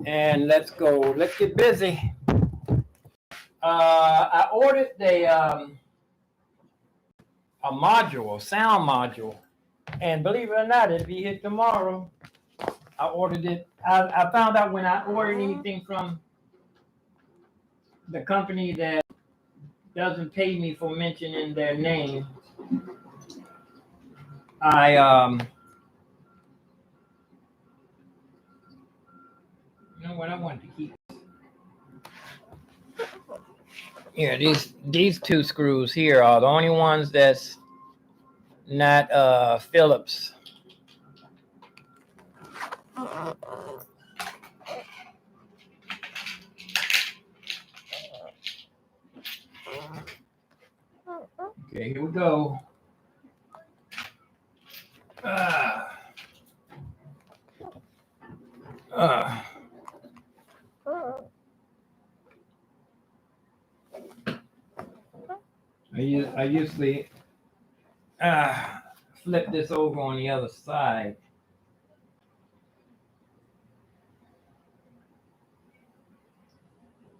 And let's go. Let's get busy. I ordered a module, a sound module, and believe it or not, it'll be here tomorrow. I ordered it. I found out when I order anything from the company that doesn't pay me for mentioning their name, I you know what, I wanted to keep here. These two screws here are the only ones that's not Phillips. Okay, here we go. I usually flip this over on the other side.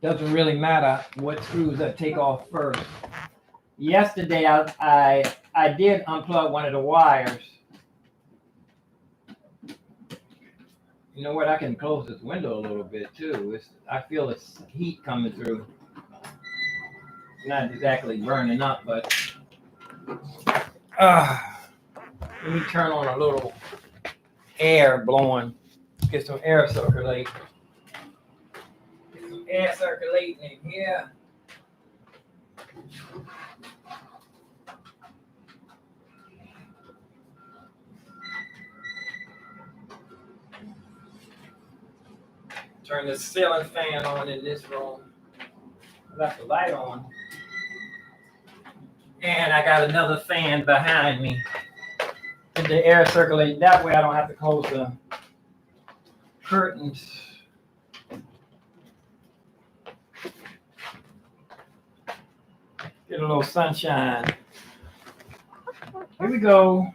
Doesn't really matter what screws I take off first. Yesterday, I did unplug one of the wires. You know what? I can close this window a little bit too. I feel this heat coming through. Not exactly burning up, but let me turn on a little air blowing. Get some air circulate. Get some air circulating in here. Turn the ceiling fan on in this room. I left the light on. And I got another fan behind me. Get the air circulate. That way I don't have to close the curtains. Get a little sunshine. Here we go.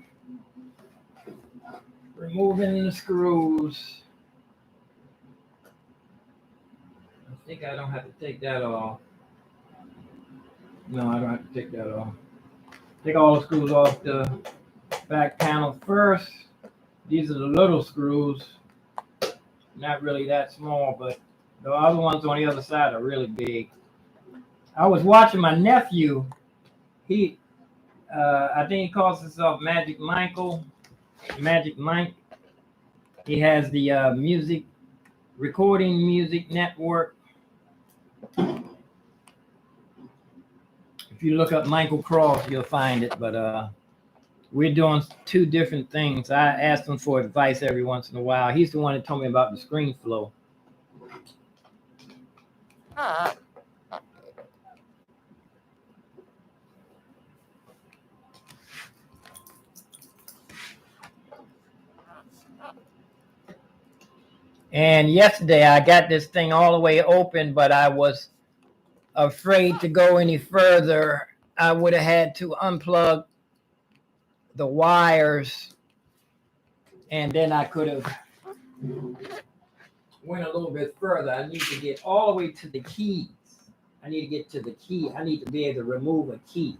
Removing the screws. I think I don't have to take that off. No, I don't have to take that off. Take all the screws off the back panel first. These are the little screws. Not really that small, but the other ones on the other side are really big. I was watching my nephew. He, I think he calls himself Magic Mike. He has the recording music network. If you look up Michael Cross, you'll find it. But we're doing two different things. I asked him for advice every once in a while. He's the one that told me about the screen flow. And yesterday I got this thing all the way open, but I was afraid to go any further. I would have had to unplug the wires, and then I could have went a little bit further. I need to get all the way to the keys. I need to get to the key. I need to be able to remove a key.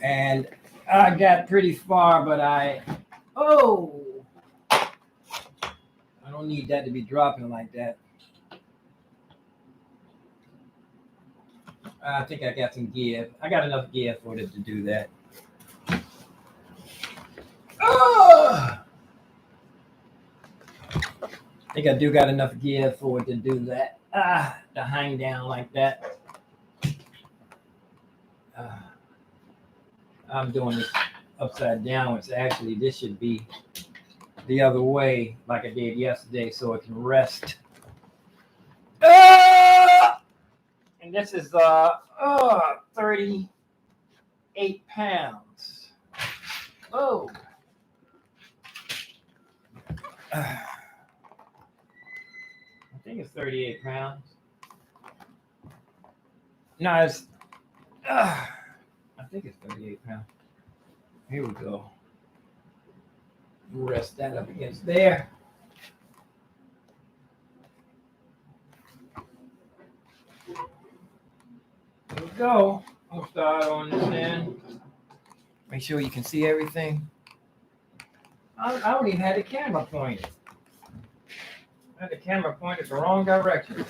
And I got pretty far, but I don't need that to be dropping like that. I think I got some give. I got enough give for it to do that. I think I do got enough give for it to do that. To hang down like that. I'm doing this upside down. It's actually, this should be the other way like I did yesterday so it can rest. And this is 38 pounds. Oh. I think it's 38 pounds. No, it's I think it's 38 pounds. Here we go. Rest that up against there. we go. We'll start on this end. Make sure you can see everything. I don't even have the camera pointed. I had the camera pointed the wrong direction.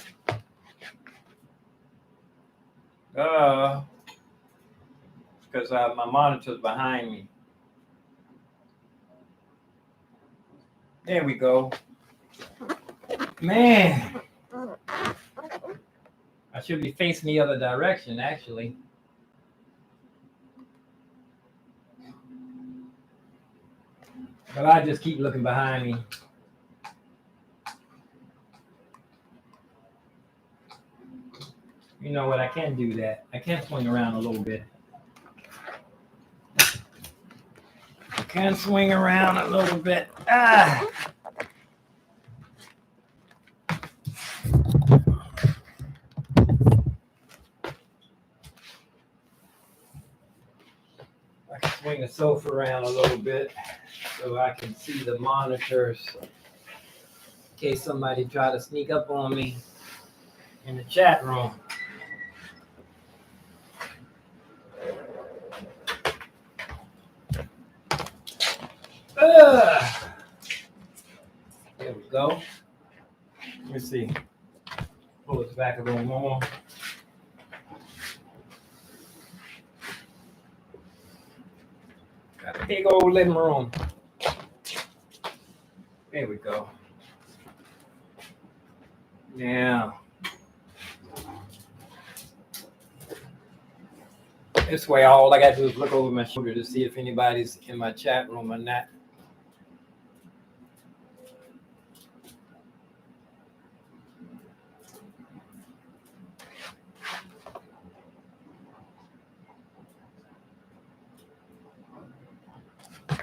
Because my monitor's behind me. There we go. Man. I should be facing the other direction, actually. But I just keep looking behind me. You know what? I can do that. I can swing around a little bit. I can swing around a little bit. Ah! I can swing the sofa around a little bit so I can see the monitors in case somebody try to sneak up on me in the chat room. There we go. Let me see. Pull this back a little more. Got a big old living room. There we go. Yeah. This way, all I got to do is look over my shoulder to see if anybody's in my chat room or not.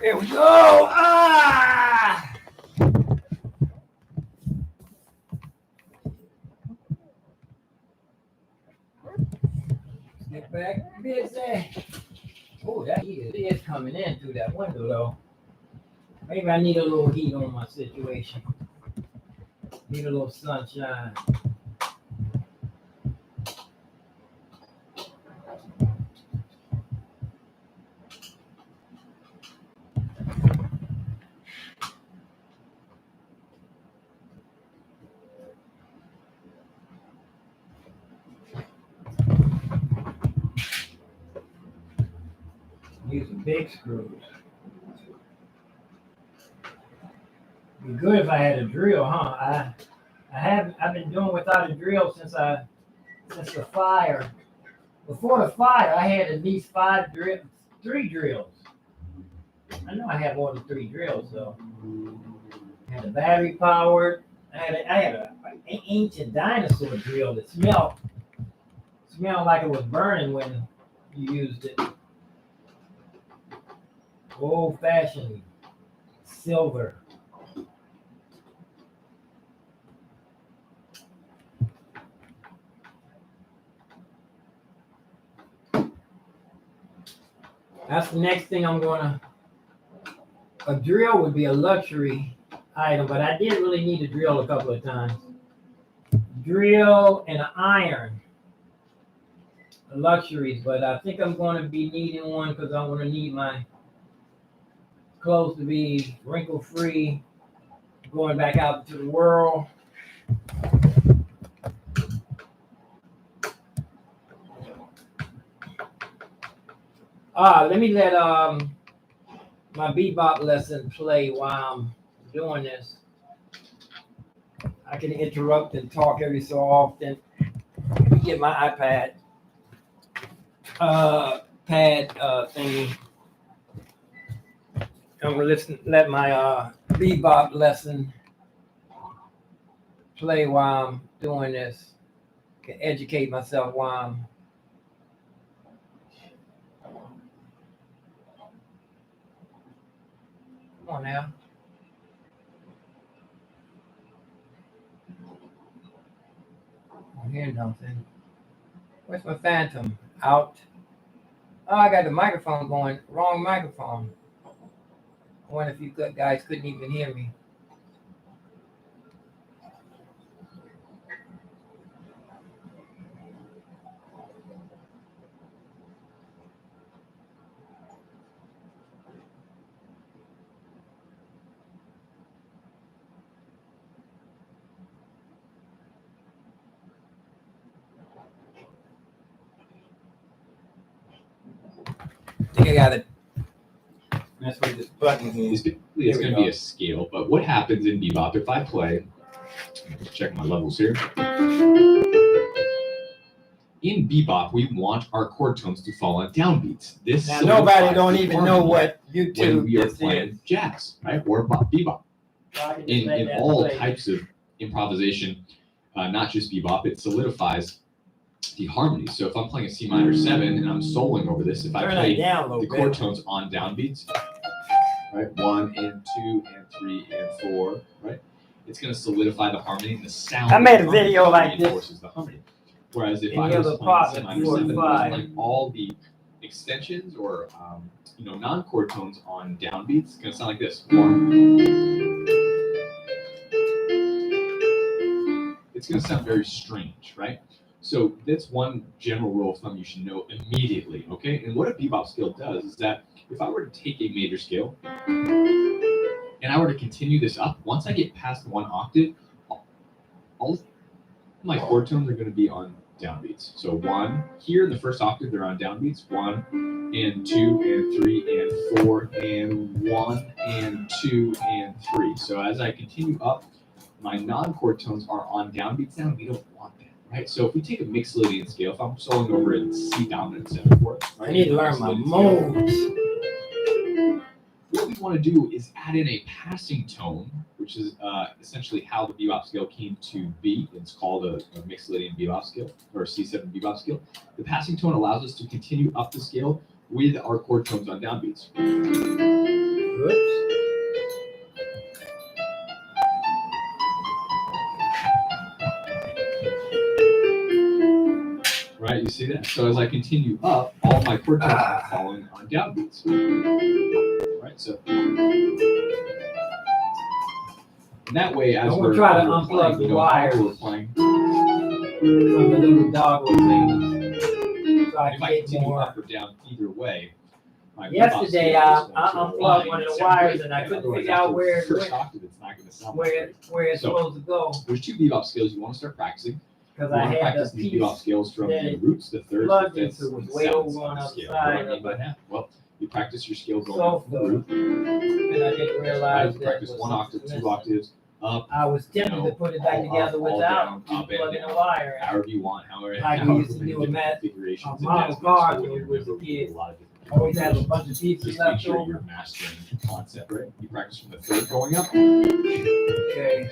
There we go. Ah! Get back busy. Oh, that heat is coming in through that window, though. Maybe I need a little heat on my situation. Need a little sunshine. Using big screws. Be good if I had a drill, huh? I've been doing without a drill since the fire. Before the fire, I had at least 3 drills. I know I had more than 3 drills though. I had a battery powered. I had an ancient dinosaur drill that smelled like it was burning when you used it. Old fashioned silver. That's the next thing I'm gonna. A drill would be a luxury item, but I did really need a drill a couple of times. Drill and an iron. Luxuries, but I think I'm going to be needing one because I'm going to need my clothes to be wrinkle free going back out to the world. Let me let my Bebop lesson play while I'm doing this. I can interrupt and talk every so often. Let me get my iPad pad thingy. I'm gonna let my Bebop lesson play while I'm doing this. Can educate myself while I'm. Come on now. I'm hearing something. Where's my phantom? Out. Oh, I got the microphone going. Wrong microphone. I wonder if you guys couldn't even hear me. you gotta mess with this button here. Typically, it's going to be a scale, but what happens in bebop if I play? Check my levels here. In bebop, we want our chord tones to fall on downbeats. This now nobody don't even know what YouTube when we are is. playing jazz, right, or bebop. In all types of improvisation, not just bebop, it solidifies the harmony. So if I'm playing a C minor 7 and I'm soloing over this, if I play the chord tones on downbeats, right, 1 and 2 and 3 and 4, right, it's going to solidify the harmony and the sound. I made a video like this. Reinforces the harmony. Whereas if I was playing C minor 7, I was playing all the extensions or non-chord tones on downbeats, it's going to sound like this. 1. It's going to sound very strange, right? So that's one general rule of thumb you should know immediately, okay? And what a bebop scale does is that if I were to take a major scale and I were to continue this up, once I get past 1 octave, all my chord tones are going to be on downbeats. So 1, here in the first octave, they're on downbeats. 1 and 2 and 3 and 4 and 1 and 2 and 3. So as I continue up, my non-chord tones are on downbeats now, and we don't want that, right? So if we take a Mixolydian scale, if I'm soloing over in C dominant 7/4, right? I need to learn my modes. What we want to do is add in a passing tone, which is essentially how the bebop scale came to be. It's called a Mixolydian bebop scale, or a C7 bebop scale. The passing tone allows us to continue up the scale with our chord tones on downbeats. Oops. Right, you see that? So as I continue up, all my chord tones are falling on downbeats. Right, so that way, as we're try to unplug the wires. We're playing From the little doggle thing. So if I continue up or down either way. Yesterday, I unplugged one of the wires and I couldn't figure out where it went, where it's supposed to go. There's 2 bebop scales you want to start practicing. Because I had practice these bebop scales from the roots, the thirds, the fifths, it was and way sevenths over on the of the scale. outside. Well, you practice your scale going from the root. And I didn't realize You that practice 1 octave, 2 octaves, up. I was tempted to put it back together without plugging a wire. However you want, however. Like we used to do a model car when we was a kid. Always have a bunch of pieces Just make left sure over. you're mastering the concept, right? You practice from the third going up. Okay.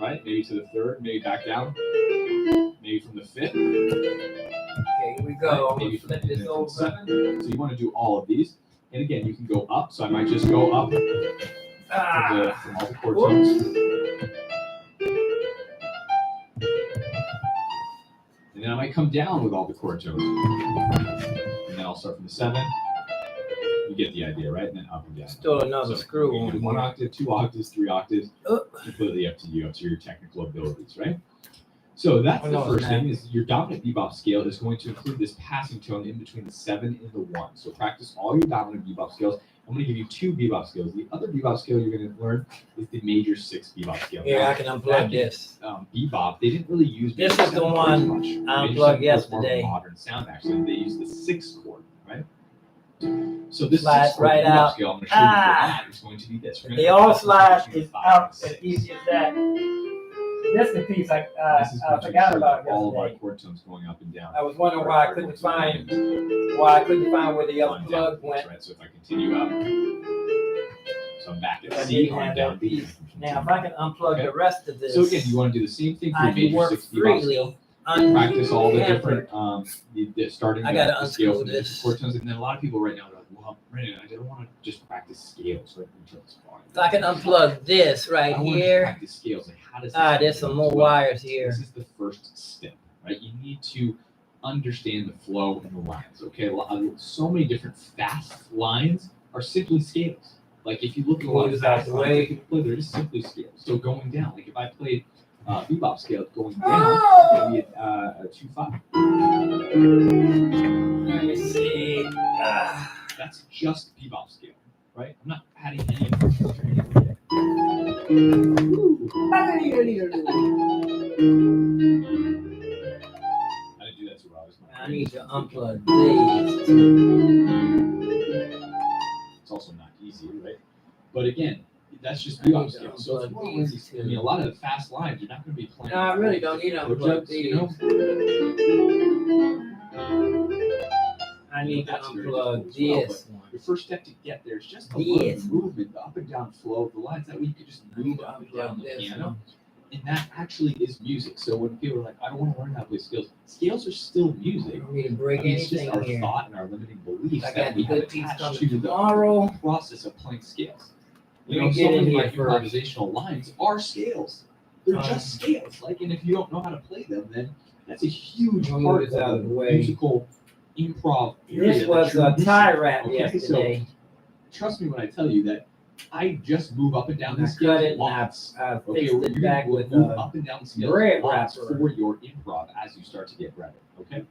Right? Maybe to the third, maybe back down. Maybe from the fifth. Okay, here we go. I'm Maybe gonna flip this over. So you want to do all of these. And again, you can go up. So I might just go up from all the chord tones. And then I might come down with all the chord tones. And then I'll start from the 7. You get the idea, right? And then up and down. Still another screw You on can do 1 octave, 2 octaves, 3 octaves. Oh. Completely up to you, up to your technical abilities, right? So that's the first thing, is your dominant bebop scale is going to include this passing tone in between the 7 and the 1. So practice all your dominant bebop scales. I'm going to give you 2 bebop scales. The other bebop scale you're going to learn is the major 6 bebop scale. Here, I can unplug this. Bebop, they didn't really use this is the one I unplugged yesterday. More modern sound, actually. They used the 6 chord, right? So this slide 6 chord right bebop out. scale I'm going to show you for that is going to be this. They all slide is out as easy as that. That's the piece I forgot about all of our yesterday. chord tones going up and down. I was wondering why I couldn't find where the other plug went. Right, so if I continue up, so I'm back at I C didn't on have that downbeat. piece. Now, if I can unplug the rest of this, So again, you want to do the same thing for I your can major work 6 bebop scale. freely. Practice all the different starting I gotta the scale unscrew from the different this. chord tones, and then a lot of people right now are like, well, Brandon, I don't want to just practice scales, right? If I can unplug this right I want to here. practice scales. Like, how does this There's some more wires here. This is the first step, right? You need to understand the flow and the lines, okay? So many different fast lines are simply scales. Like if you look at a lot of fast lines that people play, they're just simply scales. So going down, like if I played bebop scale going down, maybe a 2/5. Let me see. That's just bebop scale, right? I'm not adding any infrastructure. I didn't do that too well. I need to unplug these. But again, that's just I need bebop to scale. So if you unplug want one of these these, I mean, a lot of the fast lines, you're not going to be playing. No, I really don't need to unplug you know. I need to That's very unplug difficult as well, this one. Your first step to get there is just to Yes. learn the movement, the up and down flow of the lines. That way you can just move up and down the piano. And that actually is music. So when people are like, I don't want to learn how to play scales, scales are still music. I don't need to break I mean, it's just anything our here. thought and our limiting beliefs I that got we have good piece attached coming to the tomorrow. process of playing scales. Let You me know, get so in many here like first. improvisational lines are scales. They're just scales. Like, and if you don't know how to play them, then that's a huge I'll move part of this out of the the way. musical improv area. This was that a you're tie missing. wrap Okay, yesterday. So trust me when I tell you that I just move up and down And I the scales cut it and lots. I Okay, fixed you're it gonna back with move a up and down the scales bread lots wrapper. for your improv as you start to get better. Okay,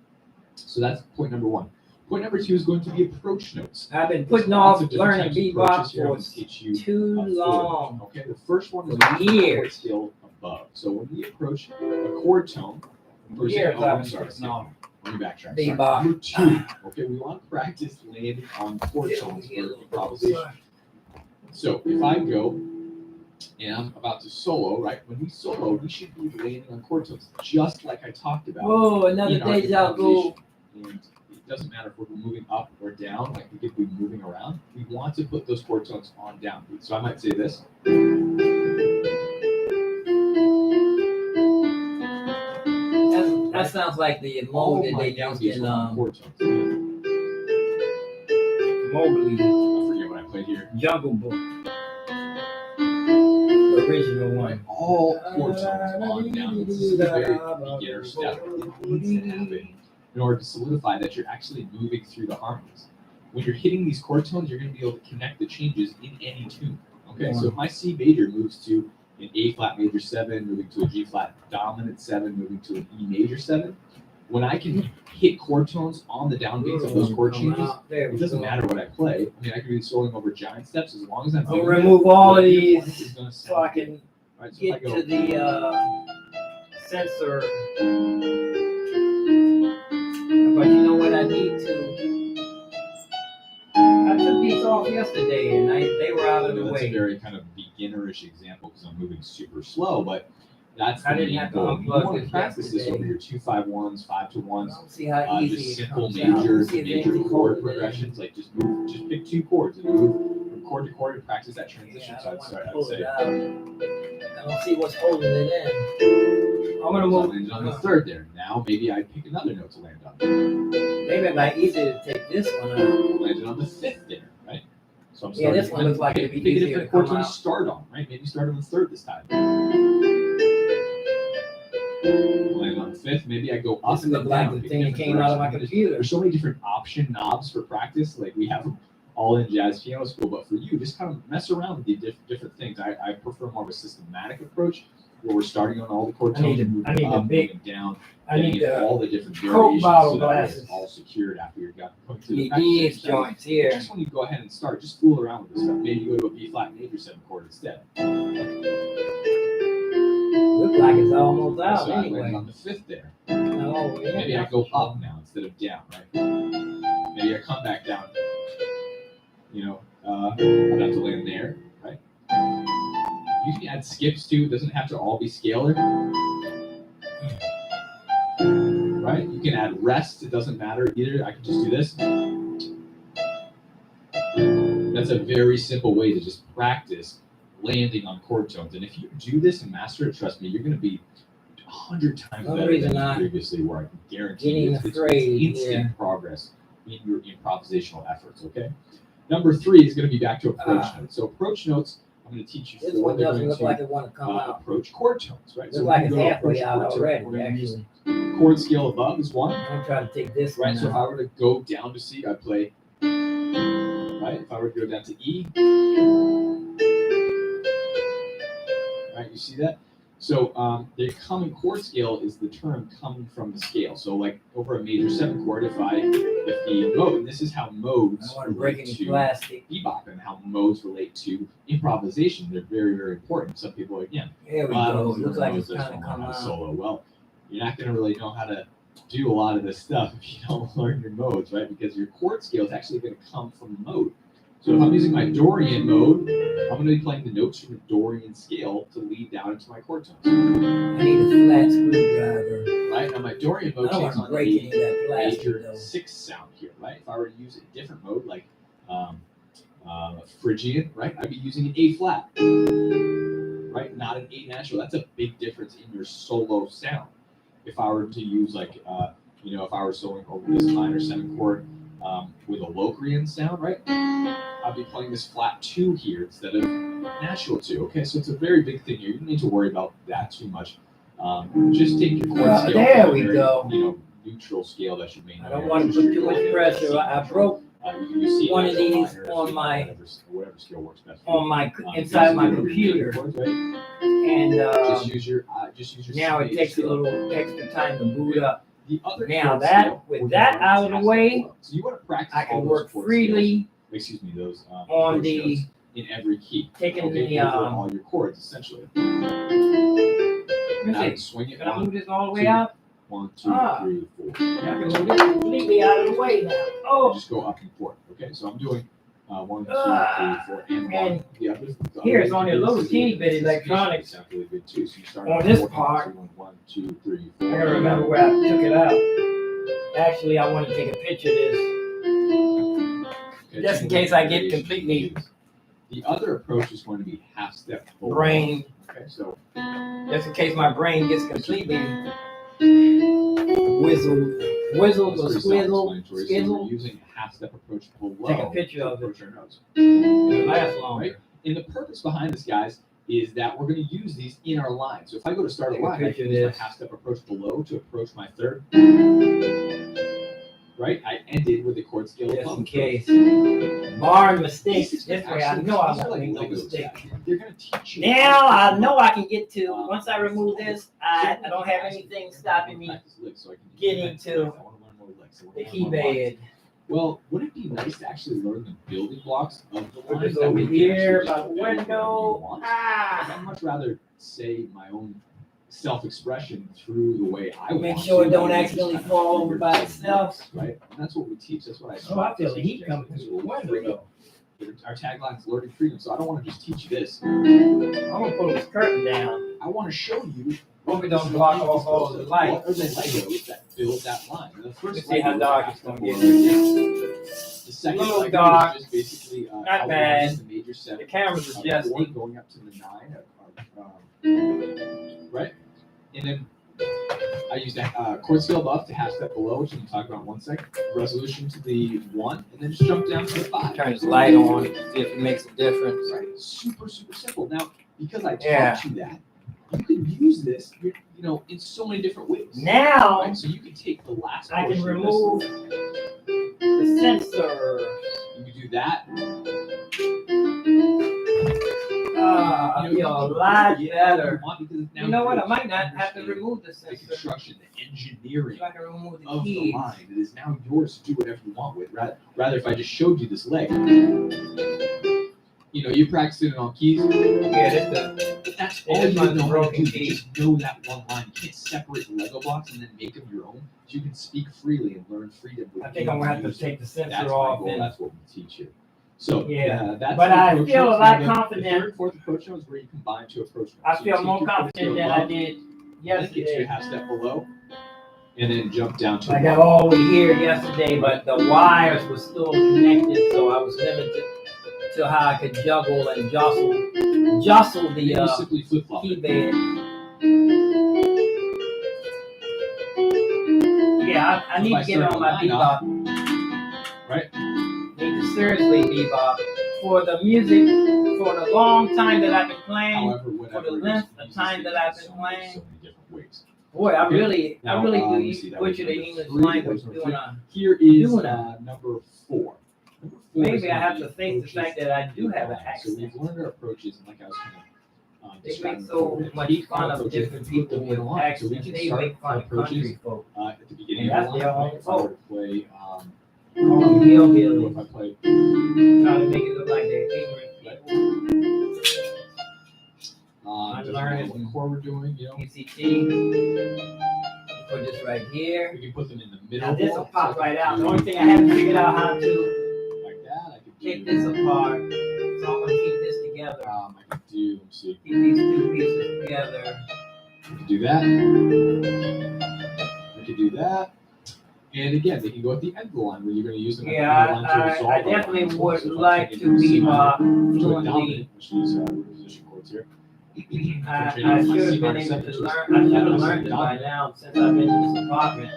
so that's point number one. Point number two is going to be approach notes. I've been putting There's off lots of different learning types of bebop approaches here. I'm for gonna teach you too four. long. Okay, the first one is For the chord years. scale above. So when we approach a chord tone, for Years example, I've I'm been sorry, putting off. let me backtrack. Bebop. Sorry. Number two, okay, we want to practice landing on chord tones for improvisation. So if I go and I'm about to solo, right? When we solo, we should be landing on chord tones, just like I talked about. Whoa, another in our deja vu. improvisation. And it doesn't matter if we're moving up or down, like we could be moving around. We want to put those chord tones on downbeat. So I might say this. That sounds like the mode that they used in chord tones. Mowgli, I forget what I played here. Jungle Book, the original one. All chord tones on down. This is a very beginner step. It needs to happen in order to solidify that you're actually moving through the harmonies. When you're hitting these chord tones, you're going to be able to connect the changes in any tune. Okay, so if my C major moves to an A flat major 7, moving to a G flat dominant 7, moving to an E major 7, when I can hit chord tones on the downbeats of those chord changes, it doesn't matter what I play. I mean, I could be soloing over giant steps as long as I'm I'll doing remove it, all of whatever you're these playing is gonna so I sound good. can Right, so if I get go, to the sensor. But you know what? I need to. I took these off yesterday and they were out of the that's a way. very kind of beginnerish example because I'm moving super slow, but that's I the didn't main have to goal. You unplug want to this practice this yesterday. over your 2-5-1s, 5-1s, Let's see how easy just it simple comes out. major Let's see if major anything chord holds it in. progressions. Like just pick 2 chords and move from chord to chord and practice that transition. Yeah, So I I'd don't start. want I to would pull it say. out. I don't see what's holding it in. I'm gonna So I move. landed on the third there. Now maybe I pick another note to land on. Maybe it might be easier to take this one out. Landed on the 5th there, right? So I'm Yeah, starting. this one looks like it'd be pick a easier different to chord come tone to out. start on, right? Maybe start on the 3rd this time. Land on the 5th. Maybe I go up This and then looks like down. the pick a thing that different came out of my direction. computer. There's so many different option knobs for practice. Like we have them all in jazz piano school, but for you, just kind of mess around with the different things. I prefer more of a systematic approach where we're starting on all the chord I need tones, to- moving I need to up, big- moving down, I need getting to all the different Coke variations bottle so that glasses. it's all secured after you're done going through the Need practice these step. joints here. Just when you go ahead and start, just fool around with this stuff. Maybe you go to a B flat major 7 chord instead. Looks like it's almost out So I anyway. landed on the 5th there. Oh, yeah. Maybe I go up now instead of down, right? Maybe I come back down. You know, I'd have to land there, right? You can add skips too. It doesn't have to all be scalar. Right? You can add rests. It doesn't matter either. I can just do this. That's a very simple way to just practice landing on chord tones. And if you do this and master it, trust me, you're going to be 100 times One better reason than you I'm previously were. I can guarantee you. getting It's afraid, instant yeah. progress in your improvisational efforts, okay? Number 3 is going to be back to approach notes. So approach notes, I'm going to teach you This 4. one They're doesn't going look to like it want to come out. approach chord tones, right? Looks So like when it's you go to halfway approach out chord tone, already, we're going to use actually. chord scale above is 1. I'm trying to take this Right, one so if I out. were to go down to C, I'd play, right? If I were to go down to E, right, you see that? So the common chord scale is the term coming from the scale. So like over a major 7 chord, if the mode, and this is how I modes don't want to break relate any to plastic. bebop and how modes relate to improvisation. They're very, very important. Some people are, again, There we well, I go. don't know Looks like it's modes, I kind just of don't come know how to out. solo. Well, you're not going to really know how to do a lot of this stuff if you don't learn your modes, right? Because your chord scale is actually going to come from the mode. So if I'm using my Dorian mode, I'm going to be playing the notes from the Dorian scale to lead down into my chord tones. I need a flat screwdriver. Right, now my Dorian I mode don't takes want on to break any of that a plastic major though. 6 sound here, right? If I were to use a different mode like Phrygian, right, I'd be using an A flat, right? Not an A natural. That's a big difference in your solo sound. If I were to use like, if I were soloing over this minor 7 chord with a Locrian sound, right, I'd be playing this flat 2 here instead of natural 2. Okay, so it's a very big thing here. You don't need to worry about that too much. Just take your chord scale. There from a we very, go. Neutral scale that you may know. I don't want to put too much pressure. I broke one of these on my whatever scale works best. on my inside my computer, and just use your now it C takes a scale. little extra time to boot up. The other Now chord that scale with would that be out of the way, so you want to practice I all can those work chord freely scales, those on approach the notes in every key. taking Okay, the over all your chords essentially. Let Now me see. swing it Can I move this all the way 2, out? 1, 2, 3, 4. I can move it completely out of the way now. Oh, Just go up and forth. Okay, so I'm doing 1, 2, 3, 4, and 1. and The other here way it's to only do a this little is teeny the bit electronics sound really good too. So you start on with this 4, part. 1, 2, 3, I 4. gotta remember where I took it out. Actually, I want to take a picture of this Okay, just in case I get completely The other approach is going to be half step forward. brain. Okay, so Just in case my brain gets completely whizzled or squizzled. So we're using a half step approach below. Take a picture of it. Approach our notes. It'll last longer. Right? And the purpose behind this, guys, is that we're going to use these in our line. So if I go to start a Take a line, I picture can of use my this. half step approach below to approach my third. Right? I ended with the chord scale Just above. in case. Barring mistakes. This way I know I won't make no mistake. They're going to teach you. Now I know I can get to, once I remove this, I don't have anything stopping me getting to the key bed. Well, would it be nice to actually learn the building blocks of the Put lines this that over we can here actually by the just edit whenever you window. want? Ah. I'd much rather say my own self-expression through the way I Make want sure to, it don't rather than accidentally just fall kind of over by figure itself. things, right? And that's what we teach. That's what I Oh, I feel the teach heat you coming guys. through the window Freedom. though. Our tagline is learning freedom, so I don't want to just teach you this. I'm gonna pull this curtain down. I want to show you. Hope it don't block off all of the light. What are the Legos that build that line? And the first Let's see how Lego dark is it's gonna the get. The second A little Lego dark. is just basically Not outlines bad. the major seven. The camera's Four adjusting. going up to the 9, right? And then I used a chord scale above to half step below, which we can talk about in 1 second. Resolution to the 1, and then just jump down to the 5. Turn this light on, see if it makes a difference. Right, super simple. Now, because I taught you that, you can use this, in so many different ways. Now Right? So you can take the last. I can portion of remove the sensor. this. You can do that. I feel a lot better. You You know what? I might not have to remove the the sensor. construction, the engineering So I can remove the of the keys. line. It is now yours to do whatever you want with. Rather, if I just showed you this leg, you practicing it on keys. Yeah, That's Yeah, all this you one's know how to broken do. key. You just know that one line. You can't separate the Lego blocks and then make them your own. So you can speak freely and learn freedom. With I think I'm gonna have to take the That's sensor my off. goal. And That's what we teach you. So Yeah. that's But the I approach feel a notes. lot And then confident. The third and fourth approach notes where you combine two approach notes. I So you feel take more your chord confident scale than I above, did and then get to yesterday. a half step below, and then jump down to. I got all the way here yesterday, but the wires were still connected, so I was limited to how I could juggle and jostle You the simply flip flop. key bed. Yeah, I need to get on my bebop. Right? Need to seriously bebop. For the music, for the long time that I've been playing, However, for the length of time that I've been playing. So many different ways. Boy, I Okay. really Now, do let me see, you that was butcher the number English 3, language that was doing number a. Here is Doing number 4. Number 4 is Maybe I gonna have be to face the fact approaches that I do have an So accent. we've learned our approaches, and like I was kind of They describing make so before, much take fun our of approaches different and put people them in with a line. So we accents. can They start make fun of approaches country folk. at the beginning And of the that's line. their own If I were fault. to play, Call them if hillbillies. I play, Try to make it look like they're ignorant people. I'm doesn't learning matter what chord we're doing, PCT. Put this right here. we can put them in the middle. Now this will So pop I right can out. The do only thing I haven't figured out how to like that. I could take this apart. So I'm gonna keep this together. I can do. Let me see. Keep these two pieces together. I can do that. I can do that. And again, they can go at the end of the line where you're going to use them at the end of the line to resolve. I definitely the line. would So if I'm like to taking C minor bebop to a fluently. dominant, which is position chords here. I should have been able to learn. I should have learned it by now since I've been in this apartment.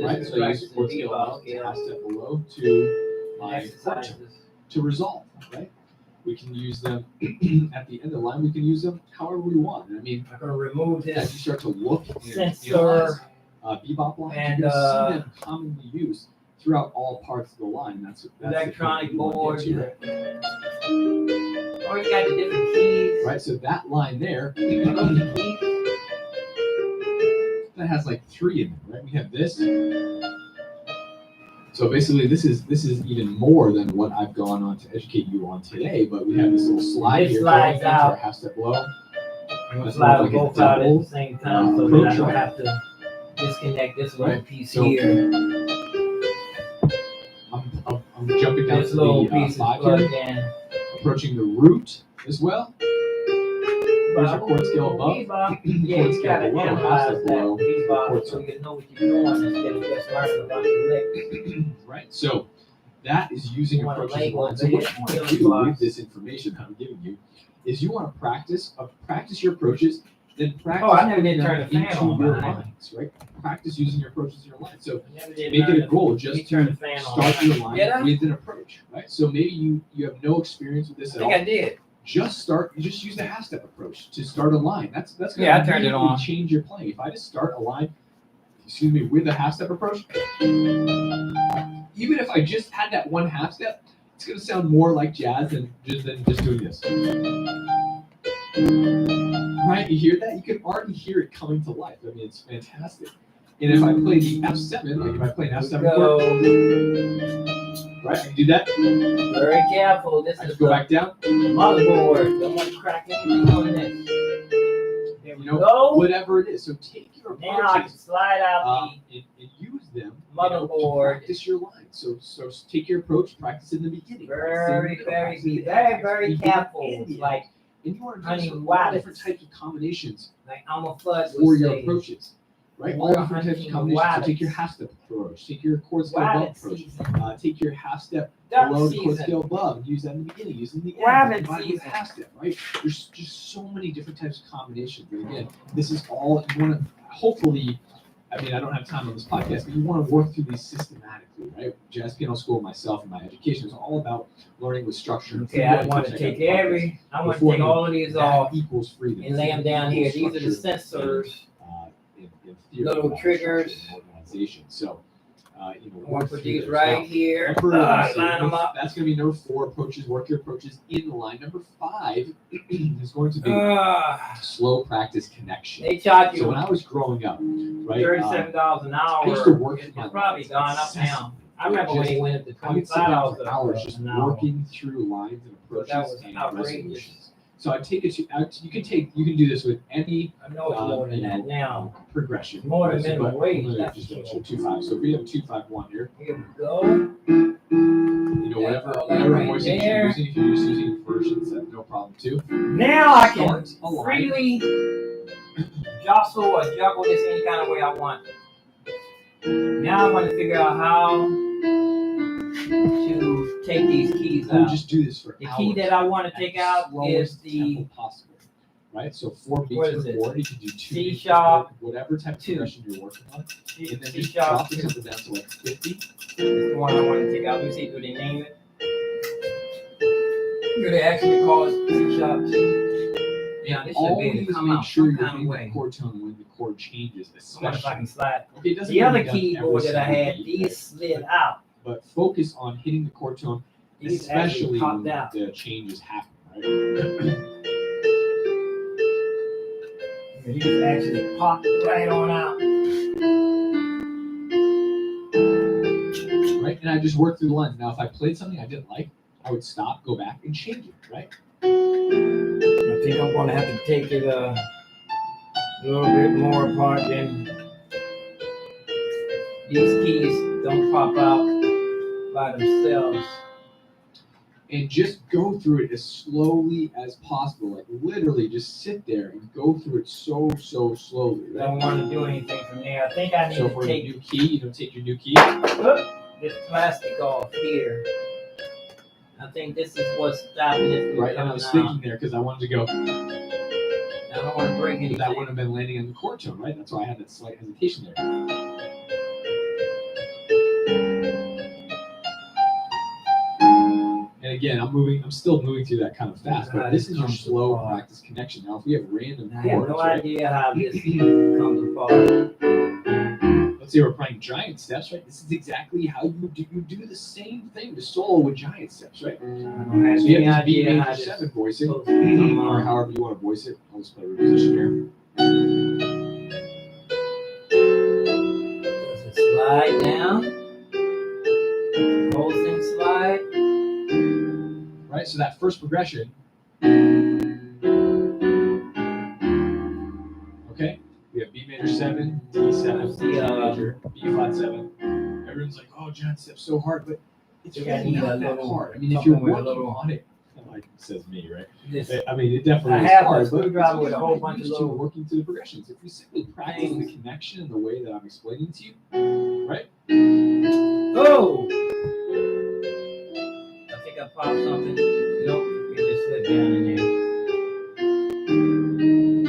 Right, so I use the chord scale above, half step below to my chord tone to resolve. Right, we can use them at the end of the line. We can use them however we want. I mean, I'm gonna remove as this you start to look and sensor analyze bebop lines, and you're going to see them commonly used throughout all parts of the line. That's electronic the point board. you want to get to, right? Oh, you got the different keys. Right, so that line there, that has like 3 in it, right? We have this. So basically, this is even more than what I've gone on to educate you on today. But we have this little slide It here, slides going into out. our half step low. I'm gonna That's slide like them a both out at double, the same time so that I don't have to disconnect this little piece So, here. I'm jumping down This to little the piece is 5 plugged here, in. approaching the root as well. Here's our chord scale above. Bebop. Yeah, Chord you scale gotta below, half analyze step that below, bebop chord so tone. you know what you're doing instead of just learning about the licks. Right, so that is using You wanna approaches of label line. So what this you want to really do fast. with this information I'm giving you is you want to practice your approaches, then practice Oh, I never did putting turn them the fan into on, your man. lines, right? Practice using your approaches in your lines. So Never did make learn it a goal just me turn to the fan on. start your line Did I? with an approach, right? So maybe you have no experience with this I at think all. I did. Just use the half step approach to start a line. That's going to Yeah, I turned it on. change your playing. If I just start a line, with a half step approach, even if I just had that one half step, it's going to sound more like jazz than just doing this. Right? You hear that? You can already hear it coming to life. I mean, it's fantastic. And if I play the F7, like if I play an F7 chord, right? I can do that. Very careful. This I is just go back down. motherboard. Don't want to crack anything on this. There we go. Whatever it is. So take your Now I can approaches slide out and use them motherboard. to practice your line. So take your approach, practice in the beginning. very careful. Like and you want to honey do wabbits. different types of combinations I'm a fud for your say. approaches. Right? We're All different types of hunting combinations. So wabbits. take your half step approach, take your chord scale above Wabbit approach. season. Take your half step Duck below the chord season. scale above and use that in the beginning, use it in the end. Wabbit combine it with season. half step, right? There's just so many different types of combinations. And again, this is all you want to hopefully. I mean, I don't have time on this podcast, but you want to work through these systematically, right? Jazz piano school, myself, and my education is all about learning with structure. Okay, I want to take all of these off equals freedom and lay them down here. These are the sensors. Little triggers. Organization. So, I'm gonna put these right here. Line them up. That's going to be number 4 approaches. Work your approaches in the line. Number 5 is going to be slow practice connection. They charge So you when I was growing up, right, $37 an hour. I used to work It's my probably lines gone up now. I remember when he went up to I would sit down $25 for hours just an hour. working through lines and approaches That was and outrageous. resolutions. So I take it to you can do this with any I know it's more than that now. progression. More than Right, so, minimum but wage, I'm gonna that's just for do sure. 2.5. So if we have 2.5.1 here, Here we go. whatever all that right voicing there. you're using, if you're just using versions, that's no problem too. Now I can Start a line. freely jostle or juggle this any kind of way I want. Now I'm going to figure out how to take these keys We'll out. just do this for The hours. key that I want to take out is Slowest the tempo possible, right? So 4 beats What is per it? chord. You can do 2 C beats per sharp, chord, whatever type of 2. progression you're working on, and then C just sharp drop the 2. tempo down to like 50. This is the one I want to take out. Let me see, do they name it? Do they actually call it C sharp 2? Yeah, this should be Always able to come make out sure some you're kind of hitting the way. chord tone when the chord changes, I wonder if I especially. can slide. Okay, it doesn't The have to other be done every keyboard that I single had, beat, these right? slid out. But focus on hitting the chord tone, These especially actually popped when out. the changes happen, right? These actually popped right on out. Right, and I just worked through the lines. Now, if I played something I didn't like, I would stop, go back, and change it, right? I think I'm going to have to take it a little bit more apart than these keys don't pop out. by themselves. And just go through it as slowly as possible. Like literally just sit there and go through it so slowly. I don't want to do anything from there. I think I need So to for the take new key, you don't take your new key. this plastic off here. I think this is what's stopping it from Right, and I coming was out. thinking there because I wanted to go. I don't want to break anything. That wouldn't have been landing on the chord tone, right? That's why I had that slight hesitation there. And again, I'm still moving through that kind of fast, but this is your slow practice connection. Now, if we have random I chords, have no right? idea how this comes apart. Let's say we're playing giant steps, right? This is exactly how you do the same thing to solo with giant steps, right? I don't have So you any have this B idea how major this 7 voicing, supposed to come or on. however you want to voice it. I'll just play reposition here. Does it slide down? The whole thing slide? Right, so that first progression, okay, we have B major 7, D7, C major, B flat 7. Everyone's like, oh, giant step's so hard, but it's really not that hard. I mean, if you're working on it, like says me, right? I mean, it definitely is hard, but screwdriver with a whole bunch of you little working through the progressions. If we simply practice the connection in the way that I'm explaining to you, right? Oh! I think I popped something. Nope, it just slid down in there.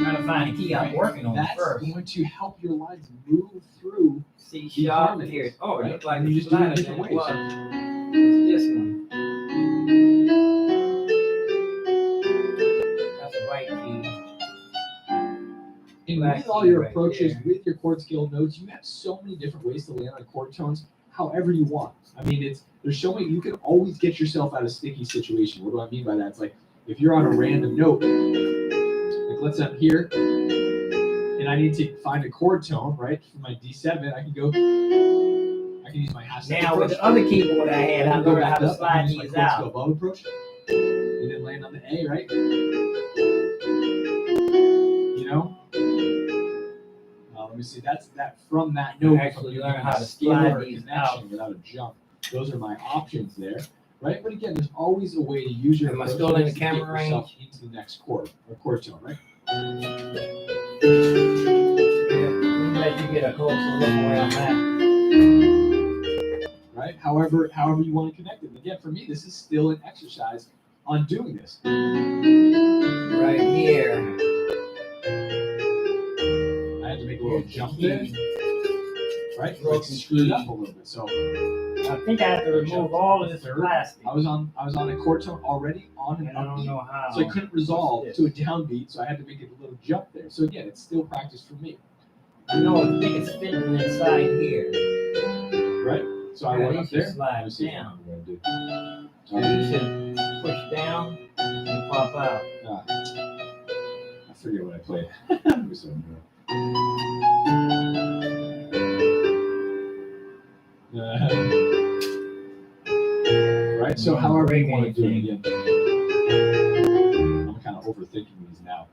Trying to find a key I'm working on That's first. going to help your lines move through C the sharp harmonies, here. Oh, it right? looks like And you it's just do it in flatter different than it ways. was. It's this one. That's a right key. And Black with all key your right approaches, there. with your chord scale notes, you have so many different ways to land on chord tones, however you want. I mean, there's so many. You can always get yourself out of sticky situation. What do I mean by that? It's like if you're on a random note, like let's say I'm here, and I need to find a chord tone, right? For my D7, I can use my half step Now approach. with the other keyboard I had, I learned how to slide use my these chord scale out. above approach, and then land on the A, right? You know. Let me see. That's that from that note. Actually learn how to slide slide these out without a jump. Those are my options there, right? But again, there's always a way to use your. Am I still in the camera range? Into the next chord or chord tone, right? Let you get a closer look where I'm at. Right. However you want to connect it. And again, for me, this is still an exercise on doing this. Right here. I had to make a little jump there. Right? Like screwed up a little bit. So I think I have to remove all of this plastic. I was on a chord tone already on an and I don't upbeat, know how. so I couldn't resolve to a downbeat, so I had to make it a little jump there. So again, it's still practice for me. I know I think it's fitting inside here. Right? So I went up there. Slide down. You should push down and pop out. I forget what I played. Right? So however you want to do it again. I'm kind of overthinking these now.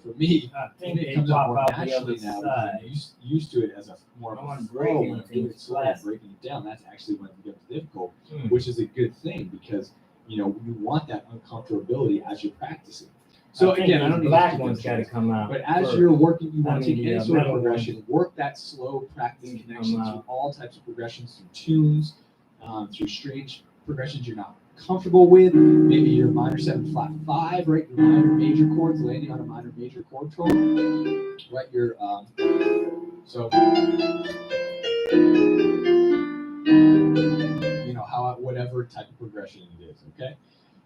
For me, I think it they comes out pop more out the naturally other now. side. I'm used to it as a more of a flow. When I'm doing it slow and breaking it down, that's actually when it becomes difficult, which is a good thing because you want that uncomfortability as you're practicing. So again, I don't need black one's got to come out. But as you're working, you want to take any sort of metal progression, work that slow practice connection through all types of progressions, through tunes, through strange progressions you're not comfortable with. Maybe your minor 7 flat 5, right? Your minor major chords landing on a minor major chord tone, right? Your so how whatever type of progression it is, okay?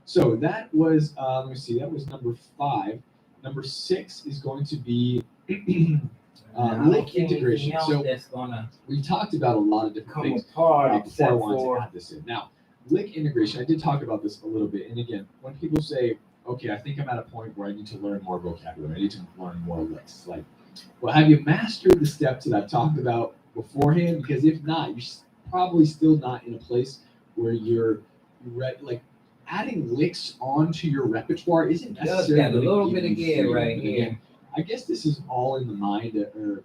So that was let me see, that was number 5. Number 6 is going to be lick integration. So we've talked about a lot of different things before I wanted to add this in. Now, lick integration, I did talk about this a little bit. And again, when people say, okay, I think I'm at a point where I need to learn more vocabulary, I need to learn more licks. Like, well, have you mastered the steps that I've talked about beforehand? Because if not, you're probably still not in a place where you're ready. Like, adding licks onto your repertoire isn't Just necessarily got a gonna little give bit of you gear freedom. right But here. again, I guess this is all in the mind, or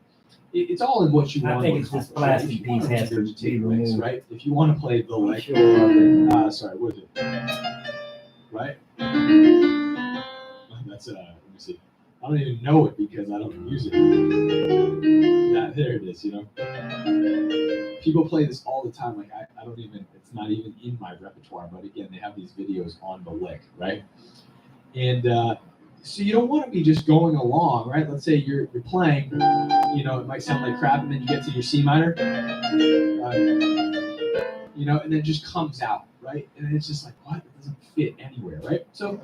it's all in what you I want. think to it's this accomplish, right? plastic If you want piece has to regurgitate be licks, removed. right? If you want to play the lick, Sure of it. sorry, what is it? Right? That's let me see. I don't even know it because I don't use it. There it is. You know, people play this all the time. Like I don't even. It's not even in my repertoire. But again, they have these videos on the lick, right? And so you don't want to be just going along, right? Let's say you're playing. You know, it might sound like crap, and then you get to your C minor. You know, and then it just comes out, right? And it's just like, what? It doesn't fit anywhere, right? So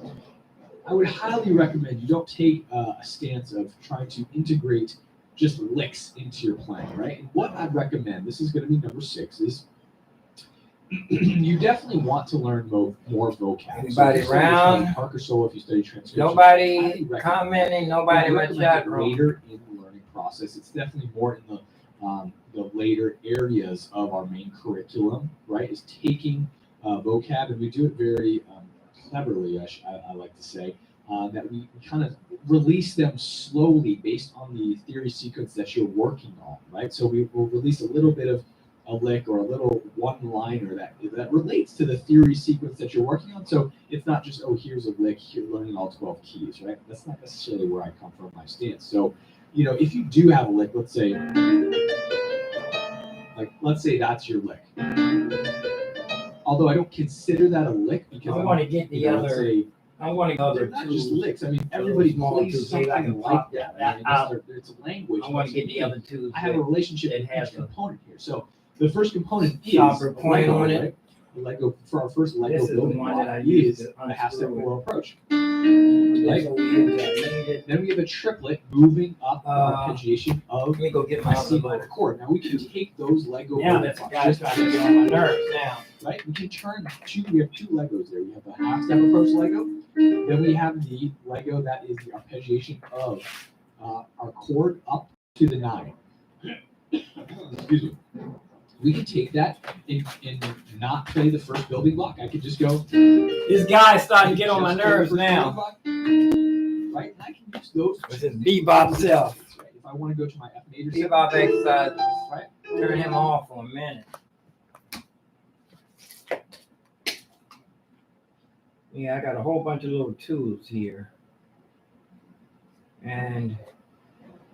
I would highly recommend you don't take a stance of trying to integrate just licks into your playing, right? And what I'd recommend, this is going to be number 6, is you definitely want to learn more vocab. Anybody so around? Parker solo, if you study transcription. Nobody commenting, nobody in my recommend chat it room. later in the learning process. It's definitely more in the later areas of our main curriculum, right? Is taking vocab, and we do it very cleverly, I like to say, that we kind of release them slowly based on the theory sequence that you're working on, right? So we will release a little bit of a lick or a little one-liner that relates to the theory sequence that you're working on. So it's not just, oh, here's a lick, you're learning all 12 keys, right? That's not necessarily where I come from, my stance. So, you know, if you do have a lick, let's say that's your lick. Although I don't consider that a lick because I want to get the other. I want to go they're other not two. just licks. I mean, everybody plays something I can like pop that. that I out. mean, it's a language. I want to get the other two. I have a relationship that with has each a component here. So the first component is sharper point Lego, on it. right? The Lego for our first Lego This is the building one block that I is used to the half-step unscrew it. flow approach. Right. Then we have a triplet moving up arpeggiation of Let me go get my a C other minor chord. Now we can take those Lego Now building that's blocks, guy's trying to get on my nerves now. right? We can turn we have 2 Legos there. We have the half-step approach Lego. Then we have the Lego that is the arpeggiation of our chord up to the 9. Excuse me. We can take that and not play the first building block. I could just go. This guy's starting to get on my nerves now. Block, right? And I can use those. With his bebop self. Right? If I want to go to my F major. Bebop exercises. Right? Turn him off for a minute. Yeah, I got a whole bunch of little tools here. And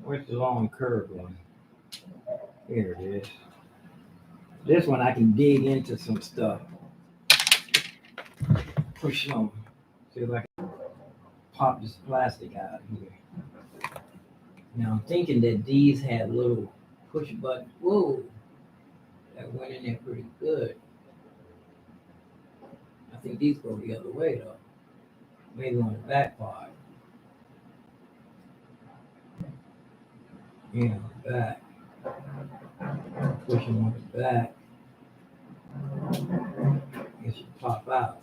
where's the long curved one? Here it is. This one I can dig into some stuff. Push some. See if I can pop this plastic out of here. Now I'm thinking that these had little push buttons. Whoa, that went in there pretty good. I think these go the other way though. Maybe on the back part. Yeah, back. Push them on the back. It should pop out.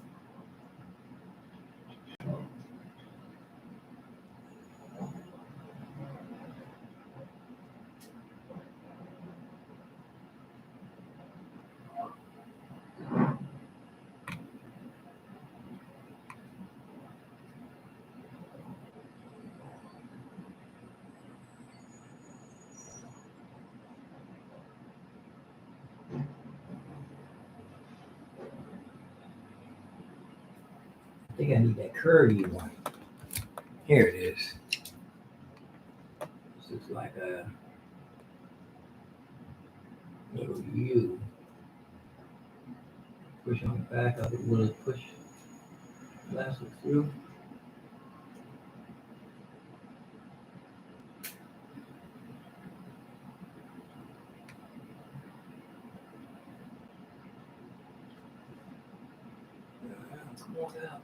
I think I need that curvy one. Here it is. This is like a little U. Push on the back of it. Will it push plastic through? Come on out.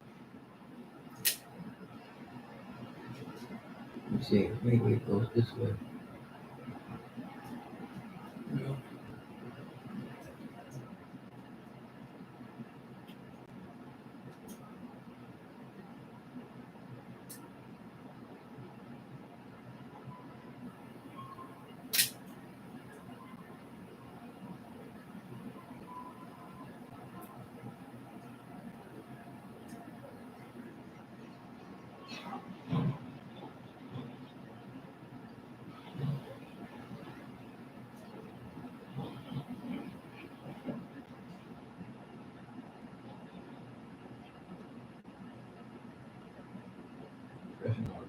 Let's see, maybe it goes this way. No.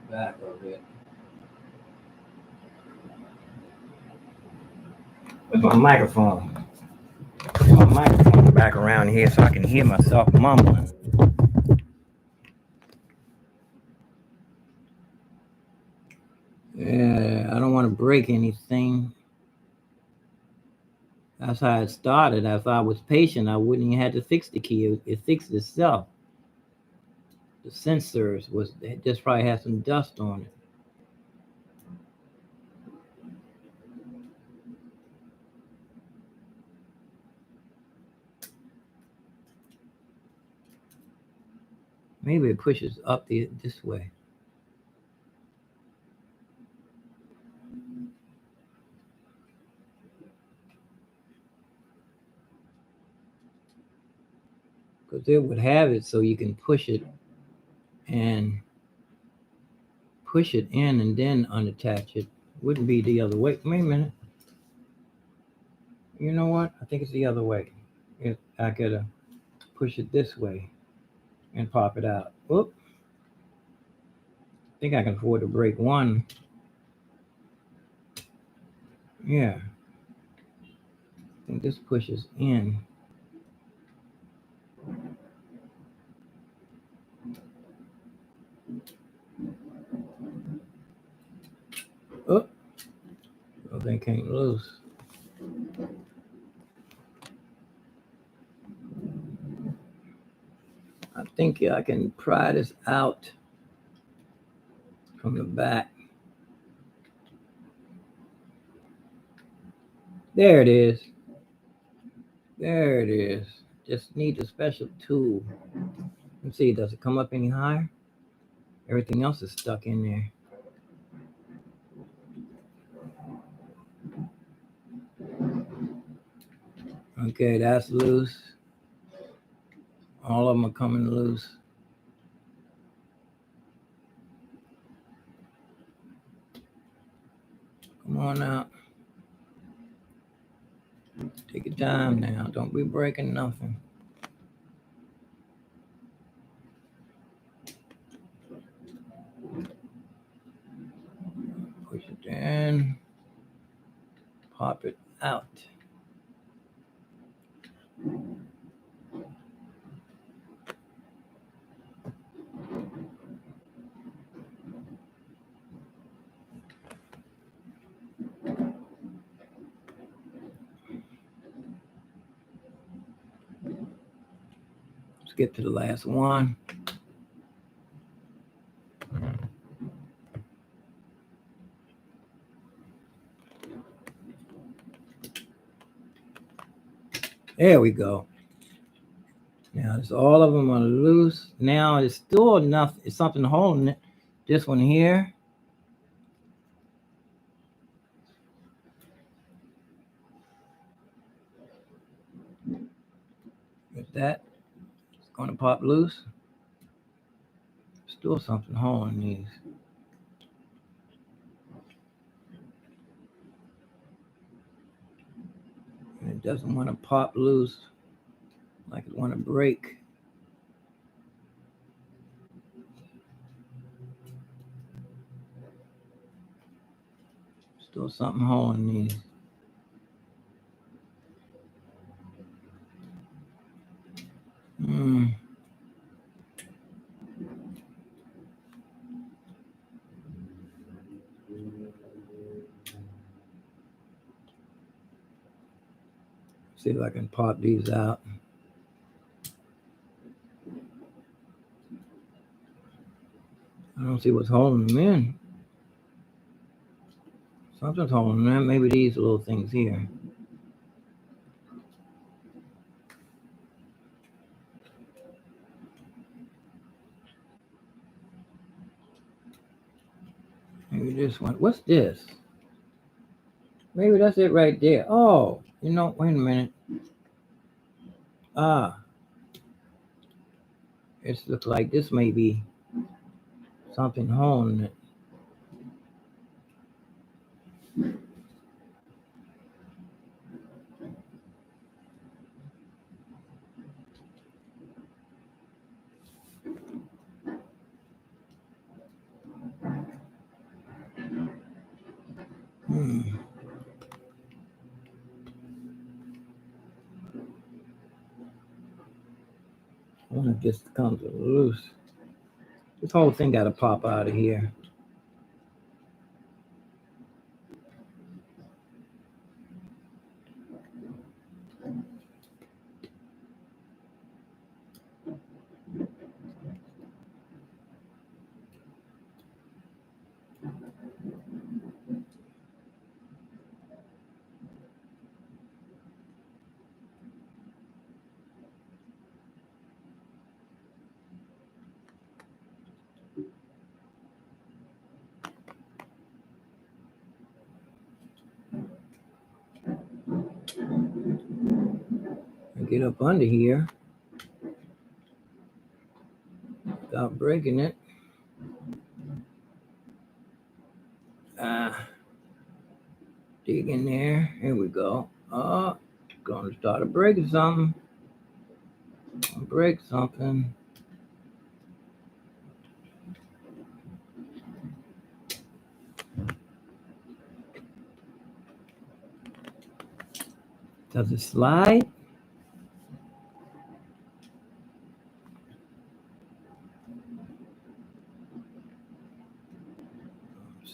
back of it. Where's my microphone? Put my microphone back around here so I can hear myself mumbling. Yeah, I don't want to break anything. That's how it started. If I was patient, I wouldn't even have to fix the key. It fixed itself. The sensors it just probably had some dust on it. Maybe it pushes up this way. Because it would have it so you can push it in and then unattach it. Wouldn't be the other way. Wait a minute. You know what? I think it's the other way. I gotta push it this way and pop it out. Whoop. I think I can afford to break one. Yeah. I think this pushes in. Oh, so they can't loose. I think I can pry this out from the back. There it is. There it is. Just need a special tool. Let's see, does it come up any higher? Everything else is stuck in there. Okay, that's loose. All of them are coming loose. Come on out. Take your time now. Don't be breaking nothing. Push it in. Pop it out. Let's get to the last one. There we go. Now, it's all of them are loose. Now, it's still enough. It's something holding it. This one here. With that, it's going to pop loose. Still something holding these. And it doesn't want to pop loose like it want to break. Still something holding these. See if I can pop these out. I don't see what's holding them in. Something's holding them in. Maybe these little things here. Maybe this one. What's this? Maybe that's it right there. Oh, you know, wait a minute. It looks like this may be something holding it. When it just comes loose. This whole thing got to pop out of here. Get up under here. Stop breaking it. Dig in there. Here we go. Oh, gonna start breaking something. Break something. Does it slide?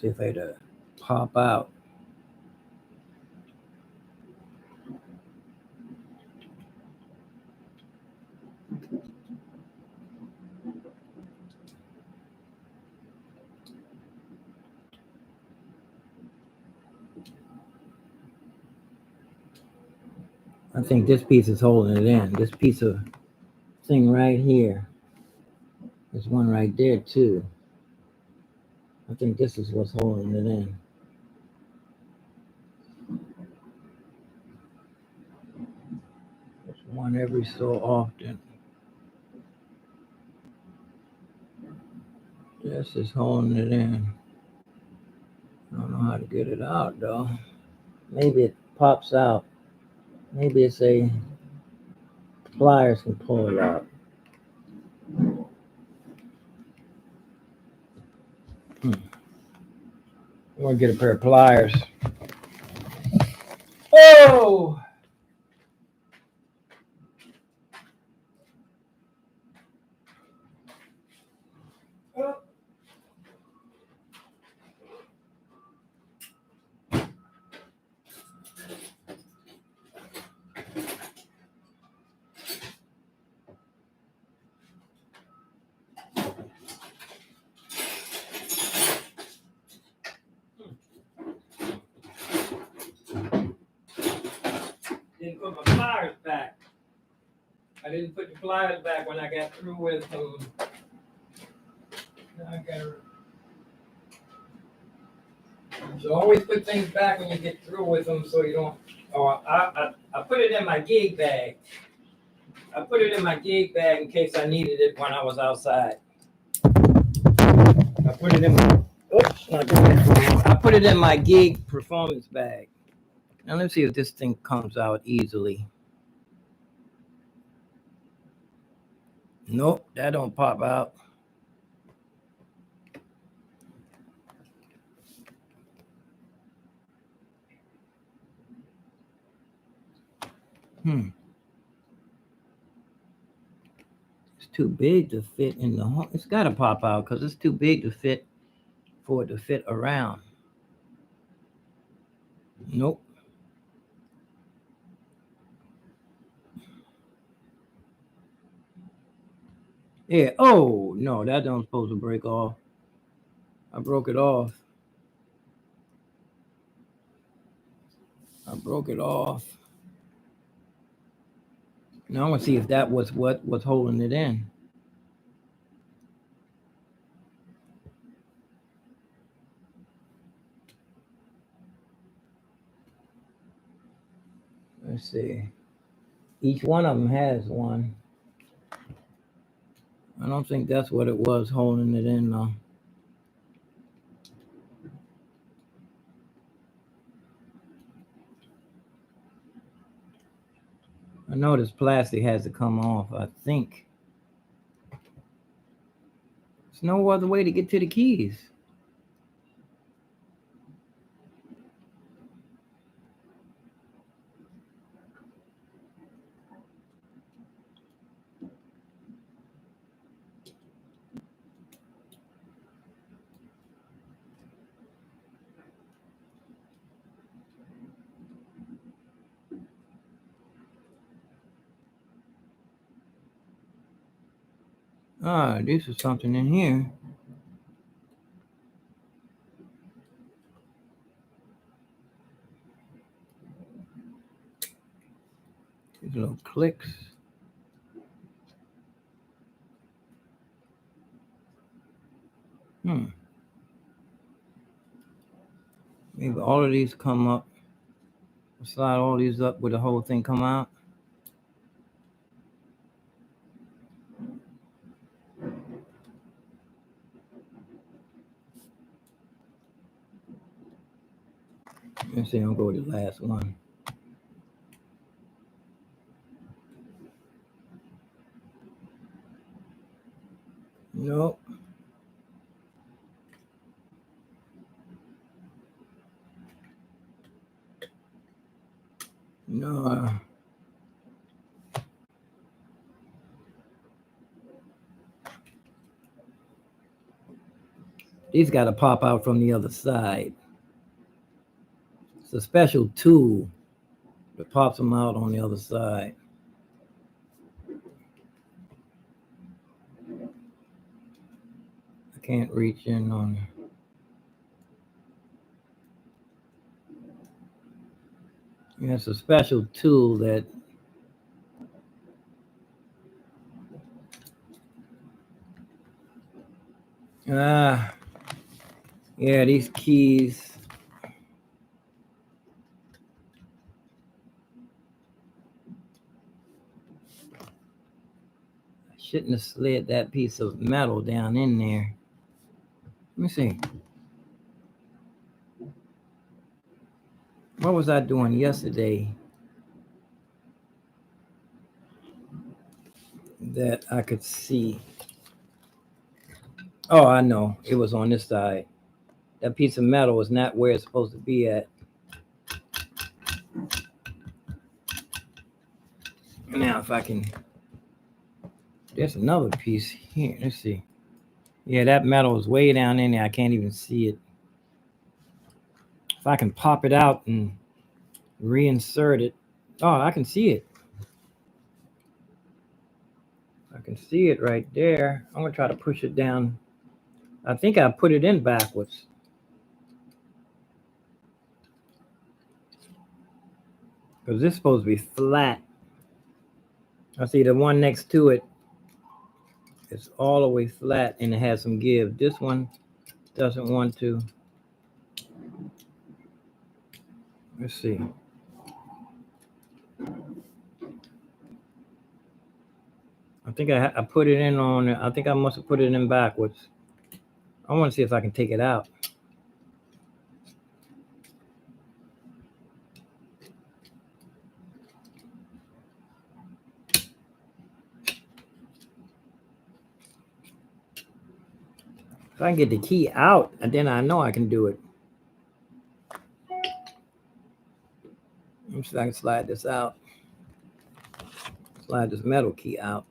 See if it'll pop out. I think this piece is holding it in. This piece of thing right here. There's one right there too. I think this is what's holding it in. There's one every so often. This is holding it in. I don't know how to get it out though. Maybe it pops out. Maybe it's a pliers can pull it out. I'm gonna get a pair of pliers. Oh! Didn't put my pliers back. I didn't put the pliers back when I got through with them. Now I gotta. So always put things back when you get through with them, so you don't. Or I put it in my gig bag. I put it in my gig bag in case I needed it when I was outside. I put it in my. Oops, not that. I put it in my gig performance bag. Now let's see if this thing comes out easily. Nope, that don't pop out. It's too big to fit in the hole. It's got to pop out because it's too big to fit for it to fit around. Nope. Yeah. Oh no, that don't supposed to break off. I broke it off. I broke it off. Now I want to see if that was what was holding it in. Let's see. Each one of them has one. I don't think that's what it was holding it in though. I know this plastic has to come off, I think. There's no other way to get to the keys. Ah, this is something in here. These little clicks. Maybe all of these come up. Slide all these up where the whole thing come out. Let's see, I'll go with the last one. Nope. No. These got to pop out from the other side. It's a special tool that pops them out on the other side. I can't reach in on it. Yeah, it's a special tool that yeah, these keys. I shouldn't have slid that piece of metal down in there. Let me see. What was I doing yesterday that I could see? Oh, I know. It was on this side. That piece of metal is not where it's supposed to be at. Now, if I can, there's another piece here. Let's see. Yeah, that metal is way down in there. I can't even see it. If I can pop it out and reinsert it. Oh, I can see it. I can see it right there. I'm going to try to push it down. I think I put it in backwards. Because this is supposed to be flat. I see the one next to it. It's all the way flat and it has some give. This one doesn't want to. Let's see. I think I put it in on. I think I must have put it in backwards. I want to see if I can take it out. If I can get the key out, and then I know I can do it. Let me see if I can slide this out. Slide this metal key out.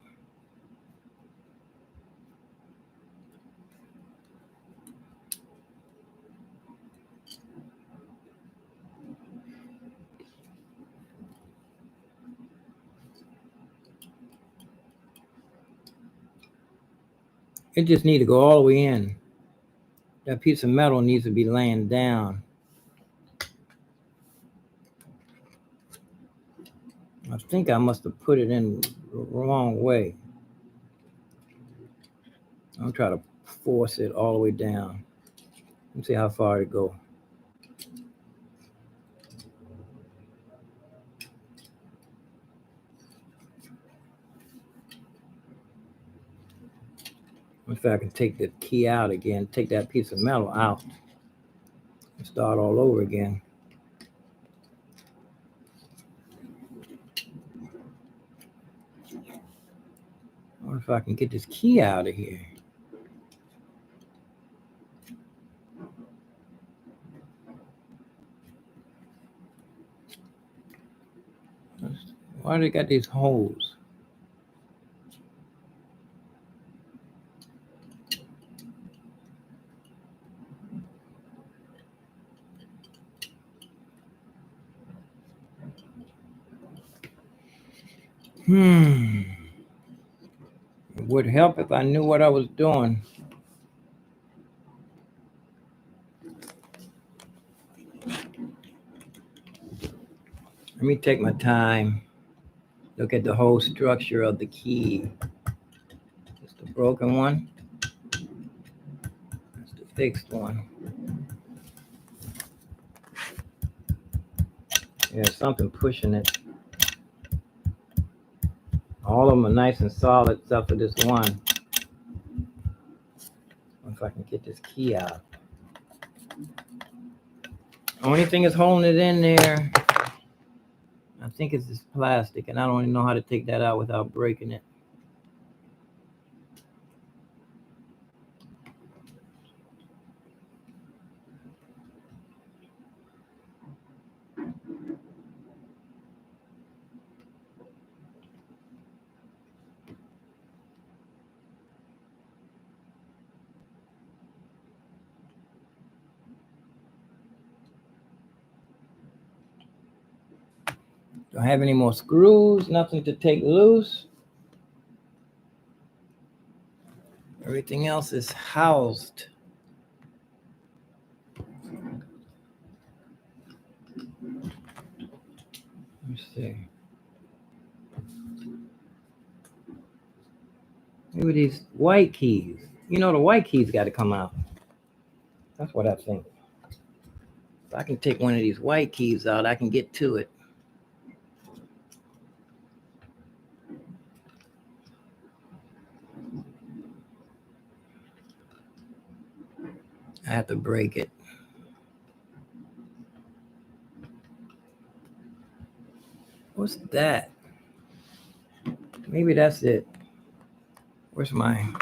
It just needs to go all the way in. That piece of metal needs to be laying down. I think I must have put it in the wrong way. I'll try to force it all the way down. Let's see how far it goes. If I can take the key out again, take that piece of metal out, and start all over again. I wonder if I can get this key out of here. Why do they got these holes? It would help if I knew what I was doing. Let me take my time. Look at the whole structure of the key. It's the broken one. That's the fixed one. There's something pushing it. All of them are nice and solid except for this one. If I can get this key out. Only thing is holding it in there, I think it's this plastic, and I don't even know how to take that out without breaking it. Don't have any more screws, nothing to take loose. Everything else is housed. Let's see. Maybe these white keys. You know, the white keys got to come out. That's what I think. If I can take one of these white keys out, I can get to it. I have to break it. What's that? Maybe that's it. Where's mine?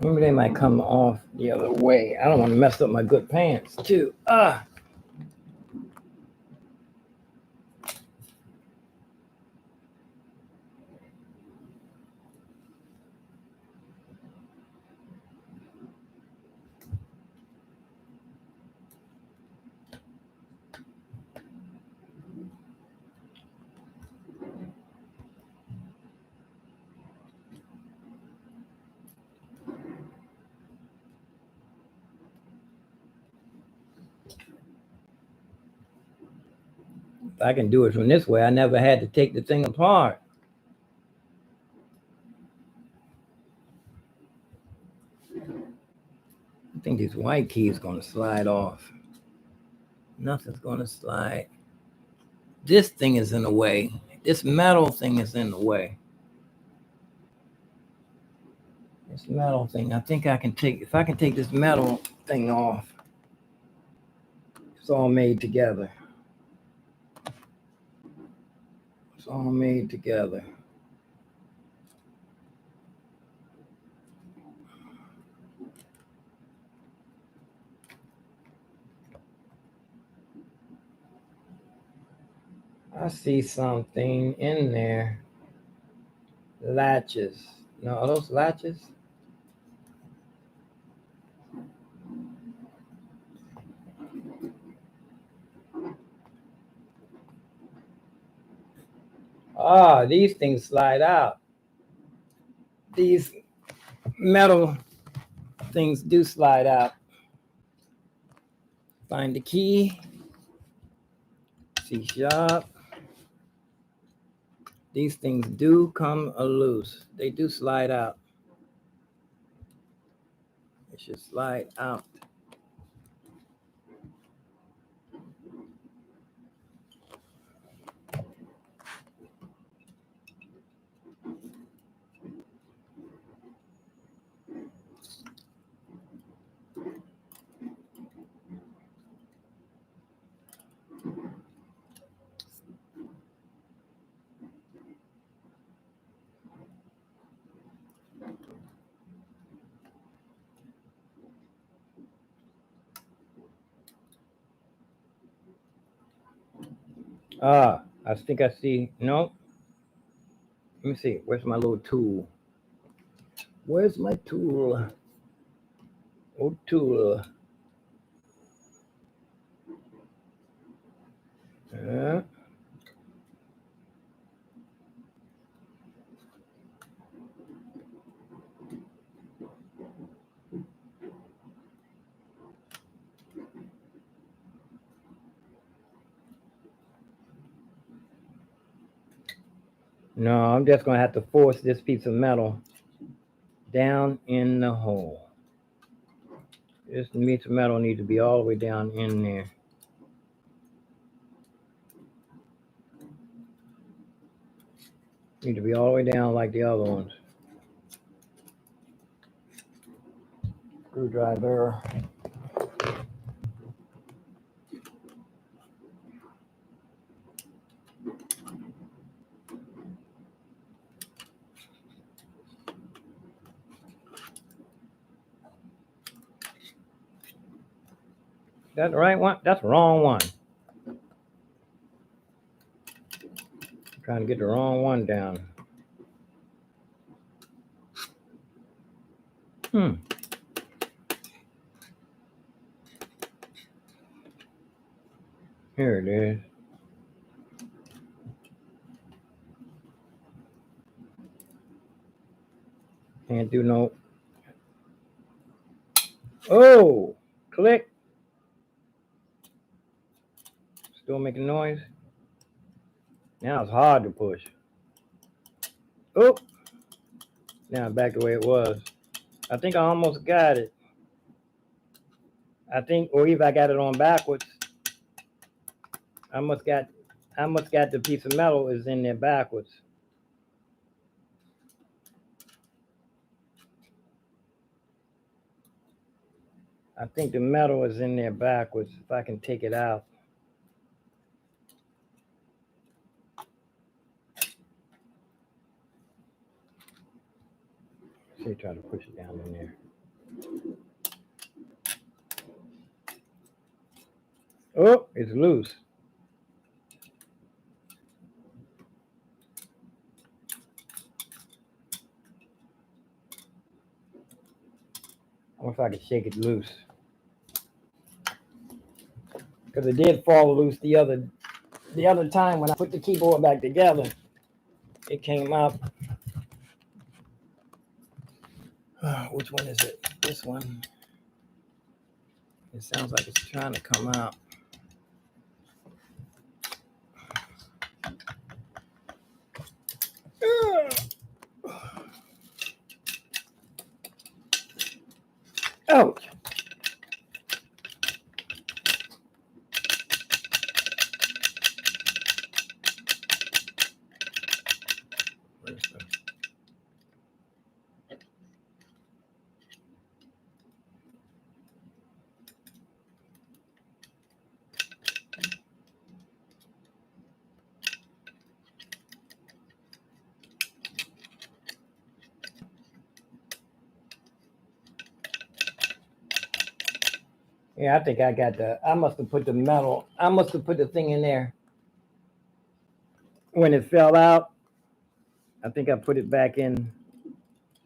Maybe they might come off the other way. I don't want to mess up my good pants, too. I can do it from this way. I never had to take the thing apart. I think this white key is going to slide off. Nothing's going to slide. This thing is in the way. This metal thing is in the way. This metal thing, I think I can take, if I can take this metal thing off, it's all made together. It's all made together. I see something in there. Latches. No, are those latches? Ah, these things slide out. These metal things do slide out. Find the key. C sharp. These things do come loose. They do slide out. It should slide out. I think I see. No. Let me see. Where's my little tool? Where's my tool? Oh, tool. Uh, no, I'm just going to have to force this piece of metal down in the hole. This piece of metal needs to be all the way down in there. Need to be all the way down like the other ones. Screwdriver. That the right one? That's the wrong one. I'm trying to get the wrong one down. Here it is. Can't do no. Oh, click. Still making noise. Now it's hard to push. Oh, now back the way it was. I think I almost got it. I think, or if I got it on backwards, I must got the piece of metal is in there backwards. I think the metal is in there backwards. If I can take it out. See, try to push it down in there. Oh, it's loose. I wonder if I could shake it loose. Because it did fall loose the other time when I put the keyboard back together. It came out. Which one is it? This one. It sounds like it's trying to come out. Ouch. Yeah, I think I got I must have put the thing in there. When it fell out, I think I put it back in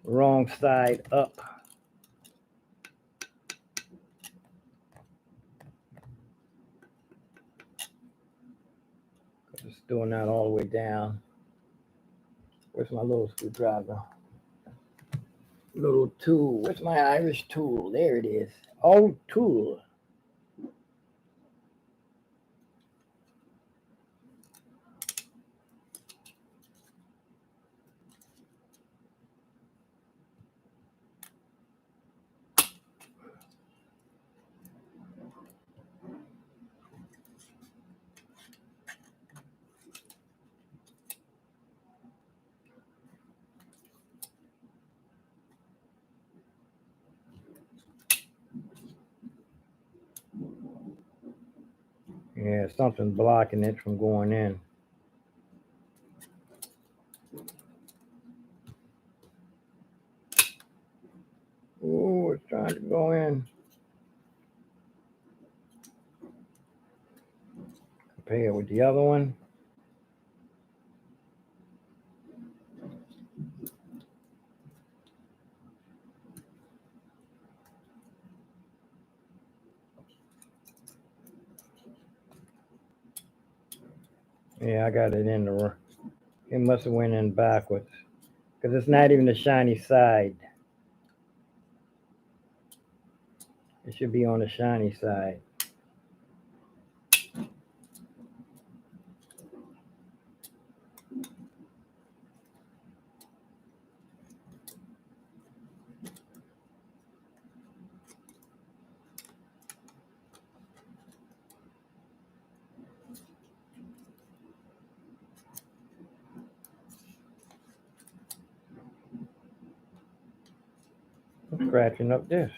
wrong side up. It's still not all the way down. Where's my little screwdriver? Little tool. Where's my Irish tool? There it is. Oh, tool. Yeah, something's blocking it from going in. Oh, it's trying to go in. Compare it with the other one. Yeah, I got it in the. It must have went in backwards because it's not even the shiny side. It should be on the shiny side. I'm scratching up this.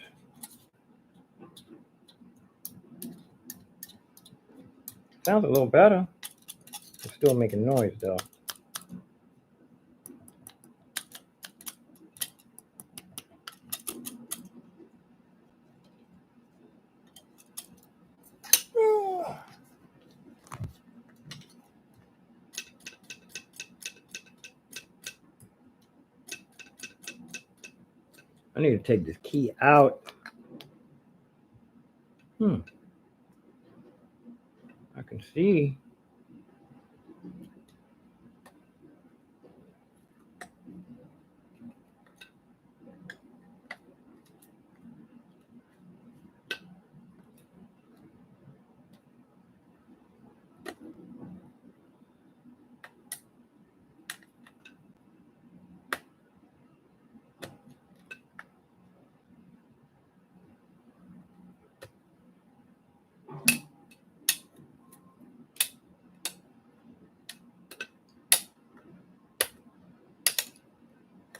Sounds a little better. It's still making noise though. I need to take this key out. I can see.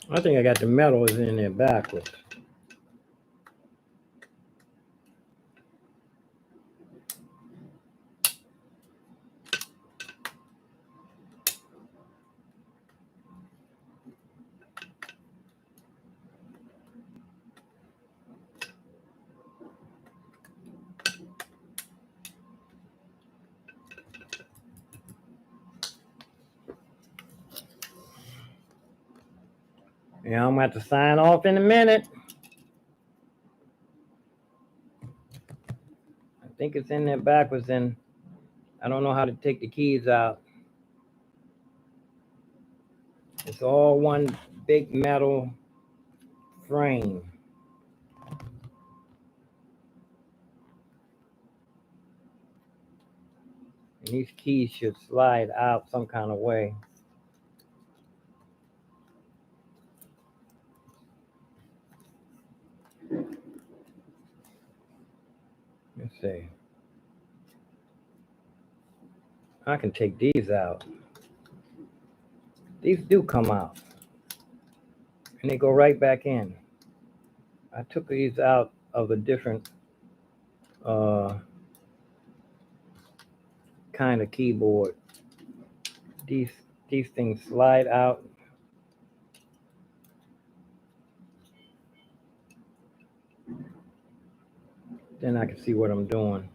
I think I got the metal is in there backwards. Yeah, I'm going to have to sign off in a minute. I think it's in there backwards, and I don't know how to take the keys out. It's all one big metal frame. And these keys should slide out some kind of way. Let's see. I can take these out. These do come out. And they go right back in. I took these out of a different kind of keyboard. These things slide out. Then I can see what I'm doing.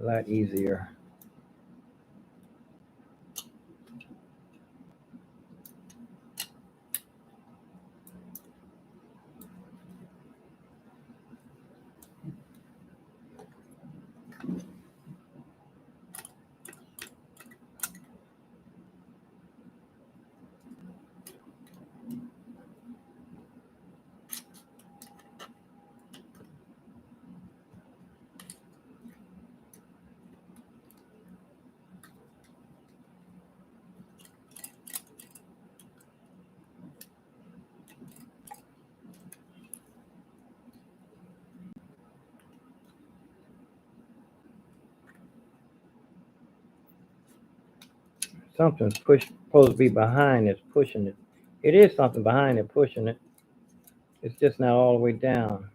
A lot easier. Something's supposed to be behind it's pushing it. It is something behind it pushing it. It's just not all the way down.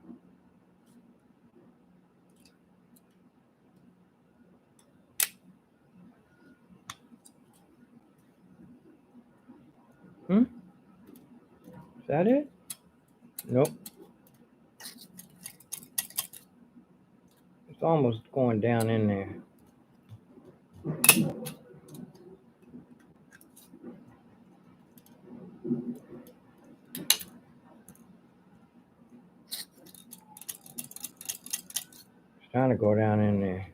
Is that it? Nope. It's almost going down in there. It's trying to go down in there.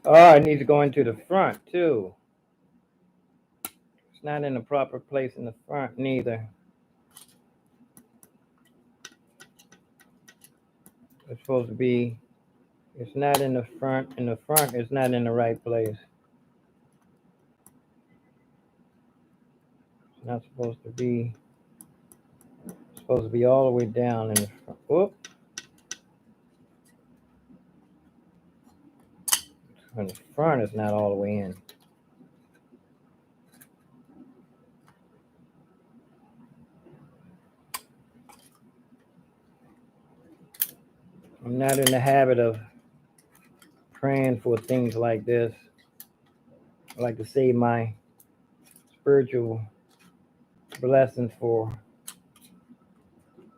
Oh, I need to go into the front too. It's not in the proper place in the front neither. It's supposed to be, it's not in the front. In the front, it's not in the right place. It's not supposed to be, it's supposed to be all the way down in the front. Whoop. And the front is not all the way in. I'm not in the habit of praying for things like this. I like to save my spiritual blessings for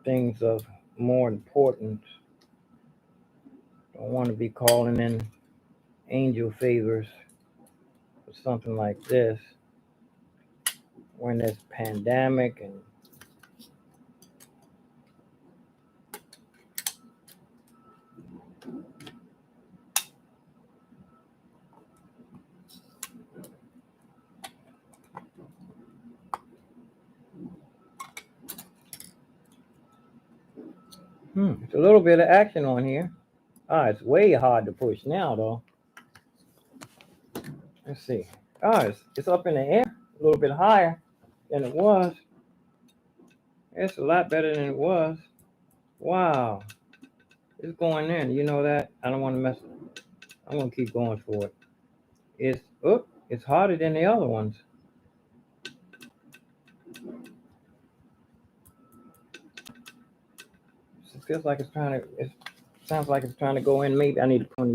things of more importance. Don't want to be calling in angel favors for something like this when there's pandemic and it's a little bit of action on here. It's way hard to push now though. Let's see. It's up in the air a little bit higher than it was. It's a lot better than it was. Wow. It's going in. You know that? I don't want to mess. I'm going to keep going for it. It's harder than the other ones. It feels like it's trying to, it sounds like it's trying to go in. Maybe I need to put on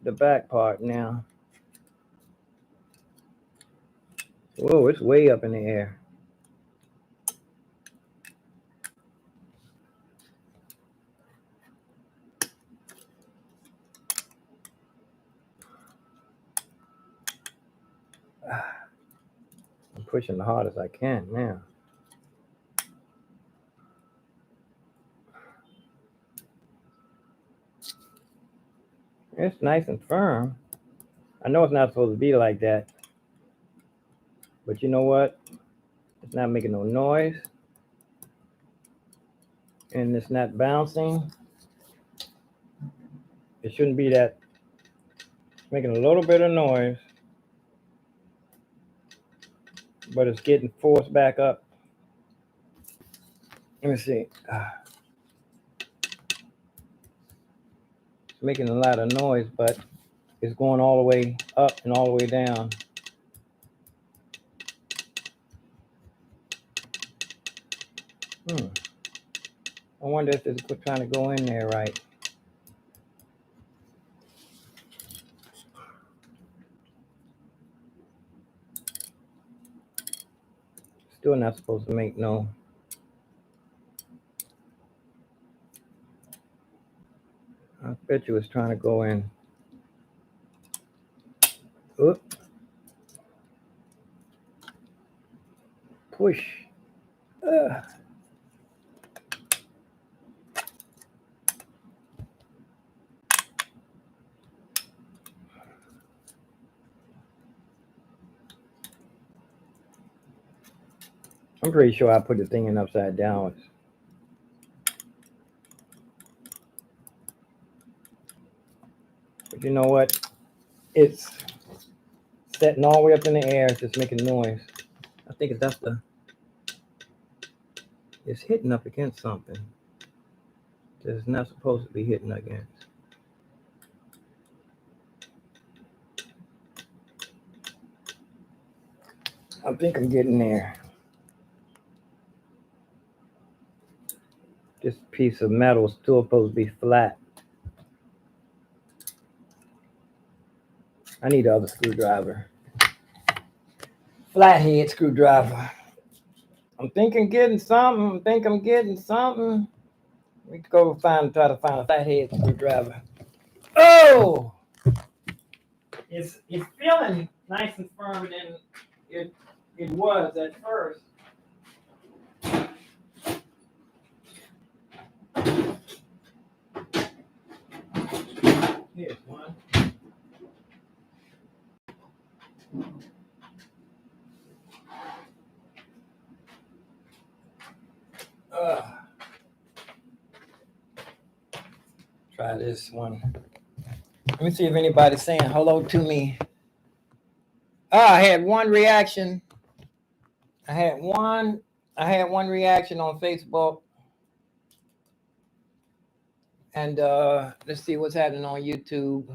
the back part now. Whoa, it's way up in the air. I'm pushing the hardest I can now. It's nice and firm. I know it's not supposed to be like that. But you know what? It's not making no noise. And it's not bouncing. It shouldn't be that. It's making a little bit of noise. But it's getting forced back up. Let me see. It's making a lot of noise, but it's going all the way up and all the way down. I wonder if it's trying to go in there right. Still not supposed to make no. I bet you it's trying to go in. Oop. Push. I'm pretty sure I put the thing in upside down. But you know what? It's setting all the way up in the air. It's just making noise. I think that's it's hitting up against something that it's not supposed to be hitting against. I think I'm getting there. This piece of metal is still supposed to be flat. I need the other screwdriver. Flathead screwdriver. I'm thinking getting something. I think I'm getting something. We go try to find a flathead screwdriver. Oh! It's feeling nice and firmer than it was at first. Here's one. Try this one. Let me see if anybody's saying hello to me. I had one reaction. I had one reaction on Facebook. And let's see what's happening on YouTube.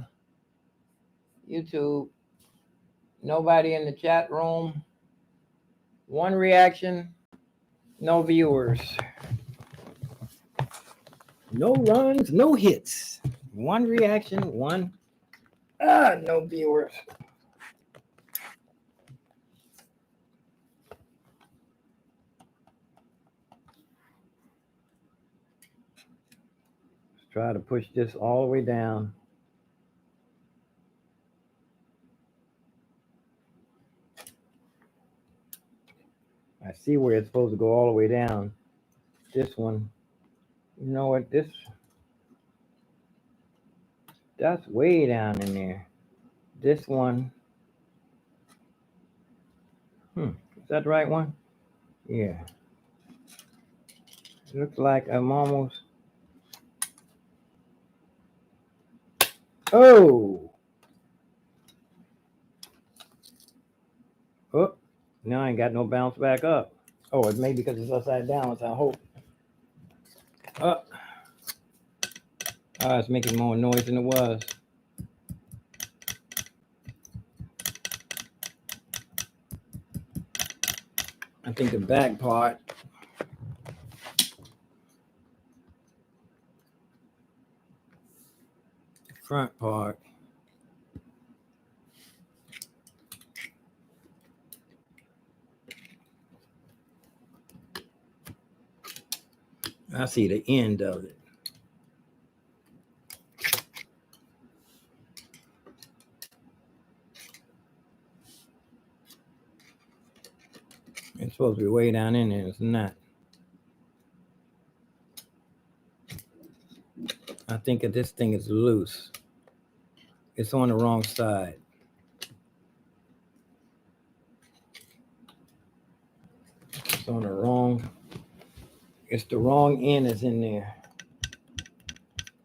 Nobody in the chat room. One reaction, no viewers. No runs, no hits. One reaction, no viewers. Let's try to push this all the way down. I see where it's supposed to go all the way down. This one, you know what, that's way down in there. This one, is that the right one? Yeah. It looks like I'm almost. Oh, now I ain't got no bounce back up. Oh, it may be because it's upside down, so I hope. It's making more noise than it was. I think the back part. The front part. I see the end of it. It's supposed to be way down in there. It's not. I think that this thing is loose. It's on the wrong side. It's on the wrong. It's the wrong end is in there.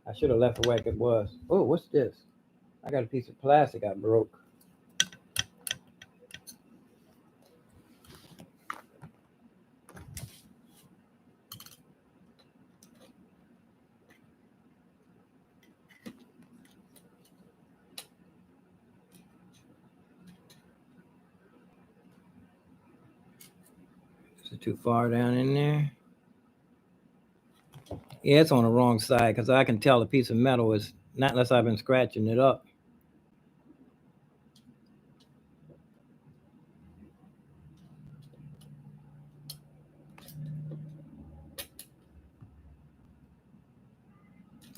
I should have left it like it was. Oh, what's this? I got a piece of plastic I broke. Is it too far down in there? Yeah, it's on the wrong side because I can tell the piece of metal is not unless I've been scratching it up.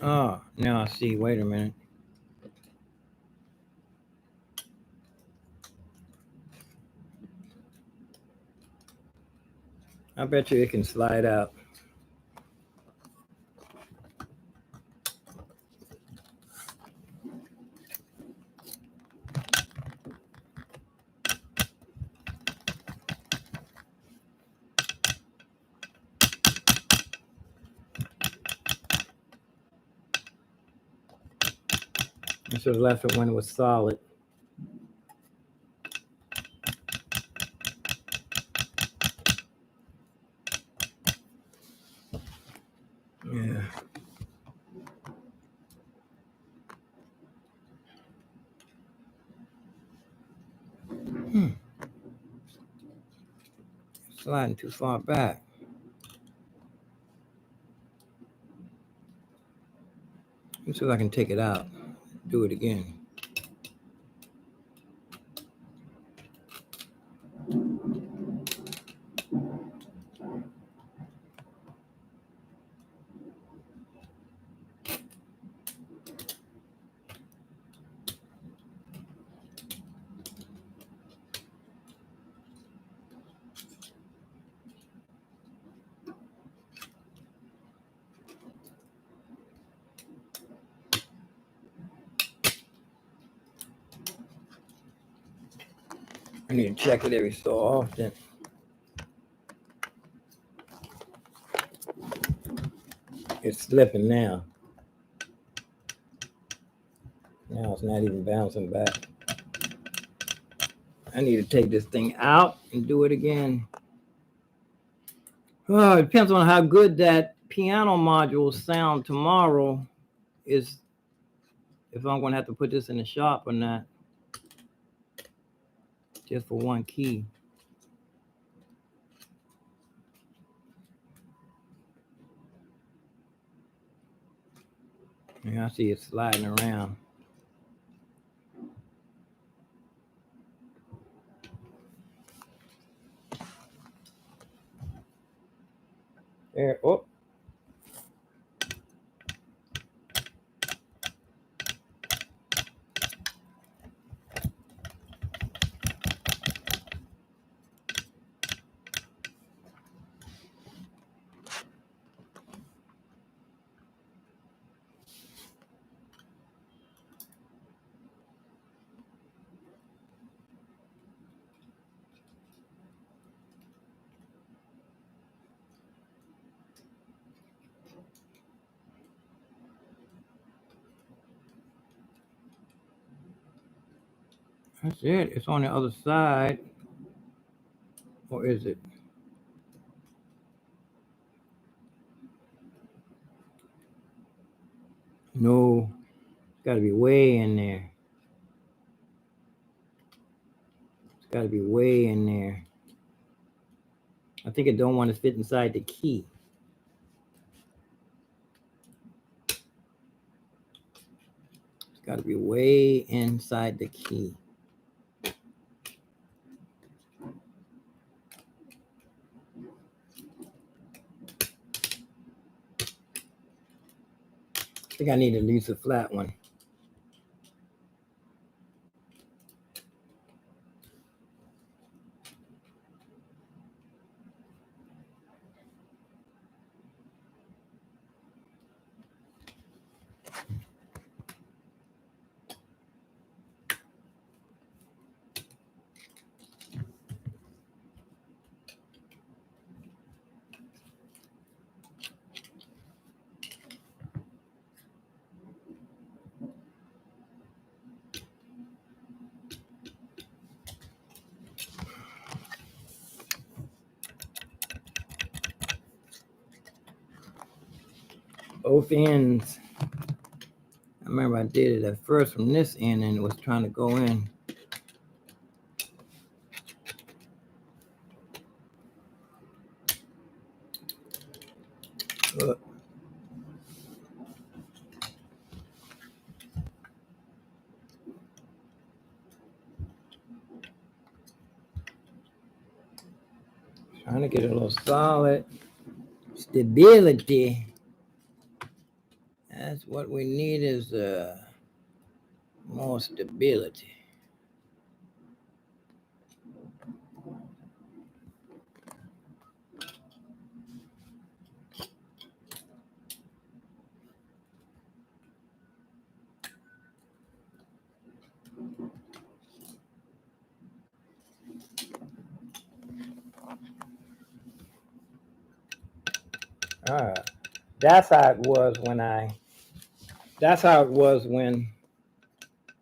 Oh, now I see. Wait a minute. I bet you it can slide out. I should have left it when it was solid. Yeah. Sliding too far back. Let me see if I can take it out. Do it again. I need to check it every so often. It's slipping now. Now it's not even bouncing back. I need to take this thing out and do it again. Oh, it depends on how good that piano module sound tomorrow is, if I'm going to have to put this in the shop or not. Just for one key. Yeah, I see it sliding around. There, oh. That's it. It's on the other side. Or is it? No. It's got to be way in there. It's got to be way in there. I think it don't want to fit inside the key. It's got to be way inside the key. I think I need at least a flat one. Both ends. I remember I did it at first from this end and it was trying to go in. Look. Trying to get a little solid stability. That's what we need, is more stability. That's how it was when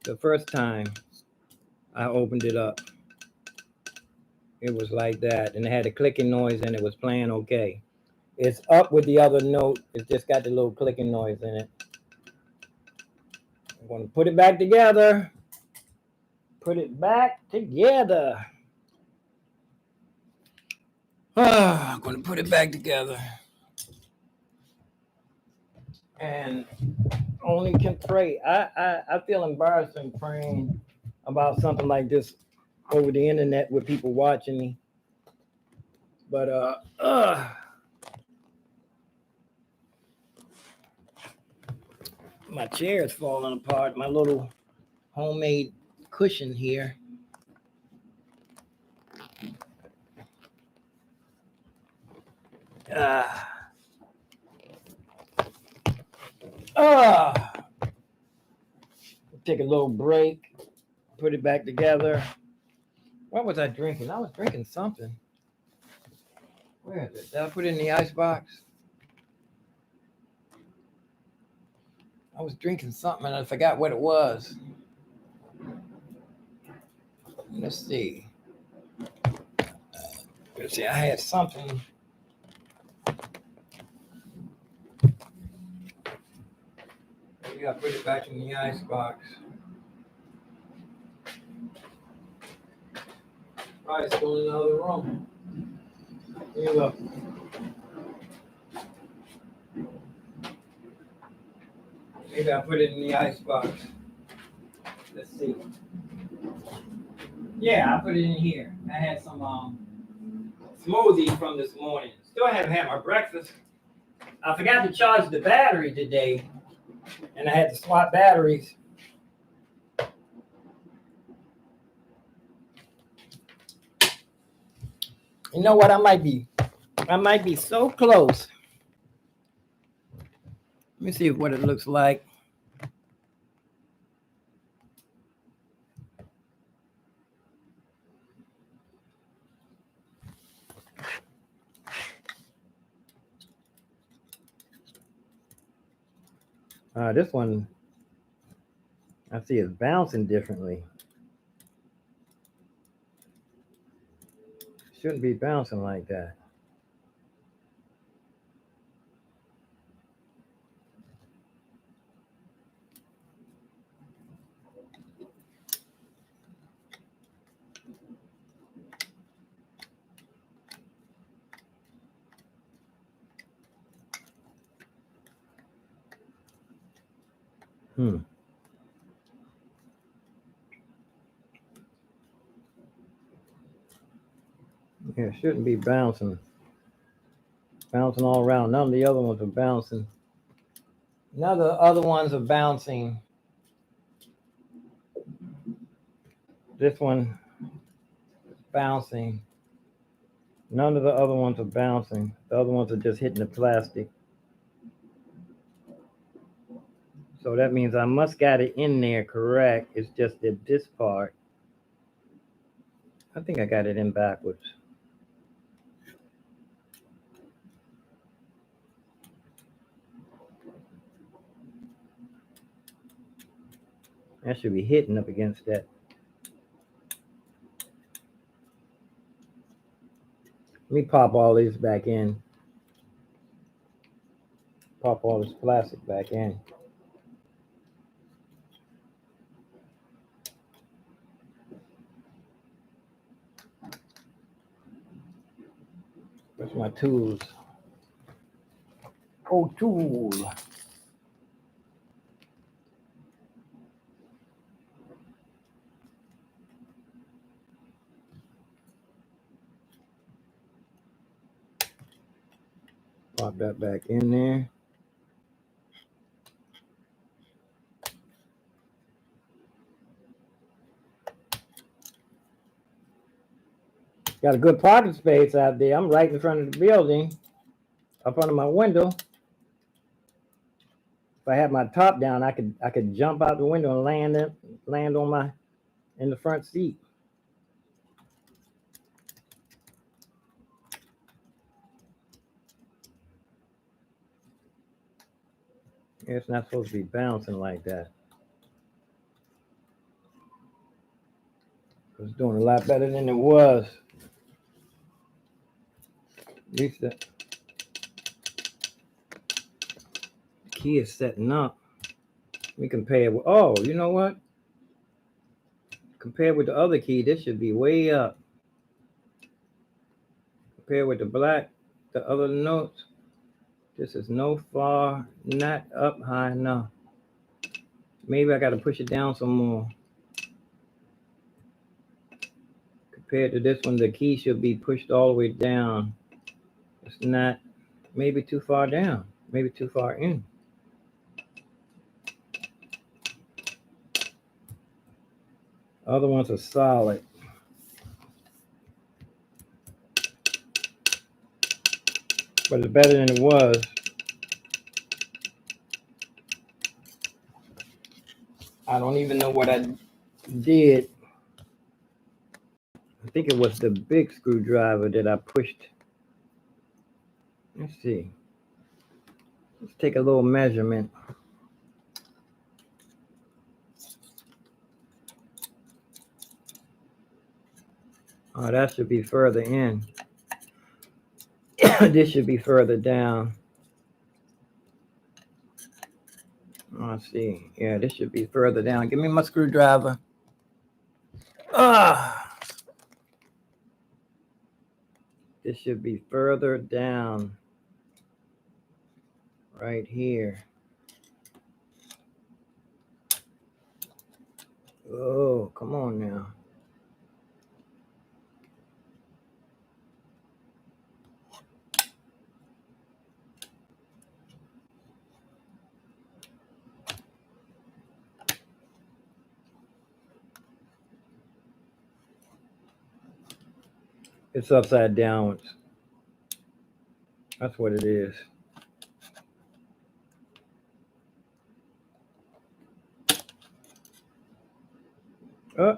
the first time I opened it up. It was like that, and it had a clicking noise and it was playing okay. It's up with the other note. It's just got the little clicking noise in it. I'm going to put it back together. Put it back together. I'm going to put it back together. And only can pray. I feel embarrassed in praying about something like this over the internet with people watching me. But my chair is falling apart. My little homemade cushion here. Take a little break, put it back together, What was I drinking? I was drinking something. Where is it? Did I put it in the icebox? I was drinking something and I forgot what it was. Let's see. Let's see, I had something. Maybe I put it back in the icebox. Probably still in another room. Here you look. Maybe I put it in the icebox. Let's see. Yeah, I put it in here. I had some smoothie from this morning. Still haven't had my breakfast. I forgot to charge the battery today, and I had to swap batteries. You know what? I might be so close. Let me see what it looks like. This one, I see it's bouncing differently. Shouldn't be bouncing like that. Yeah, it shouldn't be bouncing. Bouncing all around. None of the other ones are bouncing. None of the other ones are bouncing. This one is bouncing. None of the other ones are bouncing. The other ones are just hitting the plastic. So that means I must got it in there correct. It's just that this part, I think I got it in backwards. That should be hitting up against that. Let me pop all these back in. Pop all this plastic back in. Where's my tools? Oh, tool. Pop that back in there. Got a good parking space out there. I'm right in front of the building, up under my window. If I had my top down, I could jump out the window and land on in the front seat. It's not supposed to be bouncing like that. It's doing a lot better than it was. At least the key is setting up. We compare with, oh, you know what? Compared with the other key, this should be way up. Compared with the black, the other notes, this is not up high enough. Maybe I got to push it down some more. Compared to this one, the key should be pushed all the way down. It's not, maybe too far down, maybe too far in. Other ones are solid. But it's better than it was. I don't even know what I did. I think it was the big screwdriver that I pushed. Let's see. Let's take a little measurement. Oh, that should be further in. This should be further down. Oh, let's see. Yeah, this should be further down. Give me my screwdriver. This should be further down. Right here. Oh, come on now. It's upside down. That's what it is. Oh,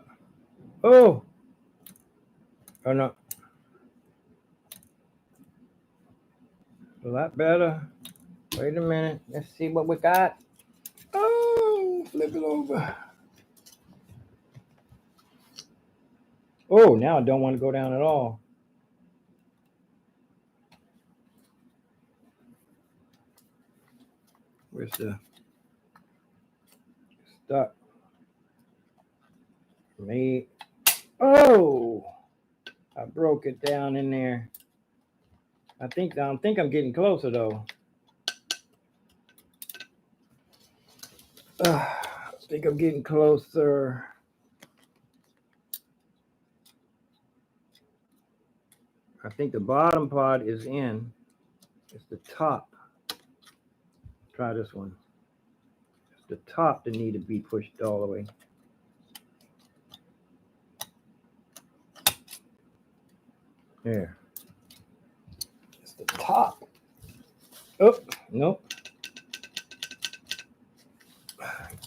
oh no. A lot better. Wait a minute. Let's see what we got. Oh, flip it over. Oh, now I don't want to go down at all. Where's the stuck? Me. Oh, I broke it down in there. I think I'm getting closer though. I think I'm getting closer. I think the bottom part is in. It's the top. Try this one. It's the top that need to be pushed all the way. There. It's the top. Oh, nope.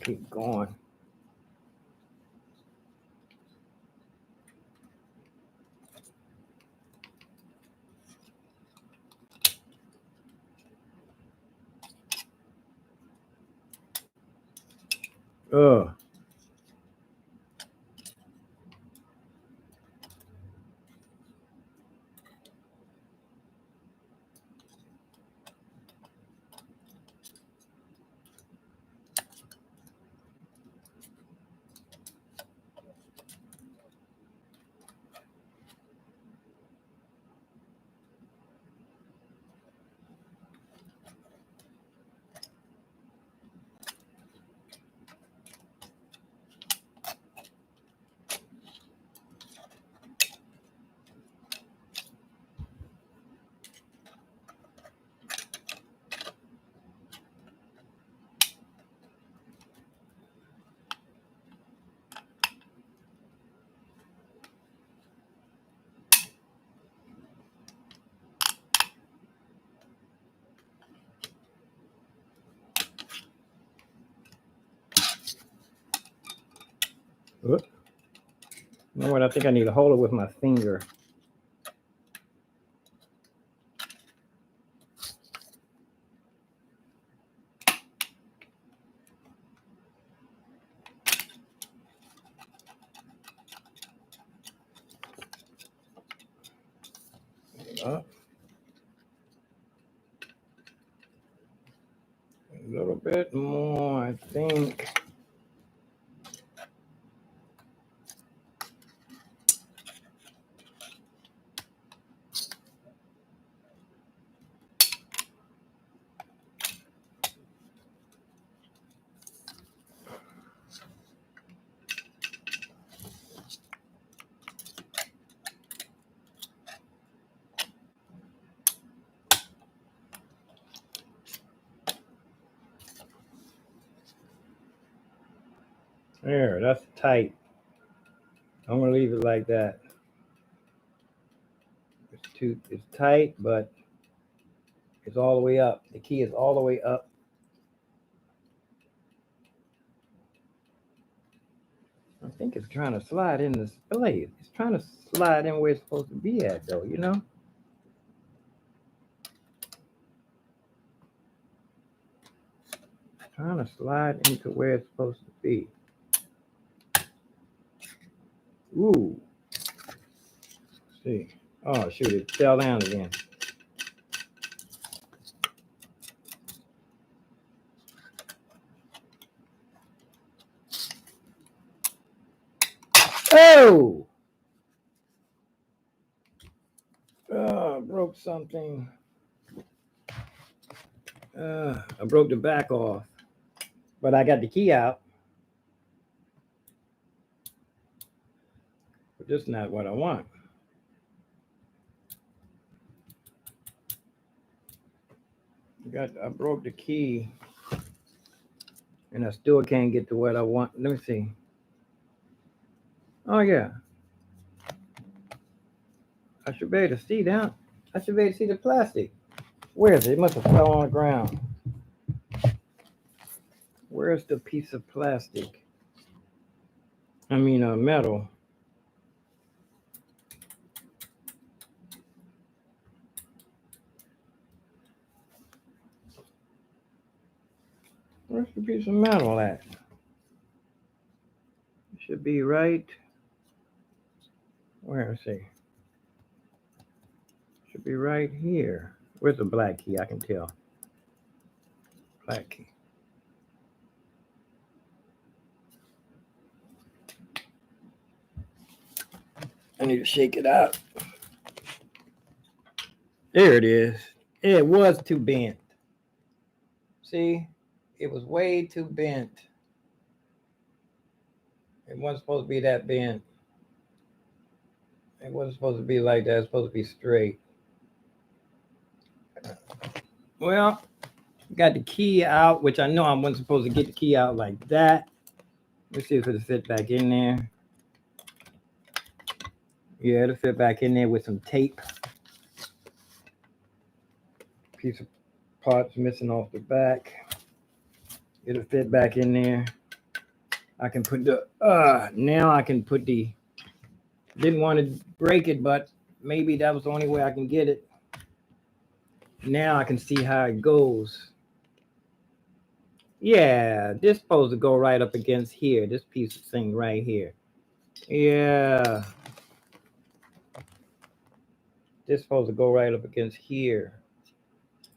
Keep going. Ugh. Whoop. You know what? I think I need to hold it with my finger. A little bit more, I think. There, that's tight. I'm gonna leave it like that. It's tight, but it's all the way up. The key is all the way up. I think it's trying to slide in this blade. It's trying to slide in where it's supposed to be at, though, you know? Trying to slide into where it's supposed to be. Ooh. Let's see. Oh, shoot, it fell down again. Oh! Oh, I broke something. I broke the back off. But I got the key out. But this is not what I want. I broke the key. And I still can't get to what I want. Let me see. Oh, yeah. I should be able to see down. I should be able to see the plastic. Where is it? It must have fell on the ground. Where's the piece of plastic? I mean, metal. Where's the piece of metal at? It should be right. Where is it? Should be right here. Where's the black key? I can tell. Black key. I need to shake it out. There it is. It was too bent. See? It was way too bent. It wasn't supposed to be that bent. It wasn't supposed to be like that. It's supposed to be straight. Well, got the key out, which I know I wasn't supposed to get the key out like that. Let's see if it'll fit back in there. Yeah, it'll fit back in there with some tape. Piece of parts missing off the back. It'll fit back in there. I can put the, now I can put the, didn't want to break it, but maybe that was the only way I can get it. Now I can see how it goes. Yeah, this is supposed to go right up against here. This piece of thing right here. Yeah. This is supposed to go right up against here.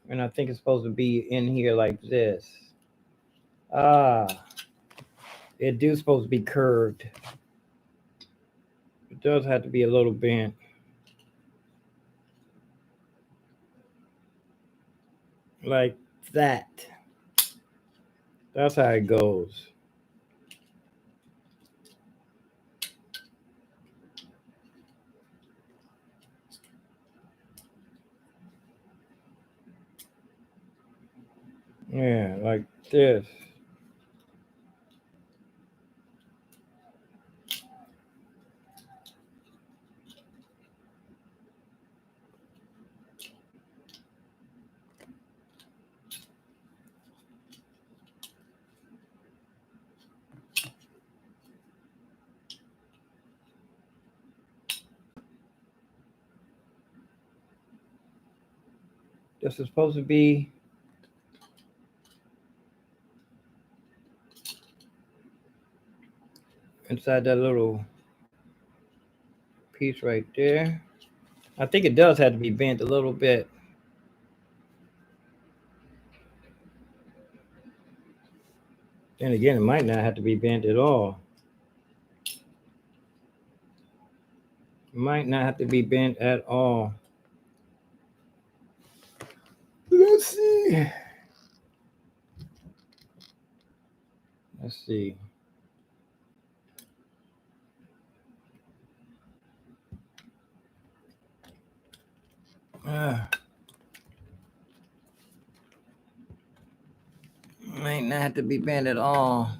And I think it's supposed to be in here like this. It do supposed to be curved. It does have to be a little bent. Like that. That's how it goes. Yeah, like this. This is supposed to be inside that little piece right there. I think it does have to be bent a little bit. Then again, it might not have to be bent at all. It might not have to be bent at all. Let's see. Let's see. Might not have to be bent at all.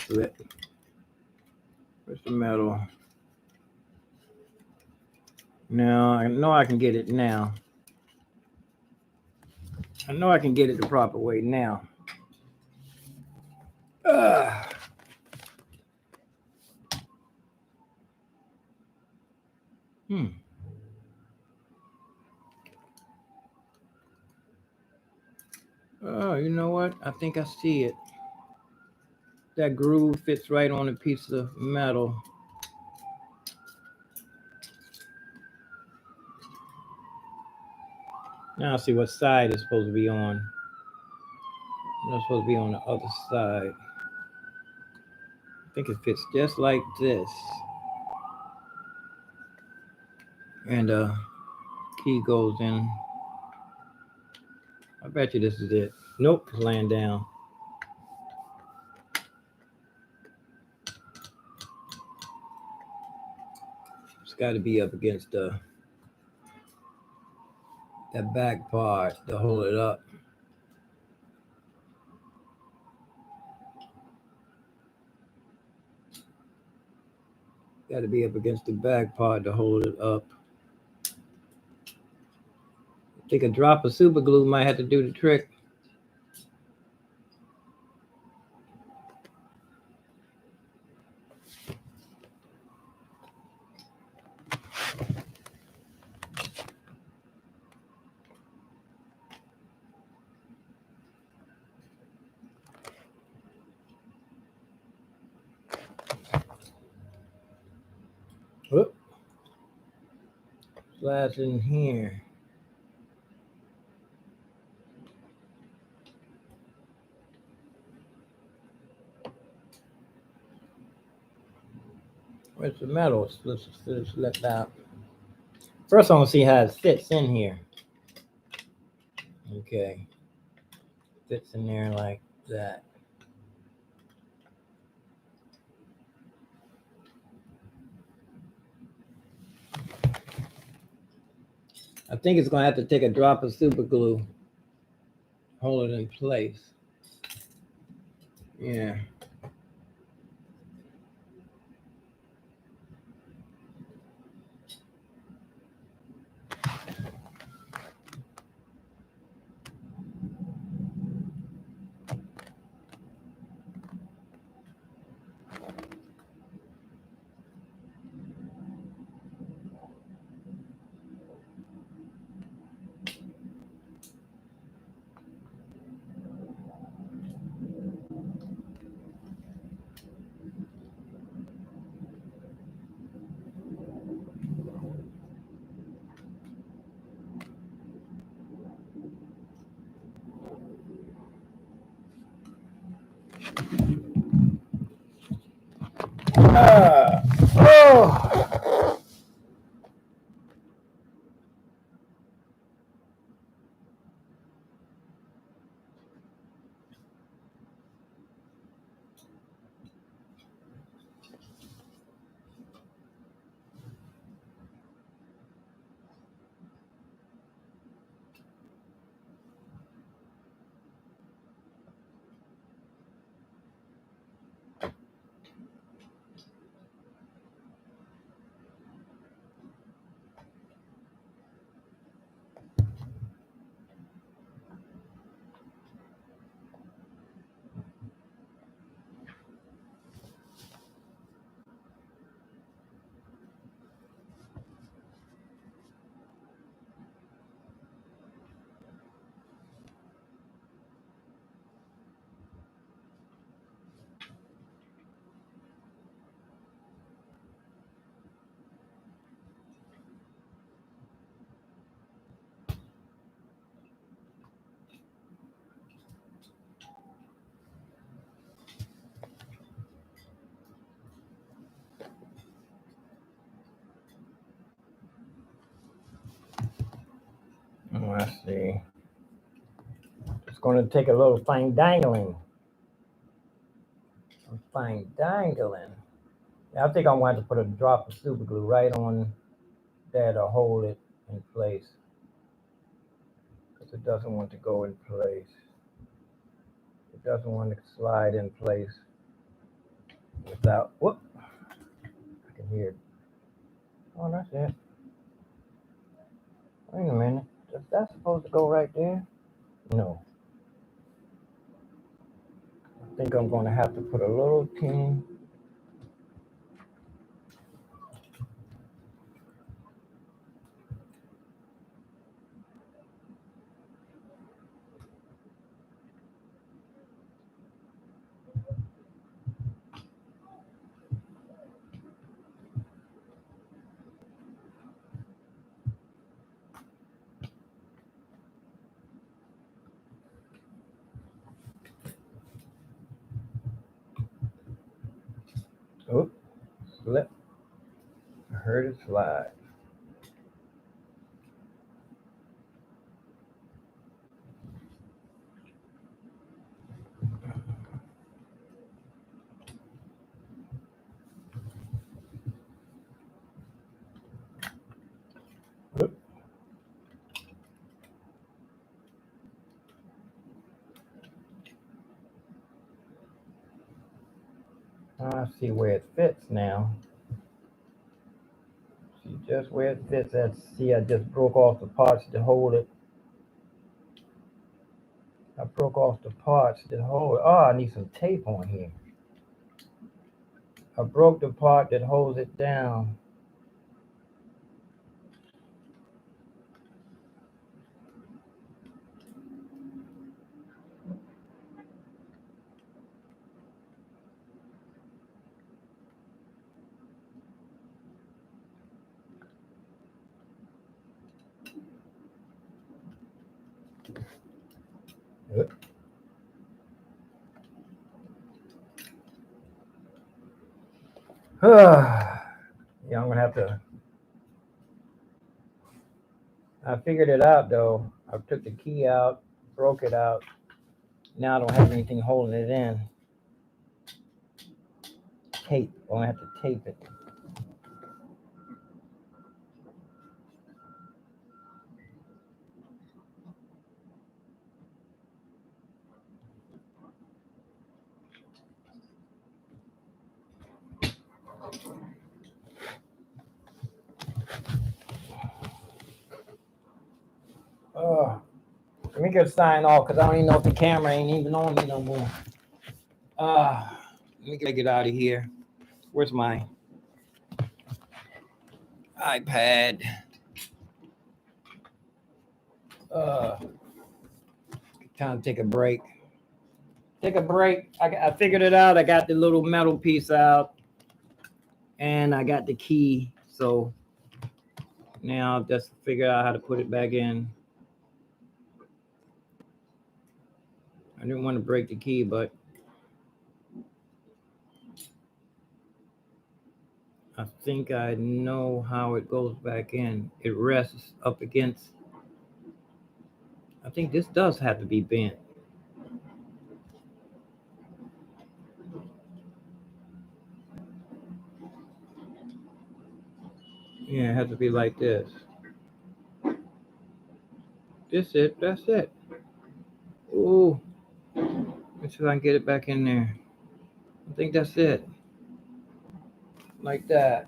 Slit. Where's the metal? Now, I know I can get it now. I know I can get it the proper way now. Oh, you know what? I think I see it. That groove fits right on a piece of metal. Now I see what side it's supposed to be on. It's supposed to be on the other side. I think it fits just like this. And key goes in. I bet you this is it. Nope, it's laying down. It's got to be up against that back part to hold it up. Got to be up against the back part to hold it up. I think a drop of super glue might have to do the trick. Whoop. Slides in here. Where's the metal? Let's let out. First, I want to see how it fits in here. Okay. Fits in there like that. I think it's going to have to take a drop of super glue. Hold it in place. Yeah. Oh. Let's see. It's going to take a little fine dangling. Fine dangling. I think I'm going to have to put a drop of super glue right on there to hold it in place. Because it doesn't want to go in place. It doesn't want to slide in place without, whoop. I can hear it. Oh, that's it. Wait a minute. Is that supposed to go right there? No. I think I'm going to have to put a little teeny. Oops, slip. I heard it slide. Oop. I see where it fits now. See just where it fits. See, I just broke off the parts to hold it. I broke off the parts that hold it. Oh, I need some tape on here. I broke the part that holds it down. Oop. Yeah, I'm gonna have to. I figured it out though. I took the key out, broke it out. Now I don't have anything holding it in. Tape. I'm gonna have to tape it. Let me get a sign off because I don't even know if the camera ain't even on me no more. Let me get out of here. Where's my iPad? Time to take a break. Take a break. I figured it out. I got the little metal piece out, and I got the key. So now I'll just figure out how to put it back in. I didn't want to break the key, but I think I know how it goes back in. It rests up against. I think this does have to be bent. Yeah, it has to be like this. That's it. That's it. Ooh. Let's see if I can get it back in there. I think that's it. Like that.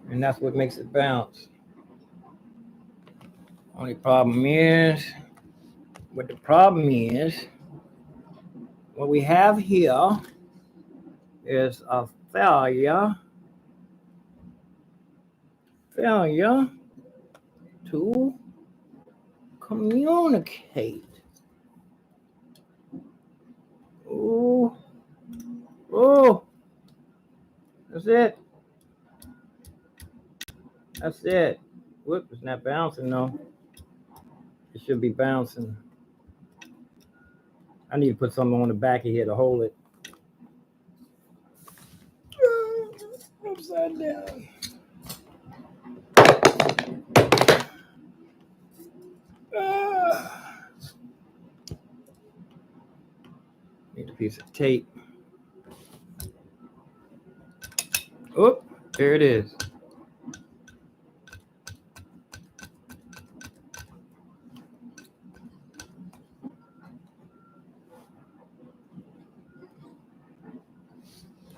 And that's what makes it bounce. Only problem is, what we have here is a failure to communicate. Ooh, oh, that's it. That's it. Whoop, it's not bouncing though. It should be bouncing. I need to put something on the back of here to hold it. Upside down. Need a piece of tape. Oh, there it is.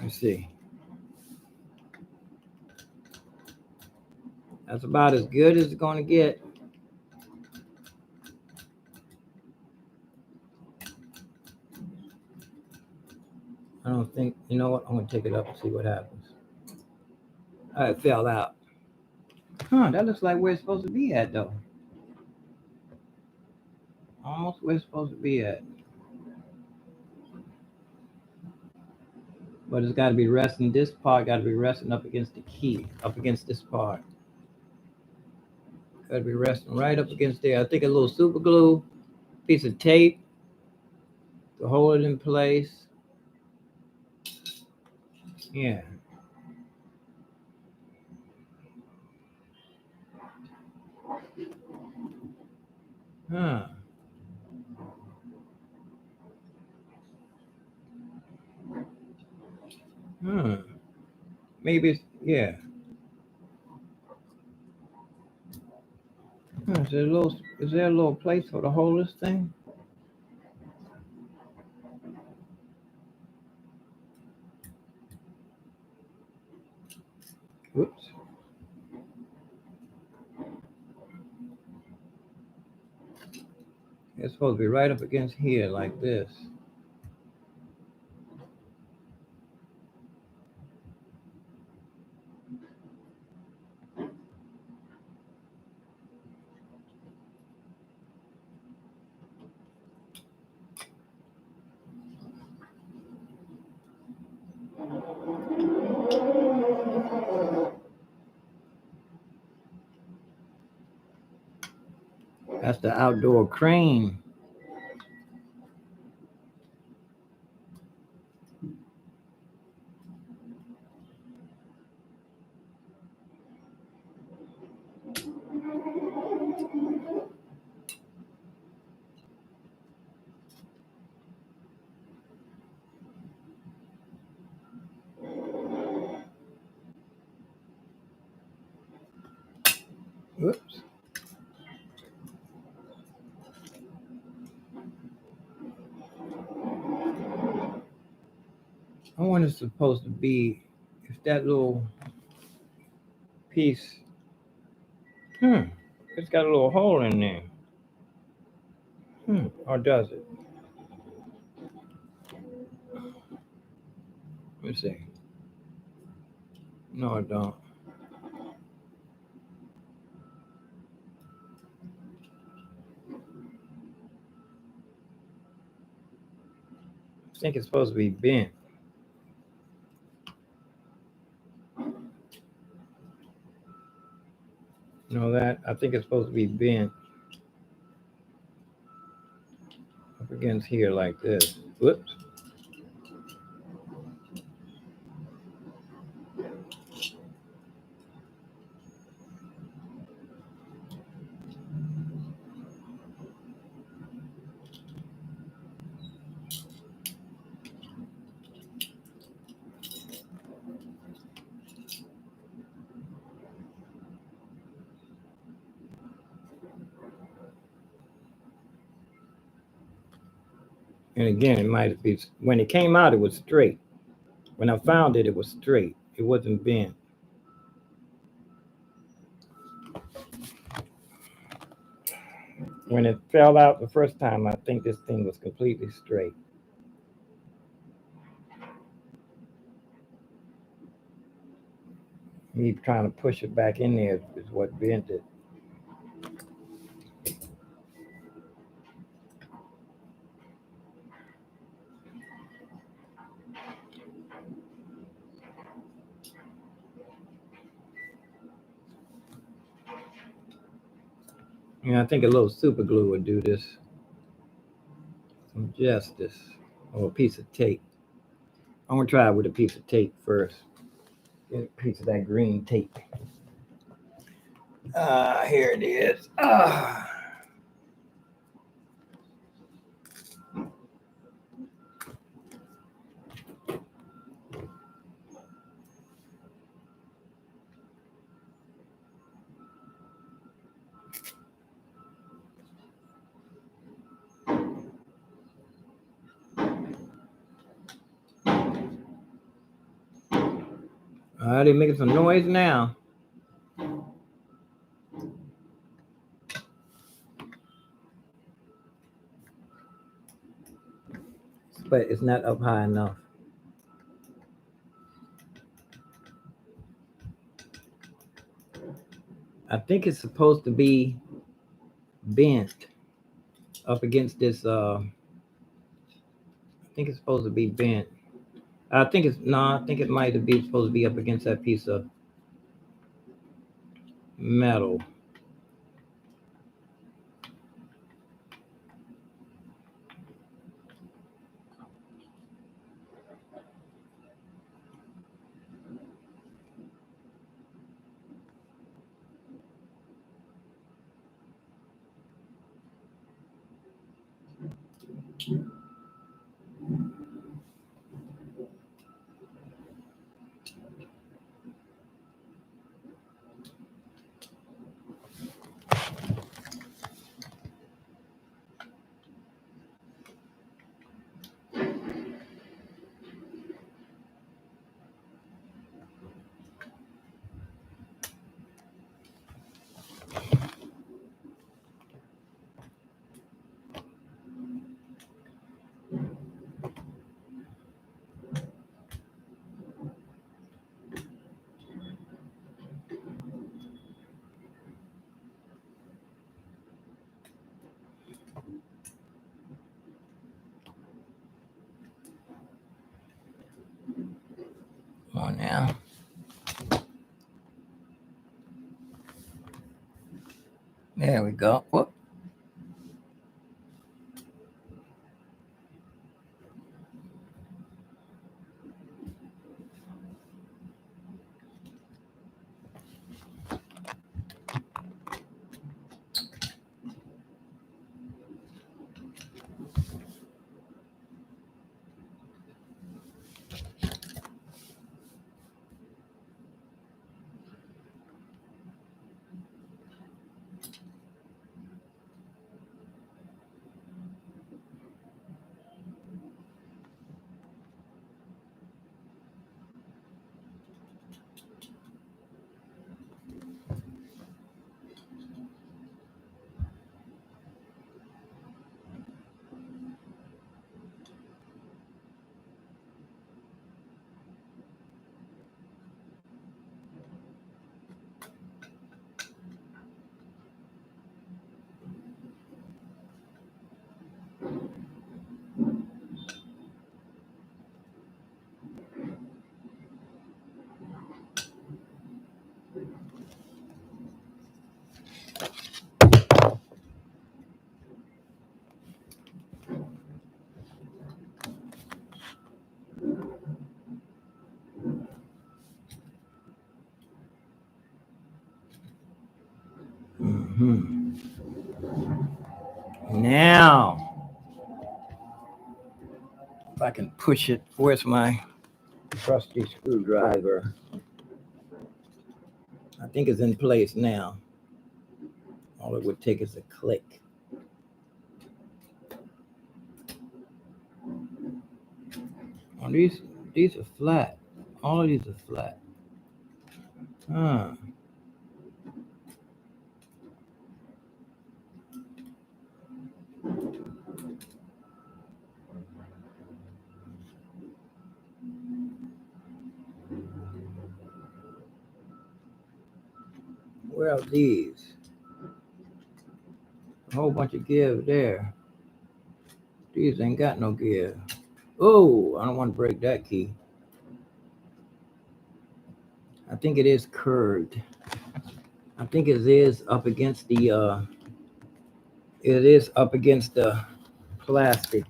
Let's see. That's about as good as it's going to get. I don't think, you know what? I'm going to take it up and see what happens. It fell out. That looks like where it's supposed to be at, though. Almost where it's supposed to be at. But it's got to be resting, this part got to be resting up against the key, up against this part. Got to be resting right up against there. I think a little super glue, piece of tape to hold it in place. Yeah. Huh. Maybe it's, yeah. Is there a little place for to hold this thing? Whoops. It's supposed to be right up against here like this. That's the outdoor crane. Whoops. I wonder if it's supposed to be, if that little piece, it's got a little hole in there. Or does it? Let me see. No, I don't. I think it's supposed to be bent. You know that? I think it's supposed to be bent up against here like this. Whoops. And again, it might be, when it came out, it was straight. When I found it, it was straight. It wasn't bent. When it fell out the first time, I think this thing was completely straight. Me trying to push it back in there is what bent it. I think a little super glue would do this. Some justice. Or a piece of tape. I'm gonna try it with a piece of tape first. Get a piece of that green tape. Here it is. They're making some noise now. but it's not up high enough. I think it's supposed to be bent up against this. I think it's supposed to be bent. I think it's no. I think it might be supposed to be up against that piece of metal. Come on now. There we go. Whoop. Mm-hmm. Now, if I can push it, where's my trusty screwdriver? I think it's in place now. All it would take is a click. Oh, these are flat. All of these are flat. Huh. Where are these? A whole bunch of give there. These ain't got no give. Oh, I don't want to break that key. I think it is curved. I think it is up against the plastic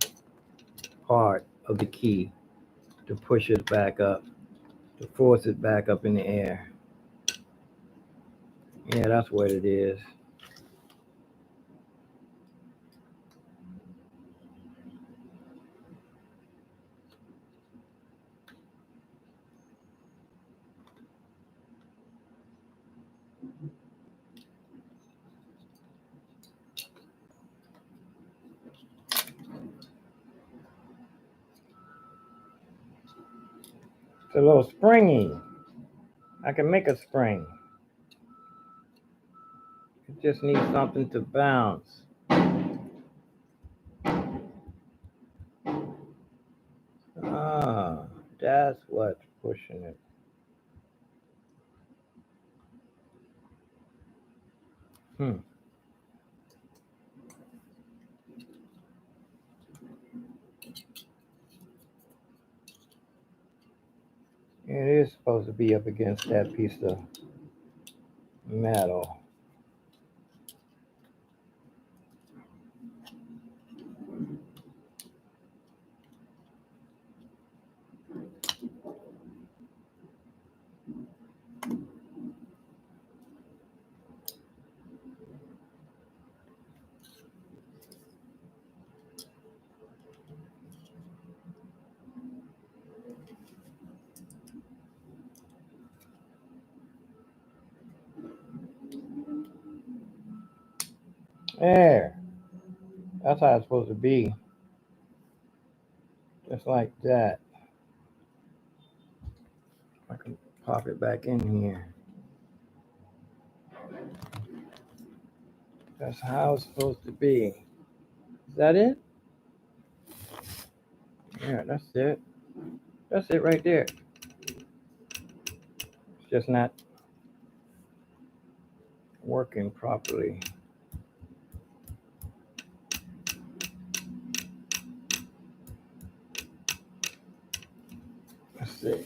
part of the key to push it back up, to force it back up in the air. Yeah, that's what it is. It's a little springy. I can make a spring. It just needs something to bounce. That's what's pushing it. It is supposed to be up against that piece of metal. There. That's how it's supposed to be. Just like that. I can pop it back in here. That's how it's supposed to be. Is that it? Yeah, that's it. That's it right there. It's just not working properly. Let's see.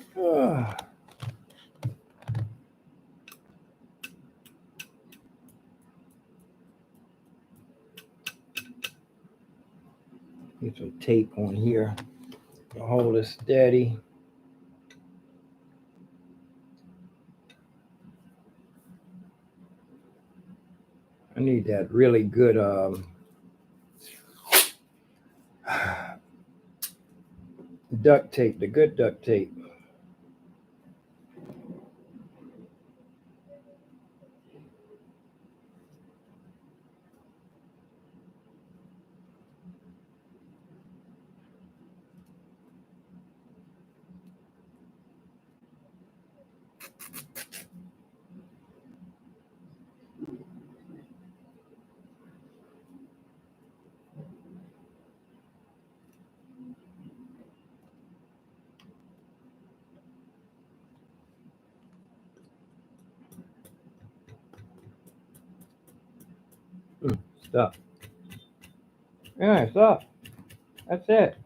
Get some tape on here to hold it steady. I need that really good duct tape, the good duct tape. Stuff. Yeah, it's up. That's it.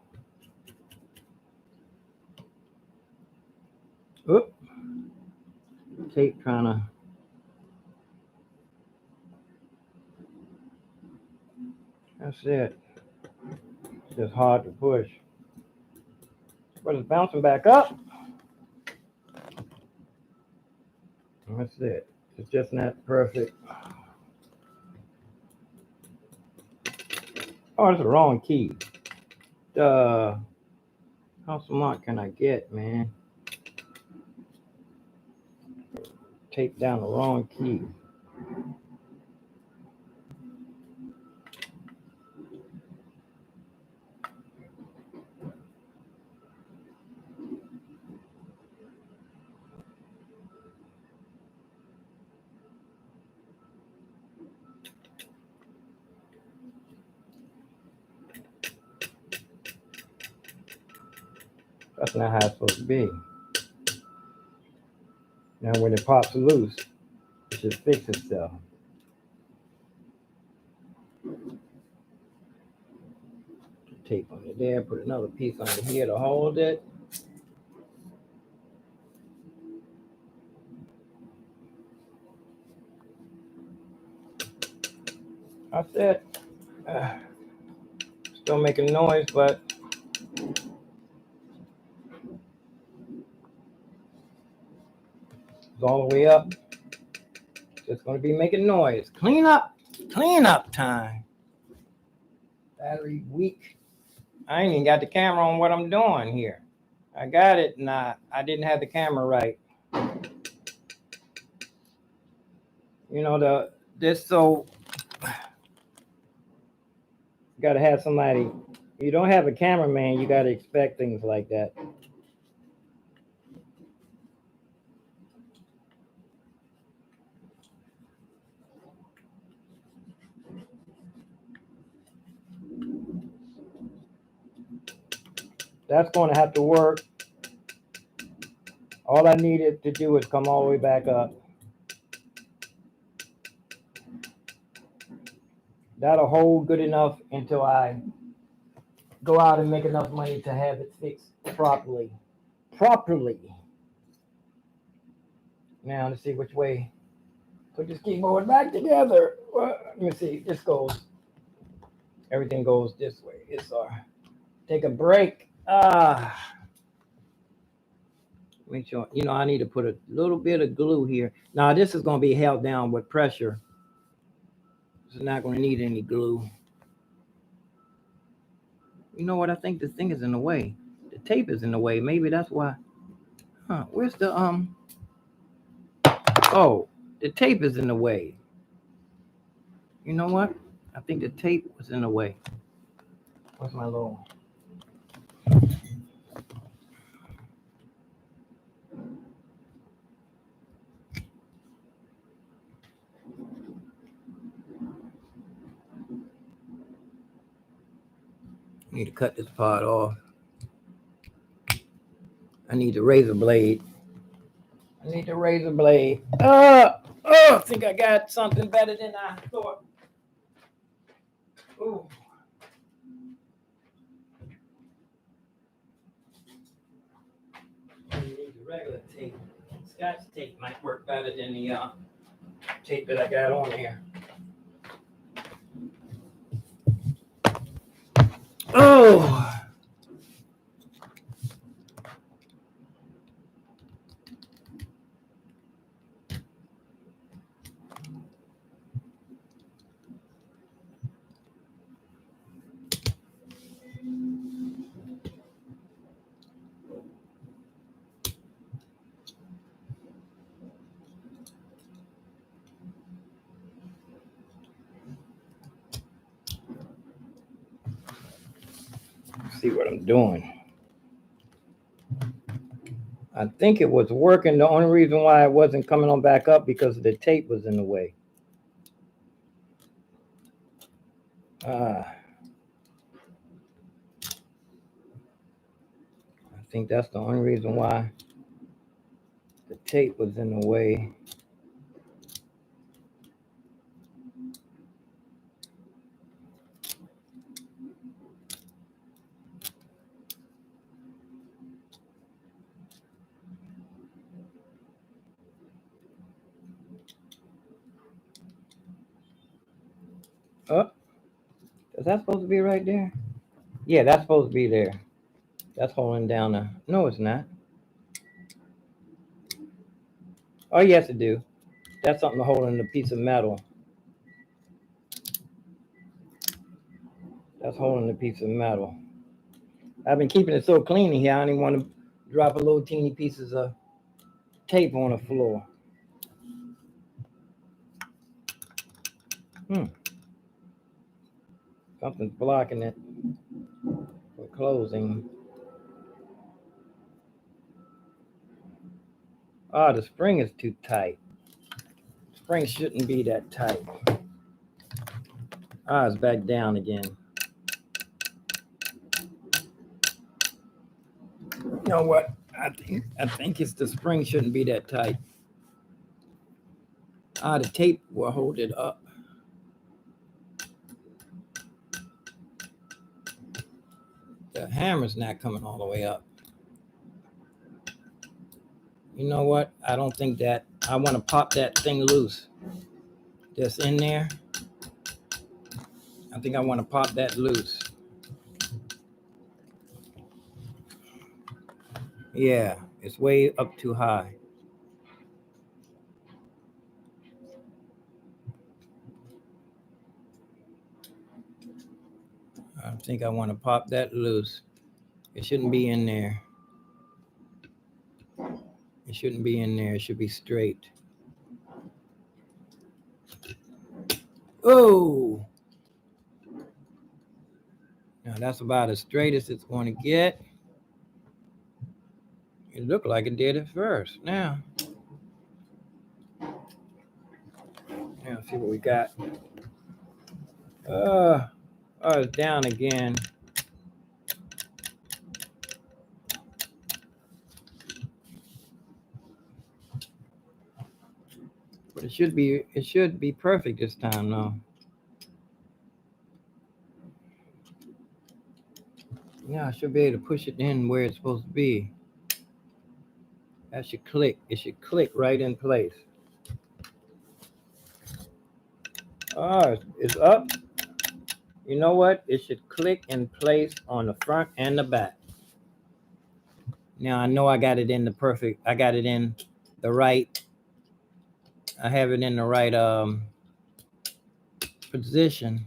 Oop. Tape trying to. That's it. It's just hard to push. But it's bouncing back up. That's it. It's just not perfect. Oh, it's the wrong key. How smart can I get, man? Tape down the wrong key. That's not how it's supposed to be. Now when it pops loose, it should fix itself. Tape on it there, put another piece under here to hold it. That's it. Still making noise, but it's all the way up. It's going to be making noise. Clean up time. Battery weak. I ain't even got the camera on what I'm doing here. I got it, and I didn't have the camera right. You know, so you got to have somebody. You don't have a cameraman, you got to expect things like that. That's going to have to work. All I needed to do is come all the way back up. That'll hold good enough until I go out and make enough money to have it fixed properly. Now let's see which way. Put this keyboard back together. Let me see. This goes. Everything goes this way. It's take a break. Make sure, I need to put a little bit of glue here. Now this is going to be held down with pressure. It's not going to need any glue. You know what? I think this thing is in the way. The tape is in the way. Maybe that's why. Where's the Oh, the tape is in the way. You know what? I think the tape was in the way. Where's my little? I need to cut this part off. I need the razor blade. I think I got something better than I thought. Ooh. I need the regular tape. Scotch tape might work better than the tape that I got on here. Oh. See what I'm doing. I think it was working. The only reason why it wasn't coming on back up because the tape was in the way. I think that's the only reason why the tape was in the way. Oh, is that supposed to be right there? Yeah, that's supposed to be there. That's holding down the. No, it's not. Oh, yes, it do. That's something holding the piece of metal. That's holding the piece of metal. I've been keeping it so clean in here. I don't even want to drop a little teeny pieces of tape on the floor. Something's blocking it for closing. The spring is too tight. Spring shouldn't be that tight. It's back down again. You know what? I think it's the spring shouldn't be that tight. The tape will hold it up. The hammer's not coming all the way up. You know what? I don't think that. I want to pop that thing loose. That's in there. I think I want to pop that loose. Yeah, it's way up too high. I think I want to pop that loose. It shouldn't be in there. It shouldn't be in there. It should be straight. Oh! Now that's about as straight as it's going to get. It looked like it did at first. Now see what we got. It's down again. But it should be perfect this time though. Yeah, I should be able to push it in where it's supposed to be. That should click. It should click right in place. Oh, it's up. You know what? It should click in place on the front and the back. Now I know I got it in the perfect. I got it in the right. I have it in the right position.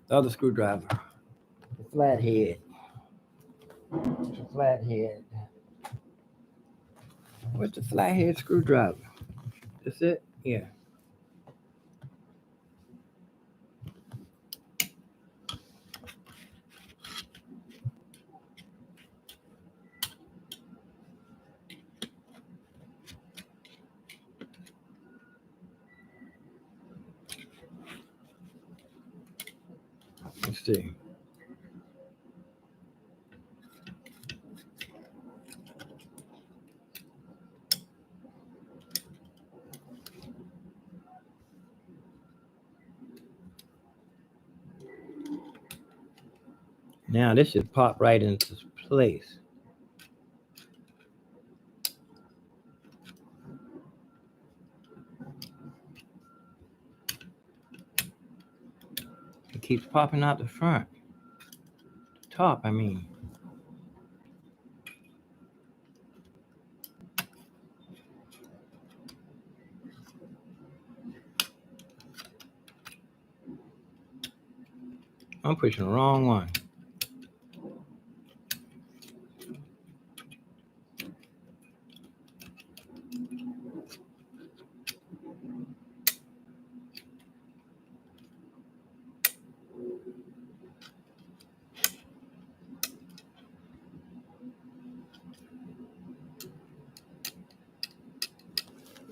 The other screwdriver, the flathead. It's a flathead. What's the flathead screwdriver? That's it? Yeah. Let's see. Now this should pop right into place. It keeps popping out the front. The top, I mean. I'm pushing the wrong one.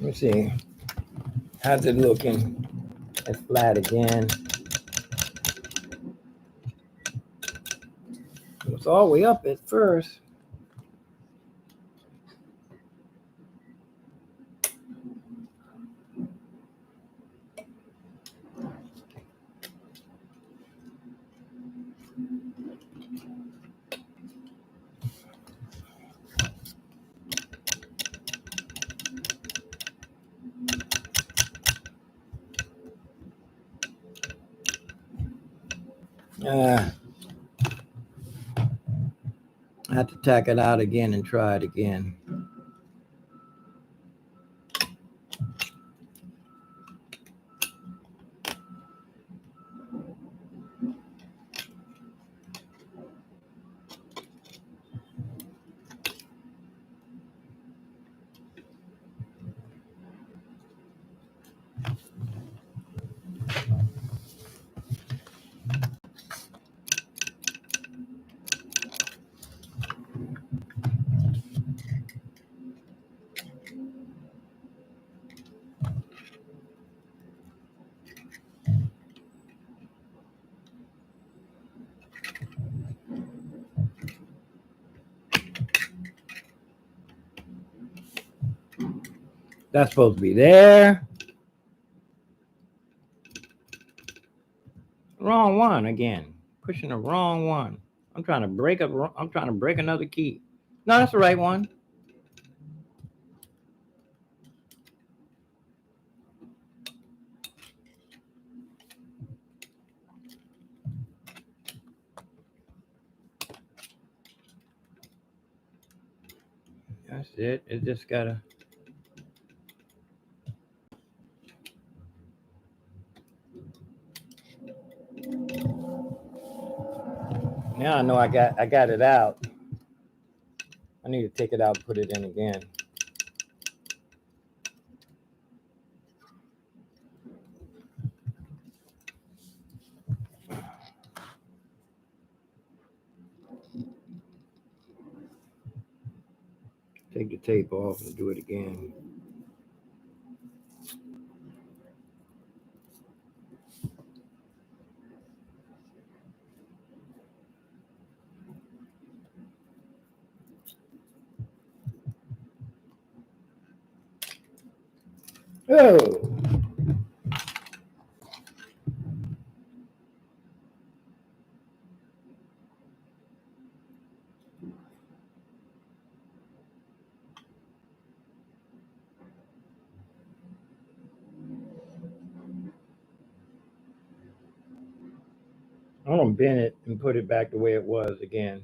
Let me see. How's it looking? It's flat again. It was all the way up at first. I have to tack it out again and try it again. That's supposed to be there. Wrong one again. Pushing the wrong one. I'm trying to break another key. No, that's the right one. That's it. It just gotta. Now I know I got it out. I need to take it out and put it in again. Take the tape off and do it again. Oh. I'm gonna bend it and put it back the way it was again.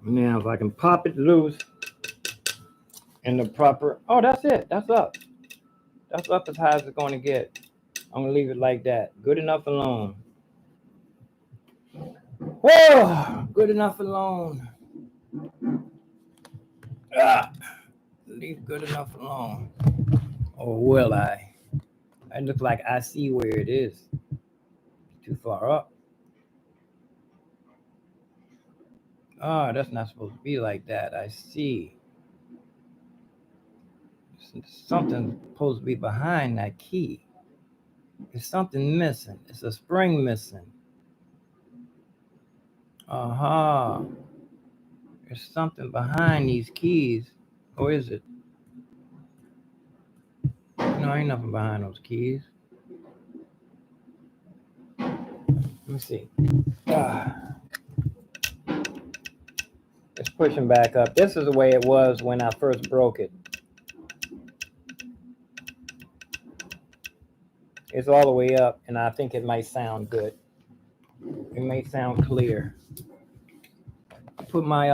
Now, if I can pop it loose in the proper, oh, that's it. That's up. That's up as high as it's going to get. I'm going to leave it like that. Good enough alone. Whoa! Good enough alone. Leave good enough alone. Or will I? I look like I see where it is. Too far up. Oh, that's not supposed to be like that. I see. Something's supposed to be behind that key. There's something missing. It's a spring missing. Uh-huh. There's something behind these keys. Or is it? No, ain't nothing behind those keys. Let me see. It's pushing back up. This is the way it was when I first broke it. It's all the way up, and I think it might sound good. It may sound clear. Put my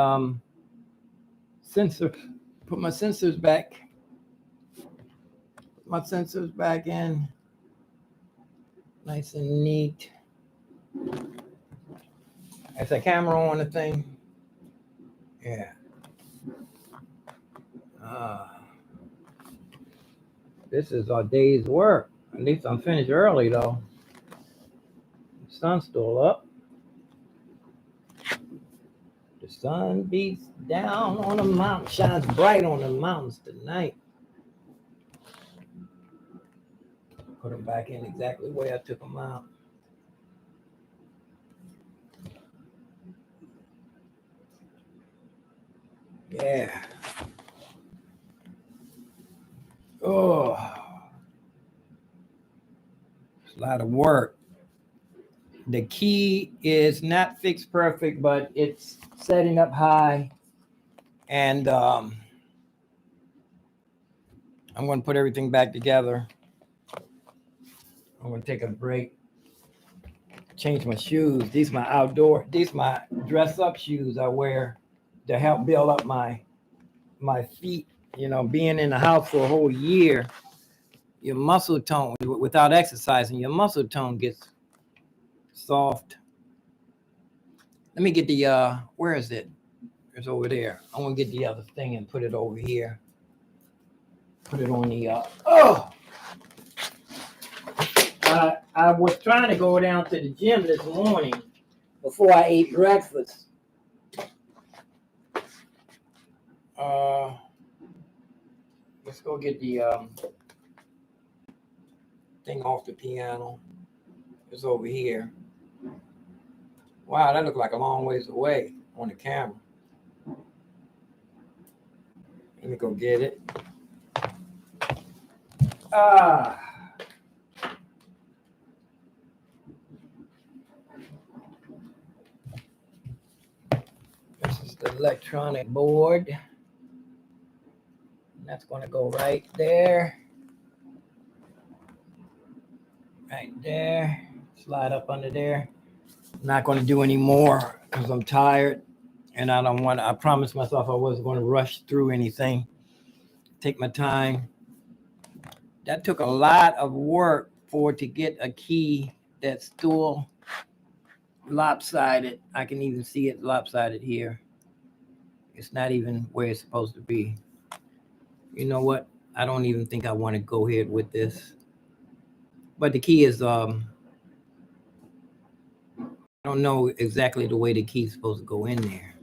sensors back. Put my sensors back in. Nice and neat. Is the camera on the thing? Yeah. This is our day's work. At least I'm finished early though. The sun's still up. The sun beats down on the mountain, shines bright on the mountains tonight. Put them back in exactly the way I took them out. Yeah. Oh, it's a lot of work. The key is not fixed perfect, but it's setting up high. And I'm going to put everything back together. I'm going to take a break. Change my shoes. These my dress up shoes I wear to help build up my feet. You know, being in the house for a whole year, your muscle tone, without exercising, your muscle tone gets soft. Let me get the, where is it? It's over there. I want to get the other thing and put it over here. Put it on the, I was trying to go down to the gym this morning before I ate breakfast. Let's go get the thing off the piano. It's over here. Wow, that looked like a long ways away on the camera. Let me go get it. This is the electronic board. That's going to go right there. right there. Slide up under there. I'm not going to do any more because I'm tired, and I don't want. I promised myself I wasn't going to rush through anything. Take my time. That took a lot of work for to get a key that's still lopsided. I can even see it lopsided here. It's not even where it's supposed to be. You know what? I don't even think I want to go ahead with this. But the key is I don't know exactly the way the key is supposed to go in there.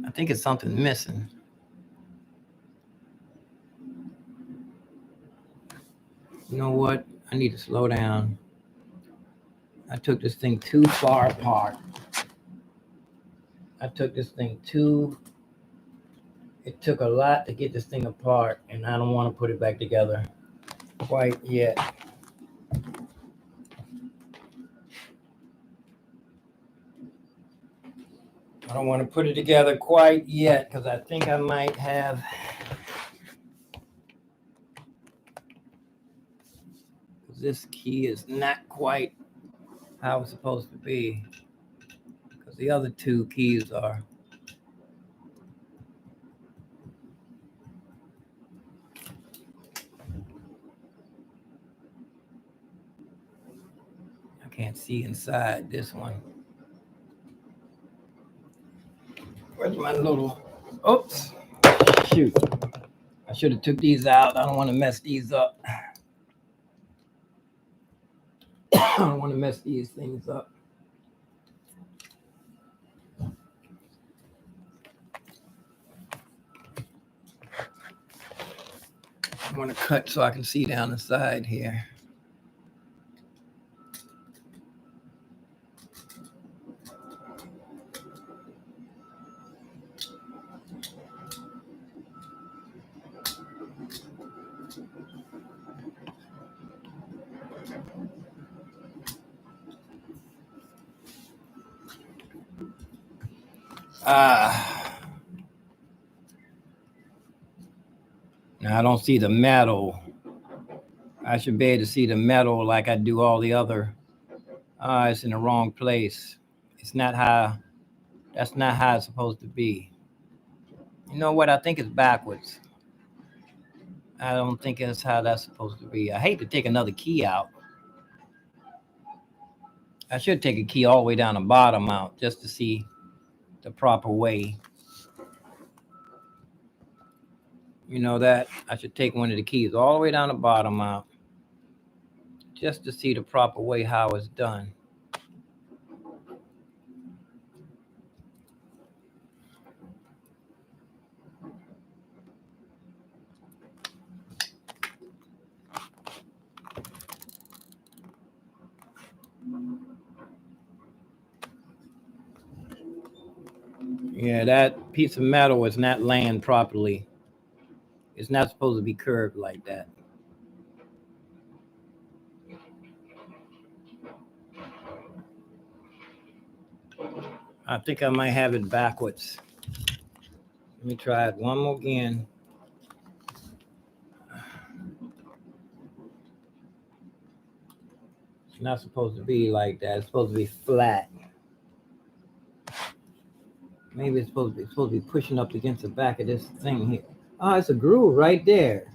I think it's something missing. You know what? I need to slow down. I took this thing too far apart. It took a lot to get this thing apart, and I don't want to put it back together quite yet. I don't want to put it together quite yet because I think I might have. This key is not quite how it's supposed to be because the other two keys are. I can't see inside this one. Where's my little? Oops. Shoot. I should have took these out. I don't want to mess these up. I don't want to mess these things up. I want to cut so I can see down the side here. Now I don't see the metal. I should be able to see the metal like I do all the other. It's in the wrong place. It's not how. That's not how it's supposed to be. You know what? I think it's backwards. I don't think that's how that's supposed to be. I hate to take another key out. I should take a key all the way down the bottom out just to see the proper way. You know that? I should take one of the keys all the way down the bottom out just to see the proper way how it's done. Yeah, that piece of metal is not laying properly. It's not supposed to be curved like that. I think I might have it backwards. Let me try it one more again. It's not supposed to be like that. It's supposed to be flat. Maybe it's supposed to be pushing up against the back of this thing here. Oh, it's a groove right there.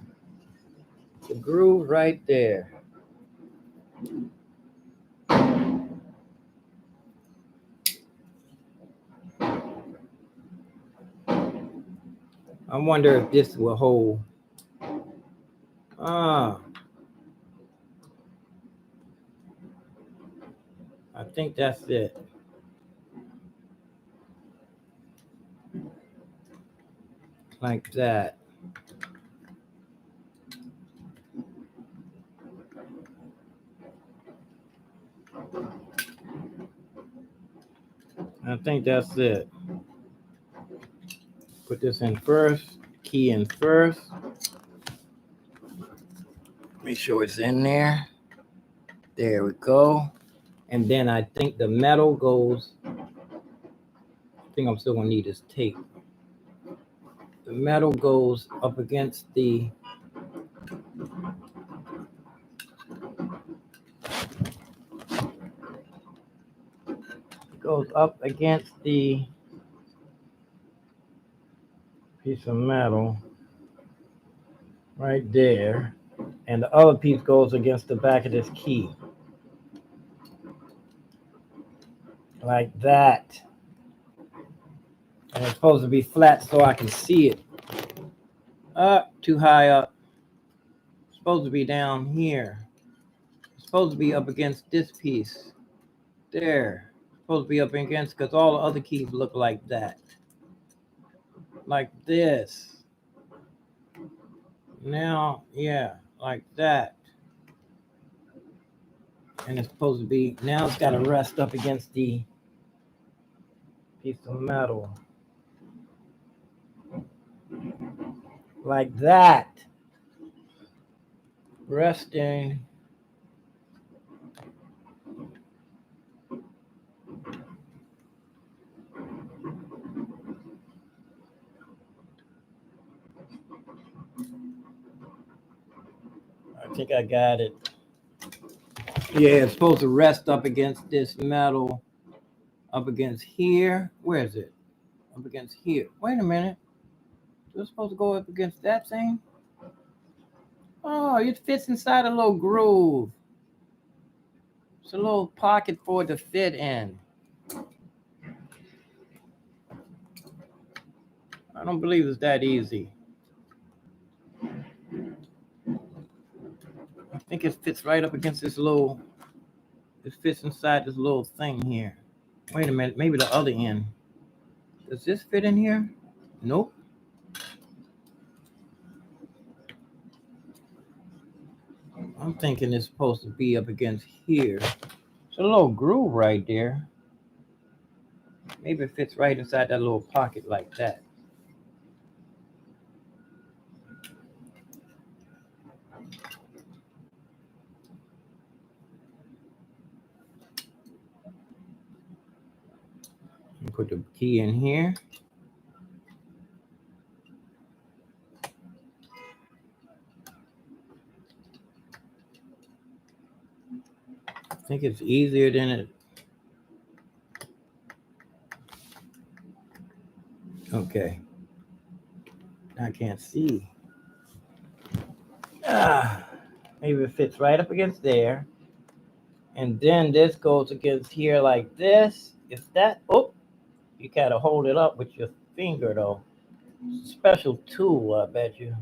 It's a groove right there. I wonder if this will hold. I think that's it. Like that. I think that's it. Put this in first, key in first. Make sure it's in there. There we go. And then I think the metal goes. I think I'm still gonna need this tape. The metal goes up against the Goes up against the piece of metal right there, and the other piece goes against the back of this key, like that. And it's supposed to be flat so I can see it. Too high up. It's supposed to be down here. It's supposed to be up against this piece. There. It's supposed to be up against, because all the other keys look like that. Like this. Now, yeah, like that. And it's supposed to be, now it's got to rest up against the piece of metal. Like that. Resting. I think I got it. Yeah, it's supposed to rest up against this metal. Up against here. Where is it? Up against here. Wait a minute. It's supposed to go up against that thing? Oh, it fits inside a little groove. It's a little pocket for it to fit in. I don't believe it's that easy. I think it fits right up against this little, it fits inside this little thing here. Wait a minute, maybe the other end. Does this fit in here? Nope. I'm thinking it's supposed to be up against here. It's a little groove right there. Maybe it fits right inside that little pocket like that. Put the key in here. I think it's easier than it. Okay. I can't see. Maybe it fits right up against there. And then this goes against here like this. Is that, oh, you gotta hold it up with your finger though. Special tool, I bet you.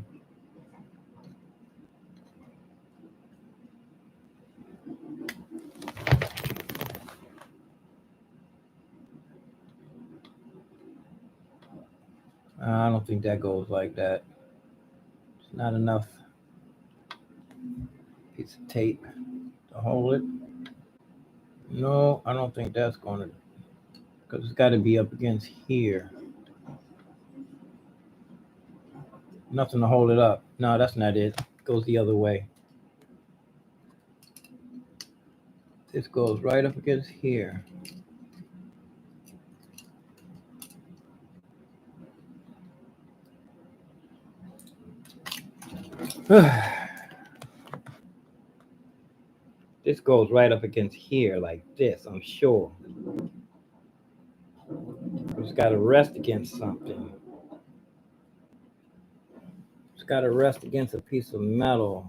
I don't think that goes like that. It's not enough piece of tape to hold it. No, I don't think that's gonna, because it's got to be up against here. Nothing to hold it up. No, that's not it. It goes the other way. This goes right up against here. This goes right up against here like this, I'm sure. It's got to rest against something. It's got to rest against a piece of metal.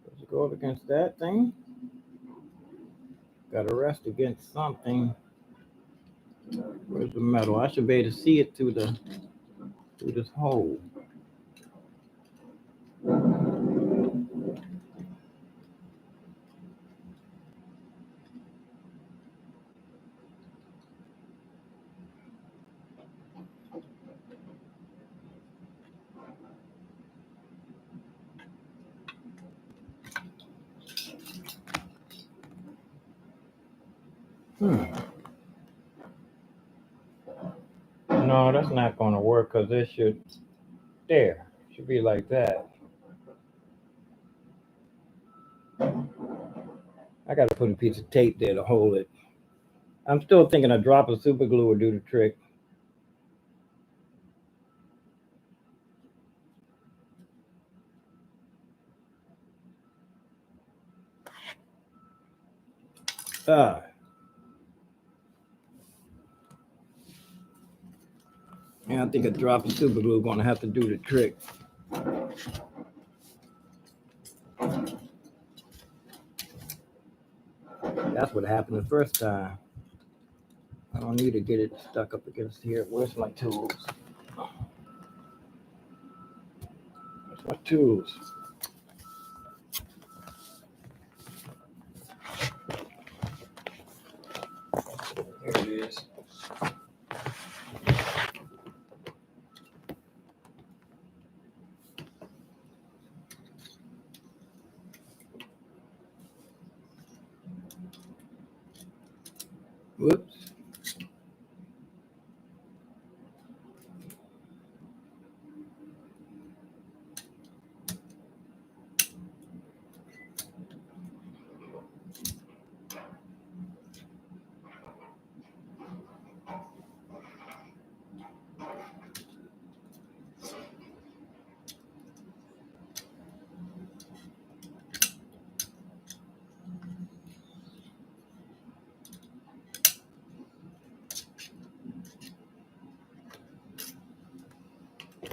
Does it go up against that thing? Got to rest against something. Where's the metal? I should be able to see it through this hole. No, that's not going to work because it should be like that. I got to put a piece of tape there to hold it. I'm still thinking a drop of super glue would do the trick. Ah. Yeah, I think a drop of super glue is going to have to do the trick. That's what happened the first time. I don't need to get it stuck up against here. Where's my tools? Where's my tools? Here it is. Whoops.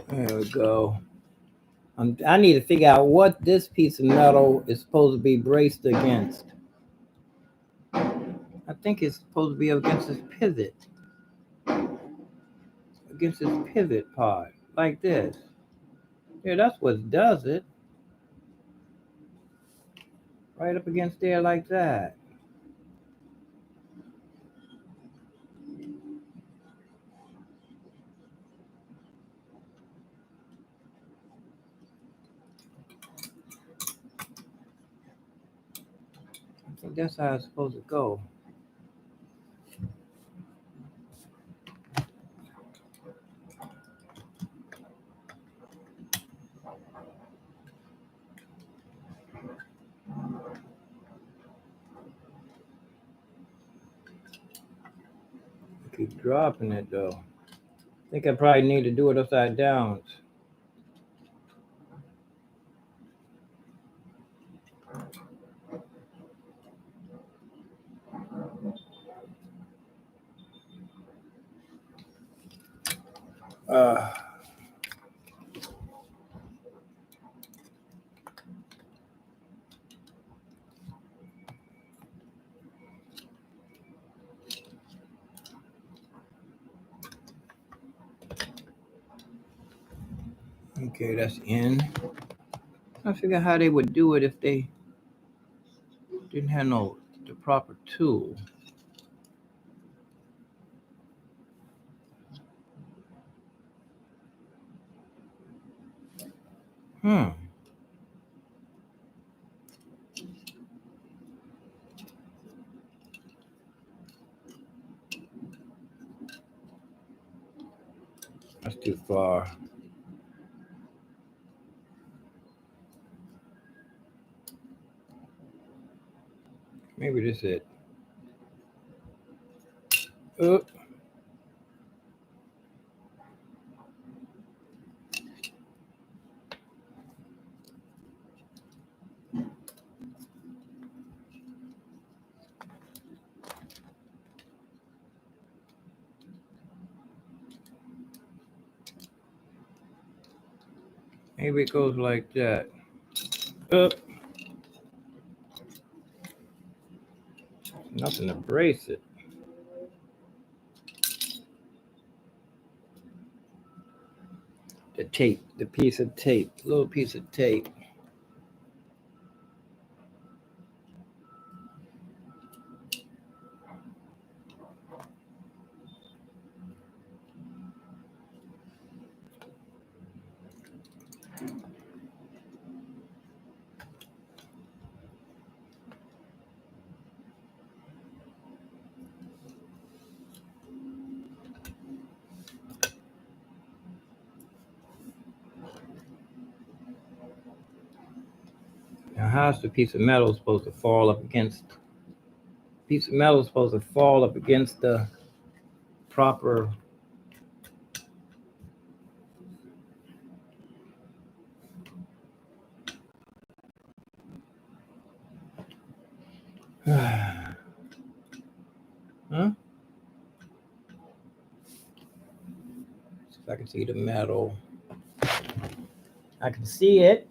There we go. I need to figure out what this piece of metal is supposed to be braced against. I think it's supposed to be against this pivot. Against this pivot part, like this. Yeah, that's what does it. Right up against there like that. I think that's how it's supposed to go. I keep dropping it though. I think I probably need to do it upside down. Uh, okay, that's in. I figure how they would do it if they didn't have the proper tool. Hmm. That's too far. Maybe this is it. Oop. Maybe it goes like that. Oop. Nothing to brace it. The tape, the piece of tape, little piece of tape. Now, how's the piece of metal supposed to fall up against? Piece of metal is supposed to fall up against the proper. Huh? See if I can see the metal. I can see it.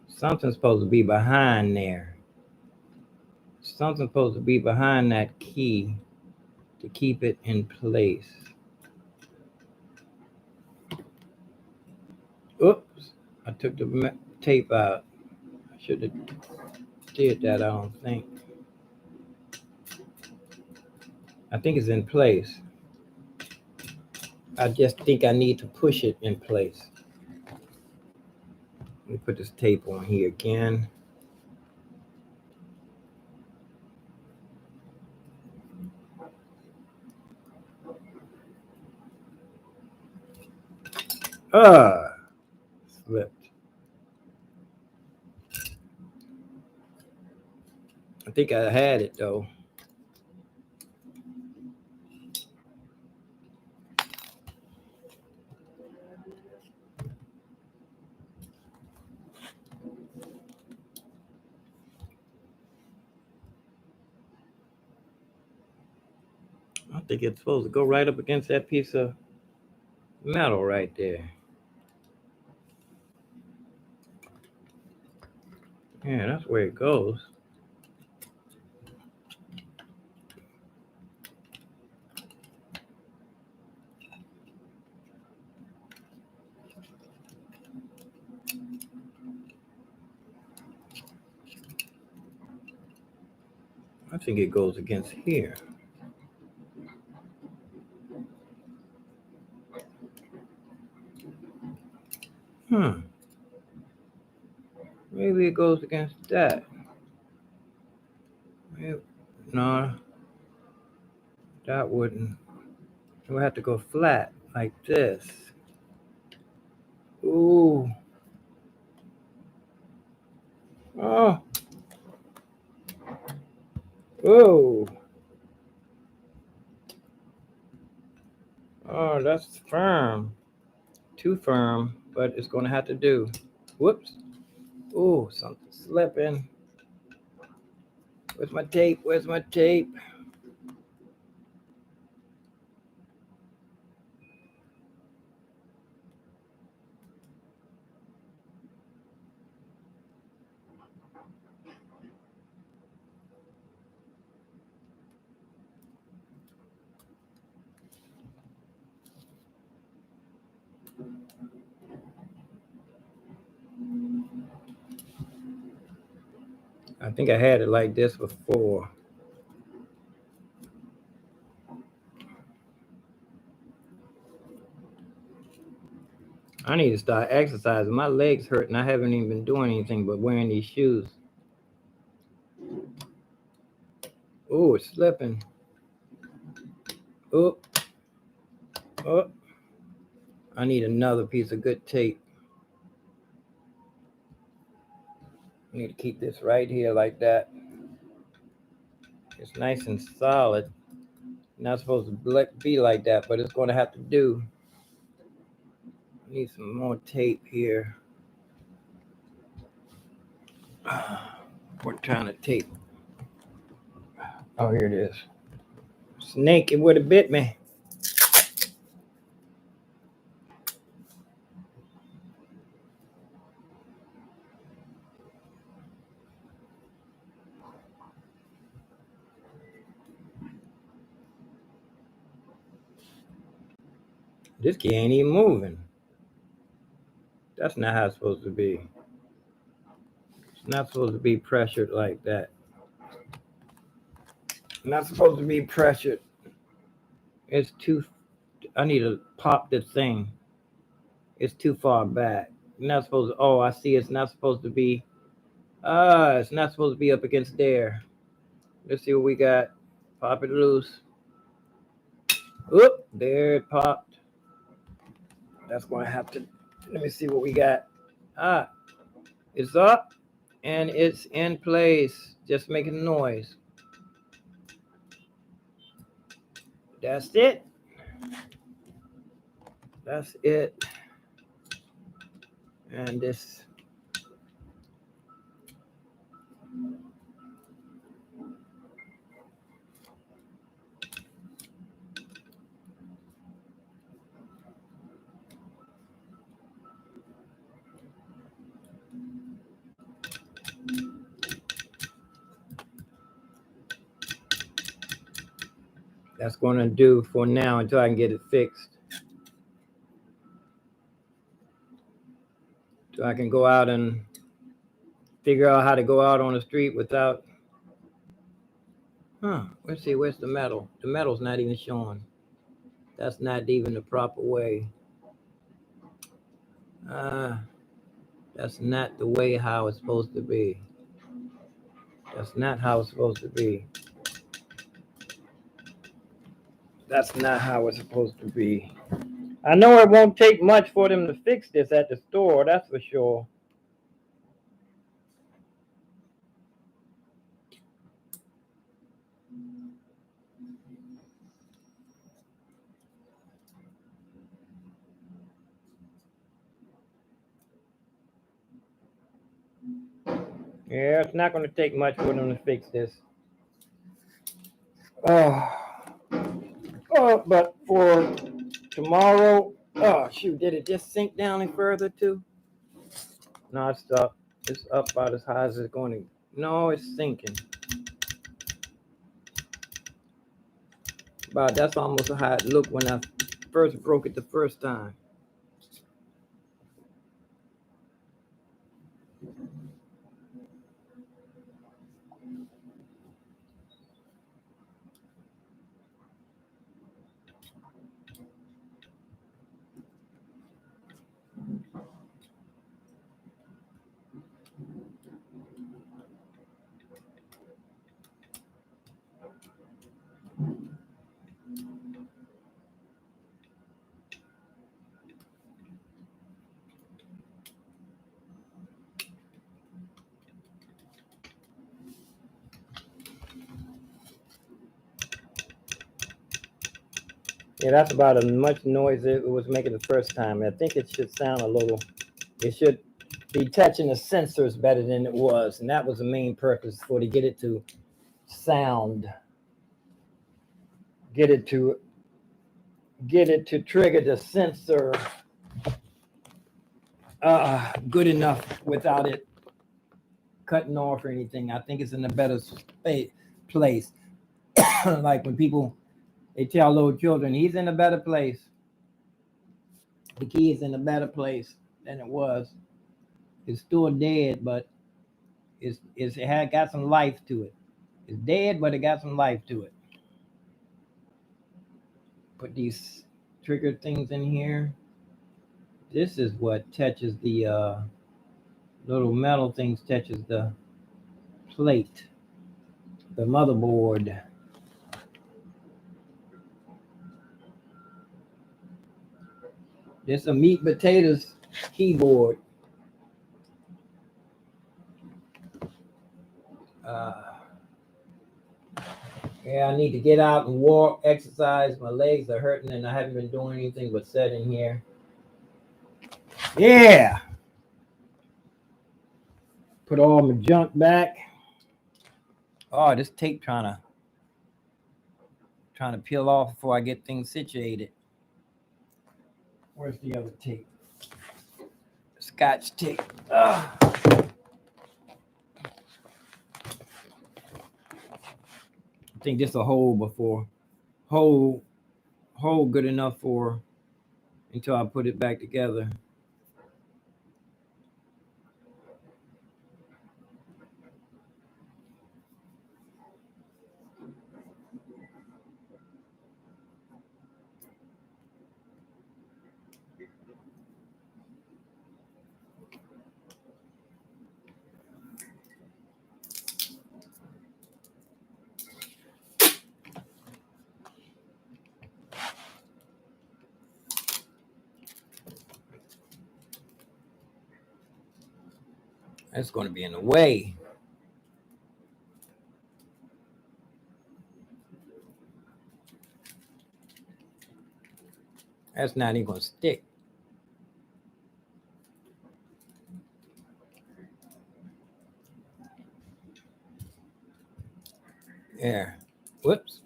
Something's supposed to be behind there. Something's supposed to be behind that key to keep it in place. Oops, I took the tape out. I should have did that, I don't think. I think it's in place. I just think I need to push it in place. Let me put this tape on here again. Slipped. I think I had it though. I think it's supposed to go right up against that piece of metal right there. Yeah, that's where it goes. I think it goes against here. Maybe it goes against that. No, that wouldn't. It would have to go flat like this. Ooh. Oh. Whoa. Oh, that's firm. Too firm, but it's going to have to do. Whoops. Ooh, something slipping. Where's my tape? Where's my tape? I think I had it like this before. I need to start exercising. My legs hurt and I haven't even been doing anything but wearing these shoes. Oh, it's slipping. Oh. Oh. I need another piece of good tape. I need to keep this right here like that. It's nice and solid. Not supposed to be like that, but it's going to have to do. I need some more tape here. What kind of tape? Oh, here it is. Snake, it would have bit me. This key ain't even moving. That's not how it's supposed to be. It's not supposed to be pressured like that. Not supposed to be pressured. It's too. I need to pop this thing. It's too far back. Not supposed to. Oh, I see. It's not supposed to be. It's not supposed to be up against there. Let's see what we got. Pop it loose. Oop, there it popped. That's going to have to Let me see what we got. It's up and it's in place, just making noise. That's it. That's it. And this. That's going to do for now until I can get it fixed. So I can go out and figure out how to go out on the street without. Let's see, where's the metal? The metal's not even showing. That's not even the proper way. That's not the way how it's supposed to be. That's not how it's supposed to be. That's not how it's supposed to be. I know it won't take much for them to fix this at the store, that's for sure. Yeah, it's not going to take much for them to fix this. But for tomorrow, shoot, did it just sink down any further too? No, it's up. It's up about as high as it's going to. No, it's sinking. About that's almost how it looked when I first broke it the first time. Yeah, that's about as much noise it was making the first time. I think it should sound a little, it should be touching the sensors better than it was. And that was the main purpose, to get it to sound, get it to trigger the sensor good enough without it cutting off or anything. I think it's in a better place. Like when people, they tell little children, he's in a better place. The key is in a better place than it was. It's still dead, but it had got some life to it. It's dead, but it got some life to it. Put these trigger things in here. This is what touches the little metal things, touches the plate, the motherboard. This is a meat potatoes keyboard. Yeah, I need to get out and walk, exercise. My legs are hurting and I haven't been doing anything but sitting here. Yeah. Put all my junk back. Oh, this tape trying to peel off before I get things situated. Where's the other tape? Scotch tape. I think this will hold good enough for until I put it back together. That's going to be in the way. That's not even going to stick. There. Whoops.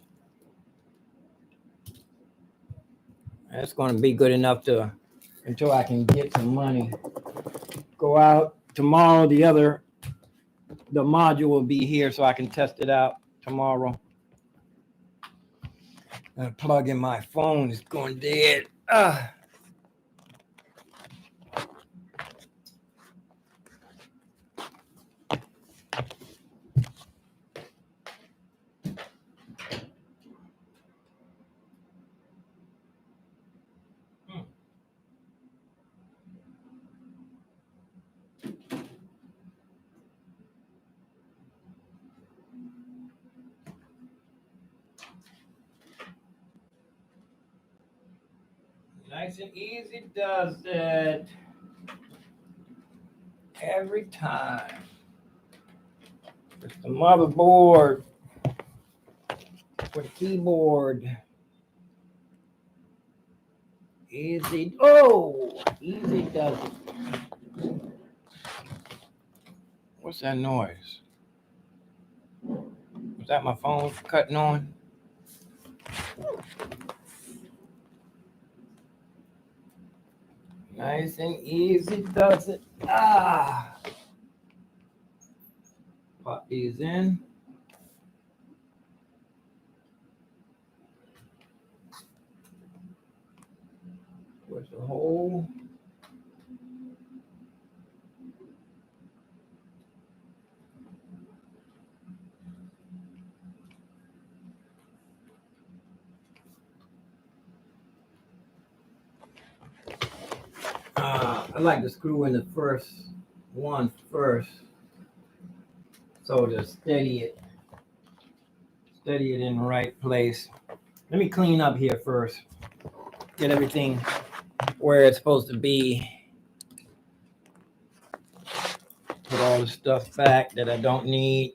That's going to be good enough to until I can get some money. Go out tomorrow. The module will be here so I can test it out tomorrow. Plug in my phone. It's going dead. Nice and easy does it every time. It's the motherboard for the keyboard. Easy. Oh, easy does it. What's that noise? Was that my phone cutting on? Nice and easy does it. Pop these in. Where's the hole? I like to screw in the first one first, so to steady it in the right place. Let me clean up here first. Get everything where it's supposed to be. Put all the stuff back that I don't need.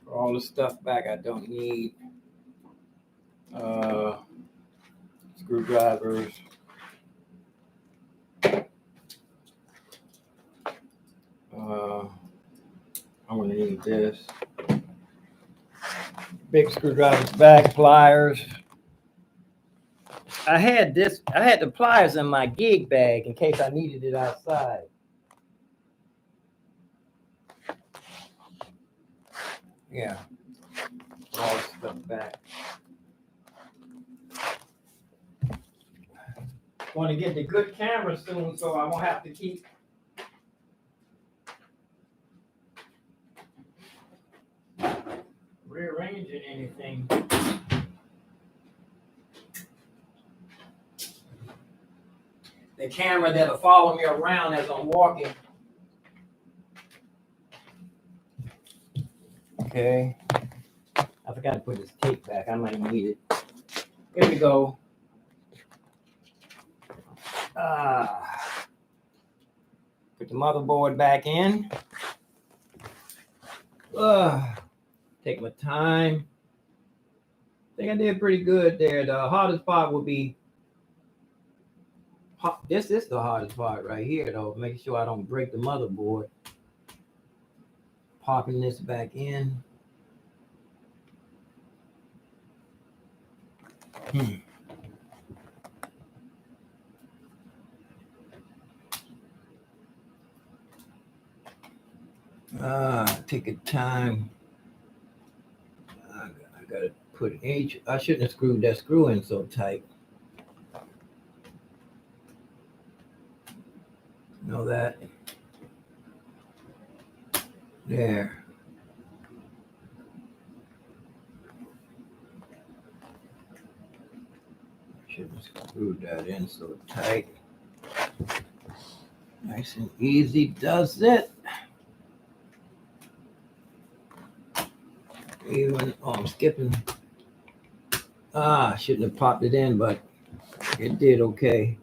Put all the stuff back I don't need. Screwdrivers. I'm gonna need this. Big screwdrivers back, pliers. I had the pliers in my gig bag in case I needed it outside. Yeah. All this stuff back. Want to get the good camera soon, so I won't have to keep rearranging anything. The camera that'll follow me around as I'm walking. Okay. I forgot to put this tape back. I might need it. Here we go. Put the motherboard back in. Take my time. I think I did pretty good there. The hardest part will be, this is the hardest part right here though. Make sure I don't break the motherboard. Popping this back in. Take a time. I gotta put H. I shouldn't have screwed that screw in so tight. Know that. There. Shouldn't have screwed that in so tight. Nice and easy does it. I'm skipping. I shouldn't have popped it in, but it did okay.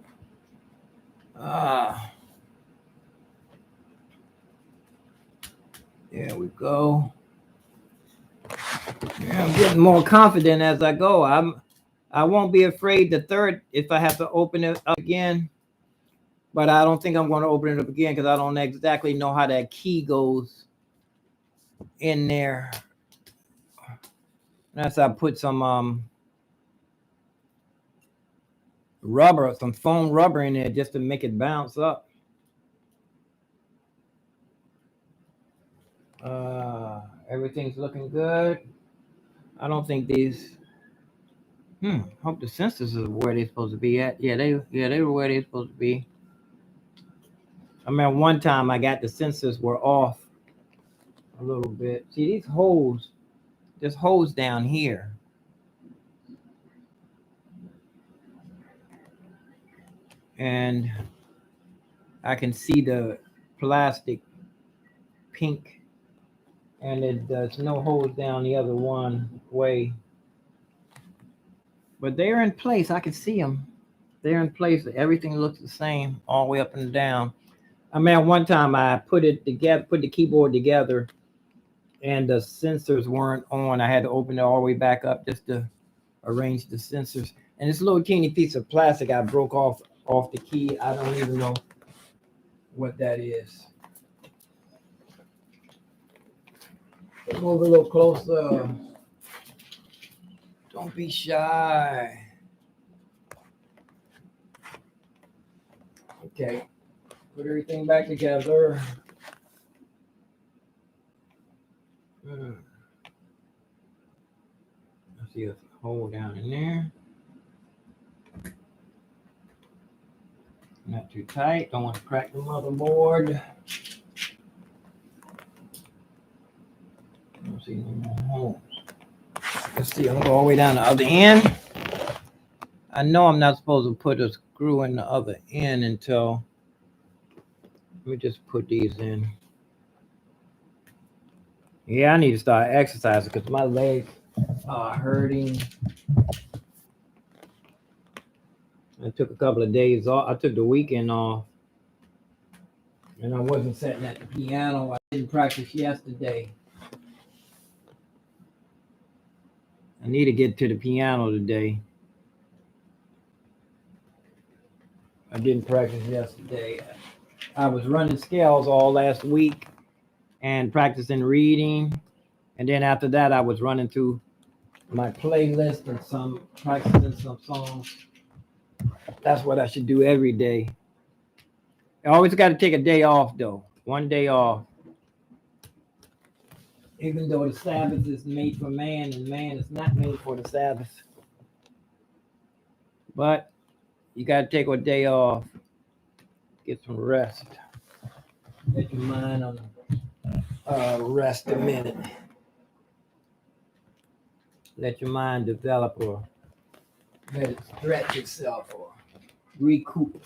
There we go. Yeah, I'm getting more confident as I go. I won't be afraid the third if I have to open it up again. But I don't think I'm going to open it up again because I don't exactly know how that key goes in there. That's I put some rubber, some foam rubber in there just to make it bounce up. Everything's looking good. I don't think these. Hope the sensors are where they're supposed to be at. Yeah, they were where they're supposed to be. I remember one time I got the sensors were off a little bit. See these holes, there's holes down here. And I can see the plastic pink, and there's no holes down the other one way. But they're in place. I can see them. They're in place. Everything looks the same all the way up and down. I mean, one time I put it together, put the keyboard together, and the sensors weren't on. I had to open it all the way back up just to arrange the sensors. And this little teeny piece of plastic I broke off the key. I don't even know what that is. Move a little closer. Don't be shy. Okay. Put everything back together. I see a hole down in there. Not too tight. Don't want to crack the motherboard. Don't see no more holes. Let's see. I'm gonna go all the way down the other end. I know I'm not supposed to put a screw in the other end until. Let me just put these in. Yeah, I need to start exercising because my legs are hurting. I took a couple of days off. I took the weekend off. And I wasn't sitting at the piano. I didn't practice yesterday. I need to get to the piano today. I didn't practice yesterday. I was running scales all last week and practicing reading. And then after that, I was running through my playlist and practicing some songs. That's what I should do every day. I always got to take a day off, though. One day off. Even though the Sabbath is made for man and man is not made for the Sabbath. But you got to take a day off. Get some rest. Let your mind on rest a minute. Let your mind develop or let it stretch itself or recoup.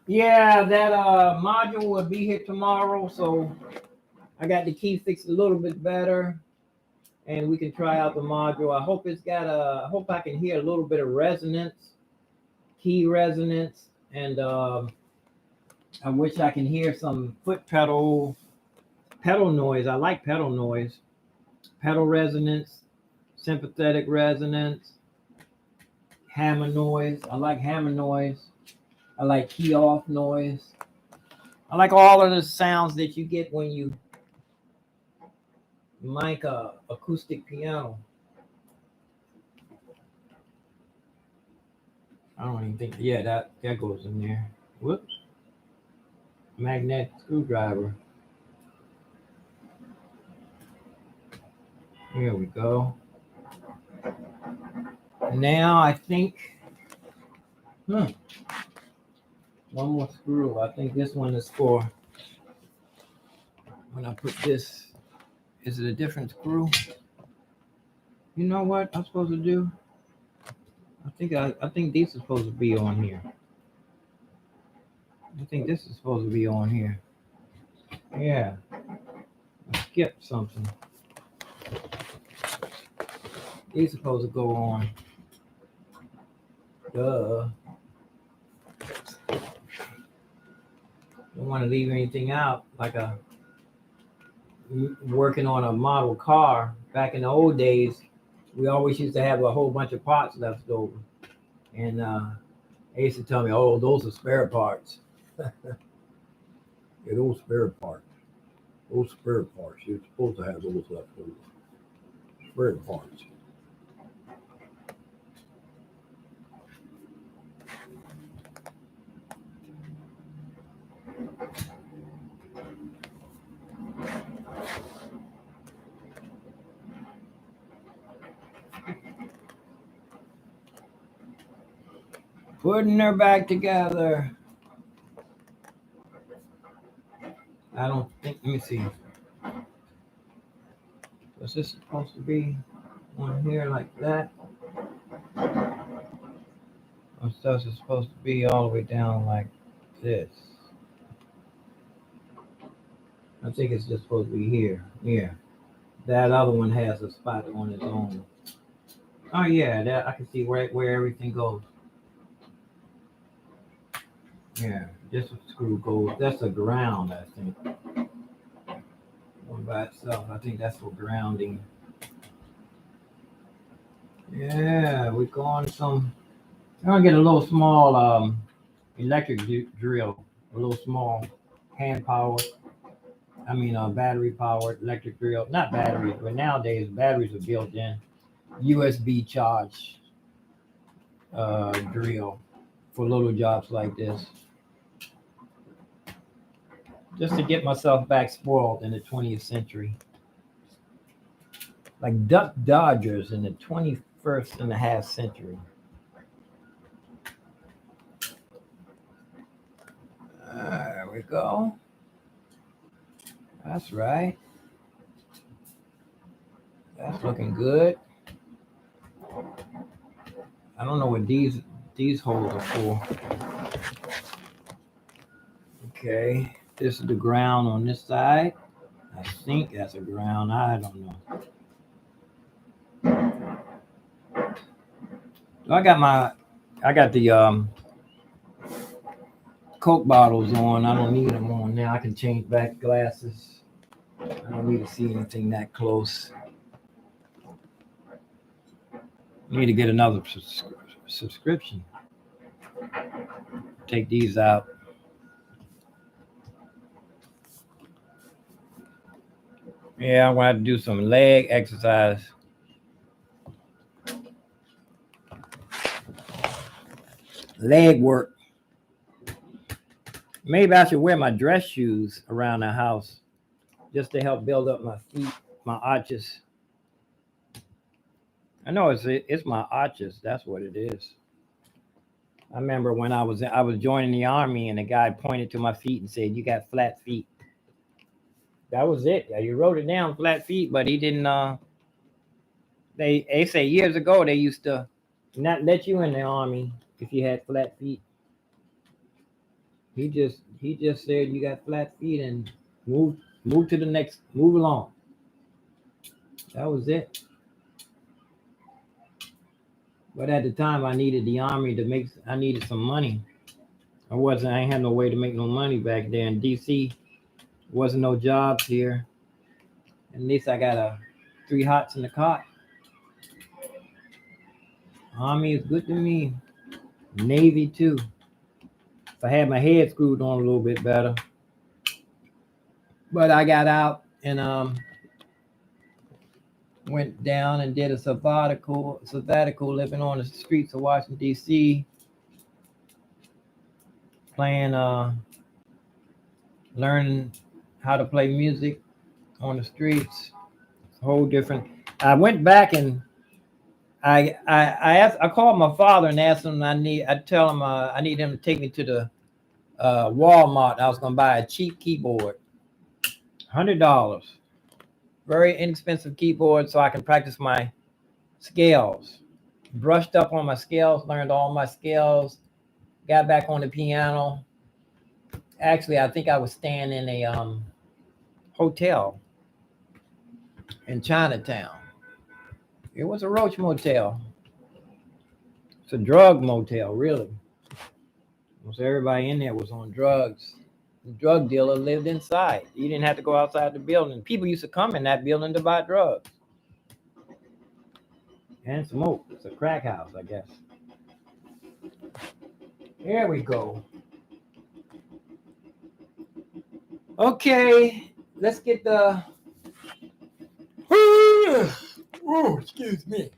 Yeah, that module will be here tomorrow, so I got the key fixed a little bit better, and we can try out the module. I hope I hope I can hear a little bit of resonance, key resonance, and I wish I can hear some foot pedal noise. I like pedal noise, pedal resonance, sympathetic resonance, hammer noise. I like hammer noise. I like key off noise. I like all of the sounds that you get when you mic a acoustic piano. I don't even think, yeah, that goes in there. Whoops. Magnetic screwdriver. Here we go. Now I think, one more screw. I think this one is for when I put this. Is it a different screw? You know what I'm supposed to do? I think these are supposed to be on here. I think this is supposed to be on here. Yeah. I skipped something. These supposed to go on. Duh. Don't want to leave anything out. Like working on a model car. Back in the old days, we always used to have a whole bunch of parts left over. And they used to tell me, oh, those are spare parts. Yeah, those spare parts. Those spare parts. You're supposed to have those left over. Spare parts. Putting her back together. I don't think, let me see. Was this supposed to be on here like that? Or stuff is supposed to be all the way down like this? I think it's just supposed to be here. Yeah. That other one has a spot on its own. Oh yeah, that I can see where everything goes. Yeah, this screw goes. That's a ground, I think. One by itself. I think that's for grounding. Yeah, we're going some. I'm gonna get a little small electric drill, a little small hand powered. I mean, battery powered electric drill. Not batteries, but nowadays batteries are built in. USB charge drill for little jobs like this. Just to get myself back spoiled in the 20th century. Like Duck Dodgers in the 21st and a half century. There we go. That's right. That's looking good. I don't know what these holes are for. Okay, this is the ground on this side. I think that's a ground. I don't know. So I got the Coke bottles on. I don't need them on now. I can change back glasses. I don't need to see anything that close. I need to get another subscription. Take these out. Yeah, I'm gonna have to do some leg exercise. Leg work. Maybe I should wear my dress shoes around the house just to help build up my feet, my arches. I know it's my arches. That's what it is. I remember when I was joining the army and the guy pointed to my feet and said, "You got flat feet." That was it. Yeah, you wrote it down, flat feet, but he didn't. They say years ago they used to not let you in the army if you had flat feet. He just said you got flat feet and move to the next, move along. That was it. But at the time I needed the army I needed some money. I ain't had no way to make no money back there in DC. Wasn't no jobs here. At least I got 3 hots in the cot. Army is good to me. Navy too. If I had my head screwed on a little bit better. But I got out and went down and did a sabbatical living on the streets of Washington D.C. playing learning how to play music on the streets. It's a whole different. I went back and I called my father and asked him I tell him I need him to take me to the Walmart. I was gonna buy a cheap keyboard, $100, very inexpensive keyboard, so I can practice my scales. Brushed up on my scales, learned all my scales, got back on the piano. Actually, I think I was staying in a hotel in Chinatown. It was a roach motel. It's a drug motel, really. Almost everybody in there was on drugs. The drug dealer lived inside. You didn't have to go outside the building. People used to come in that building to buy drugs and smoke. It's a crack house, I guess. Here we go. Okay, let's get the. Oh, excuse me.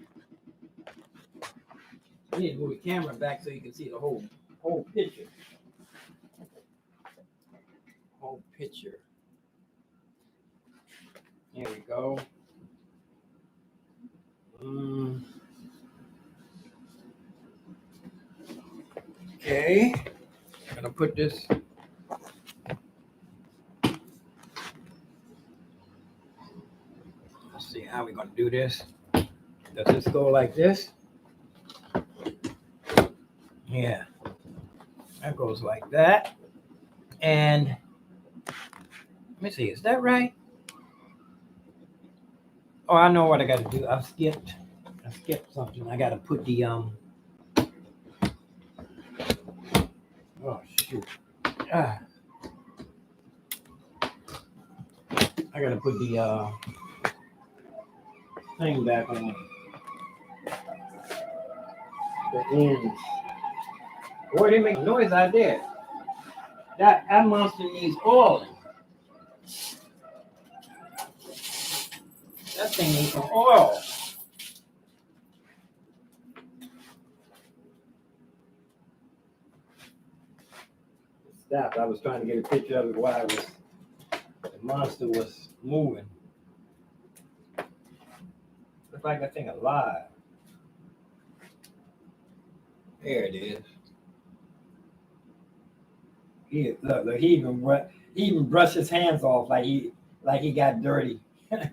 I need to move the camera back so you can see the whole picture. Whole picture. Here we go. Okay, I'm gonna put this. Let's see how we're gonna do this. Does this go like this? Yeah, that goes like that. And let me see, is that right? Oh, I know what I gotta do. I skipped something. I gotta put the oh shoot. I gotta put the thing back on the ends. Boy, they make noise out there. That monster needs oil. That thing needs some oil. Stopped. I was trying to get a picture of it while the monster was moving. Looks like that thing alive. There it is. Look, he even brushed his hands off like he got dirty. I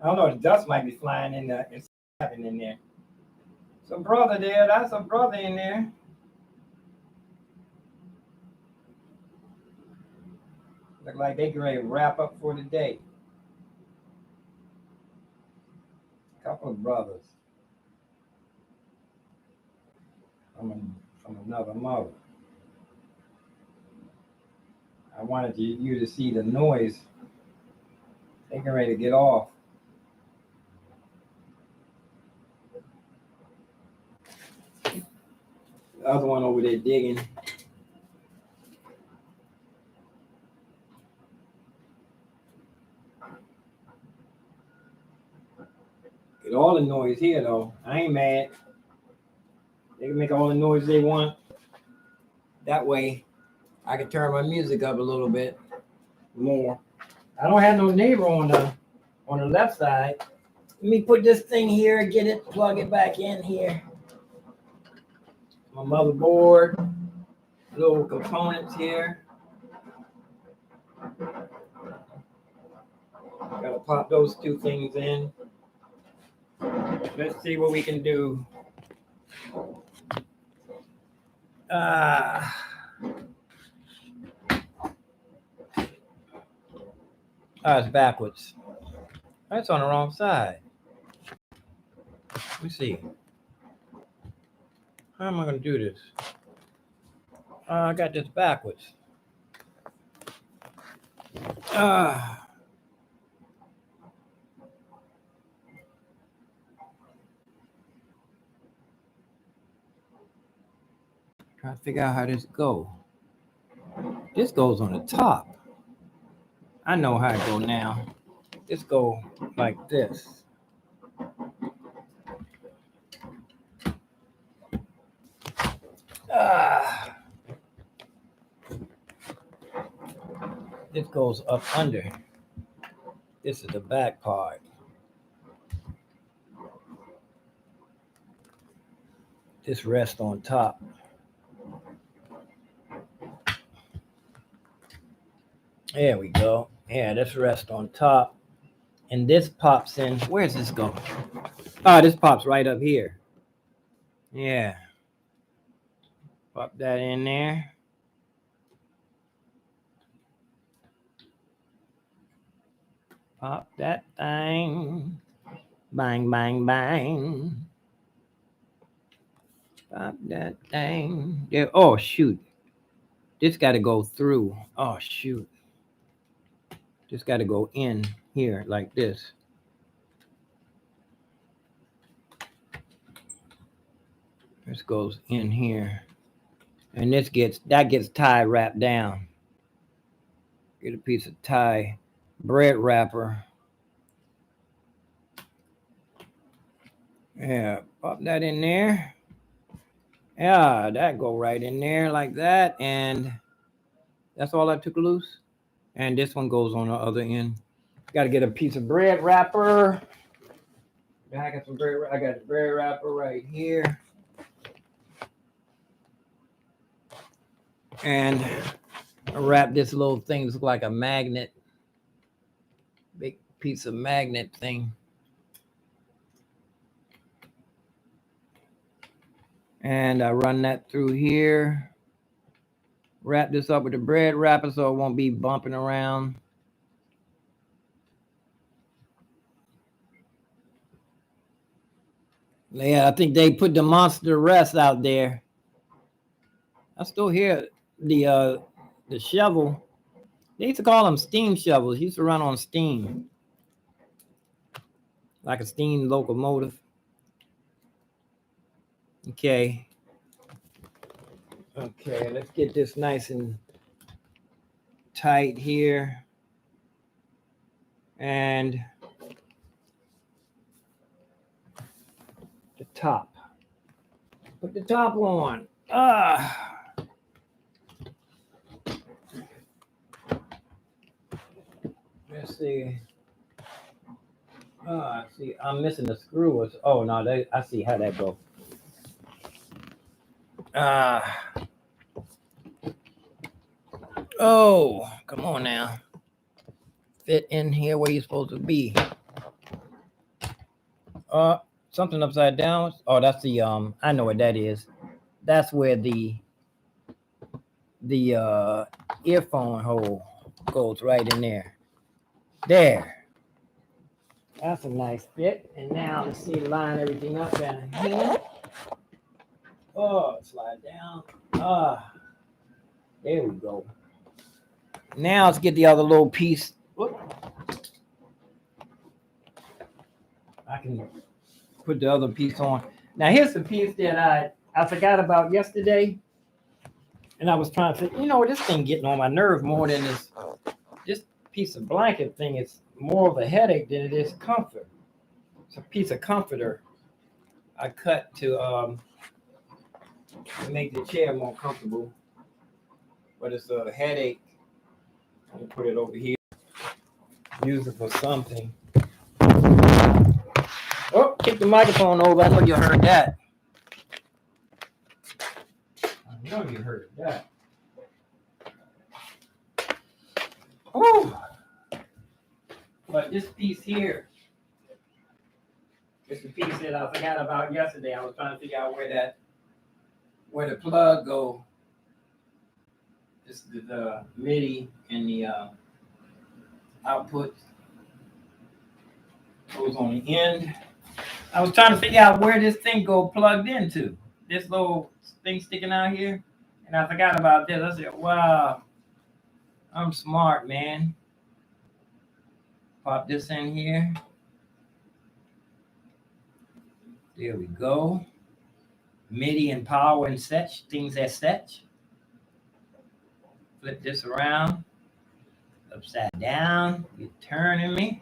don't know, the dust might be flying in there. It's happening in there. Some brother there, that's a brother in there. Look like they can ready to wrap up for the day. A couple of brothers from another mother. I wanted you to see the noise. They getting ready to get off. The other one over there digging. Get all the noise here though. I ain't mad. They can make all the noise they want. That way I can turn my music up a little bit more. I don't have no neighbor on the left side. Let me put this thing here, get it, plug it back in here. My motherboard, little components here. Gotta pop those two things in. Let's see what we can do. It's backwards. That's on the wrong side. Let me see. How am I going to do this? I got this backwards. Trying to figure out how this goes. This goes on the top. I know how it go now. This go like this. This goes up under. This is the back part. This rests on top. There we go. Yeah, this rests on top. And this pops in. Where's this going? This pops right up here. Yeah. Pop that in there. Pop that thing. Bang, bang, bang. Pop that thing. Yeah. Oh, shoot. This got to go through. Oh, shoot. This got to go in here like this. This goes in here. And that gets tie wrapped down. Get a piece of tie bread wrapper. Yeah, pop that in there. Yeah, that go right in there like that. And that's all I took loose. And this one goes on the other end. Got to get a piece of bread wrapper. I got some bread. I got the bread wrapper right here. And I wrap this little thing. Looks like a magnet. Big piece of magnet thing. And I run that through here. Wrap this up with the bread wrapper so it won't be bumping around. Yeah, I think they put the monster rest out there. I still hear the shovel. They used to call them steam shovels. He used to run on steam, like a steam locomotive. Okay. Okay, let's get this nice and tight here. And the top. Put the top on. Let's see. See, I'm missing the screw. Oh no, I see how that goes. Oh, come on now. Fit in here where you're supposed to be. Something upside down. Oh, that's the I know what that is. That's where the earphone hole goes right in there. There. That's a nice fit. And now let's see, line everything up down here. Oh, slide down. There we go. Now let's get the other little piece. Whoop. I can put the other piece on. Now here's the piece that I forgot about yesterday. And I was trying to think, this thing getting on my nerve more than this piece of blanket thing. It's more of a headache than it is comfort. It's a piece of comforter I cut to make the chair more comfortable. But it's a headache. I'll put it over here. Use it for something. Oh, kick the microphone over. I know you heard that. I know you heard that. Oh, but this piece here is the piece that I forgot about yesterday. I was trying to figure out where the plug go. This is the MIDI and the output goes on the end. I was trying to figure out where this thing go plugged into. This little thing sticking out here. And I forgot about this. I said, wow, I'm smart, man. Pop this in here. There we go. MIDI and power and such, things as such. Flip this around. Upside down. You're turning me.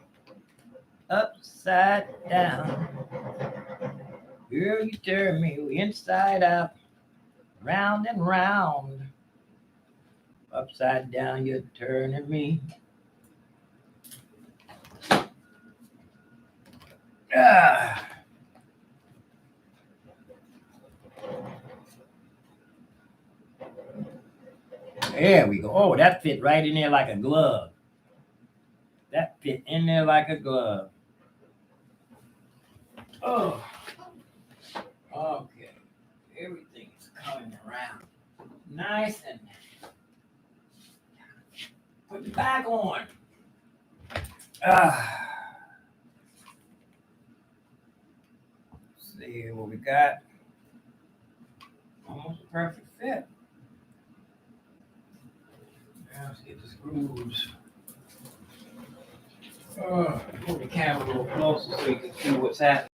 Upside down. Girl, you turn me inside out. Round and round. Upside down, you're turning me. There we go. Oh, that fit right in there like a glove. That fit in there like a glove. Oh. Okay. Everything's coming around. Nice and put it back on. see what we got. Almost a perfect fit. Now let's get the screws. Put the camera a little closer so you can see what's happening.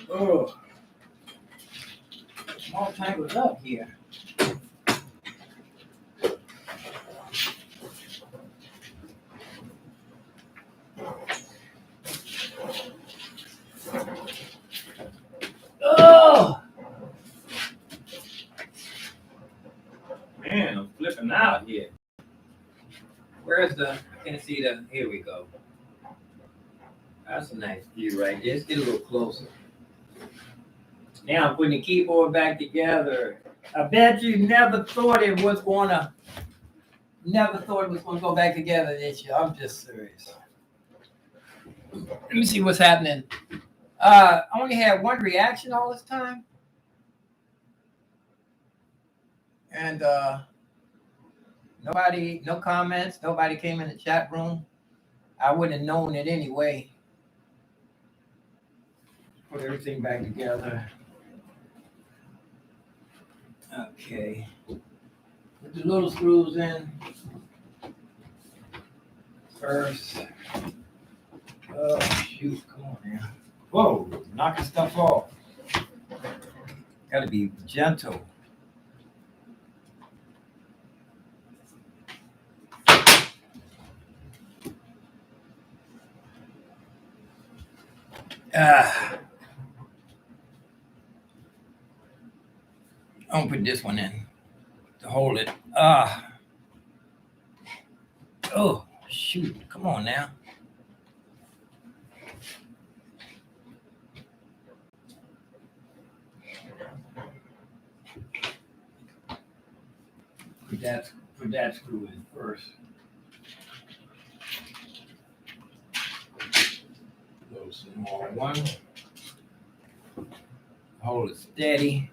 Oh, I'm all tangled up here. Oh, man, I'm flipping out here. Where's the? I can't see the. Here we go. That's a nice view right there. Let's get a little closer. Now I'm putting the keyboard back together. I bet you never thought it was gonna go back together this year. I'm just serious. Let me see what's happening. I only had one reaction all this time. And nobody, no comments, nobody came in the chat room. I wouldn't have known it anyway. Put everything back together. Okay. Put the little screws in first. Oh, shoot. Come on now. Whoa, knocking stuff off. Gotta be gentle. I'm gonna put this one in to hold it. Oh, shoot. Come on now. Put that screw in first. Little small one. Hold it steady.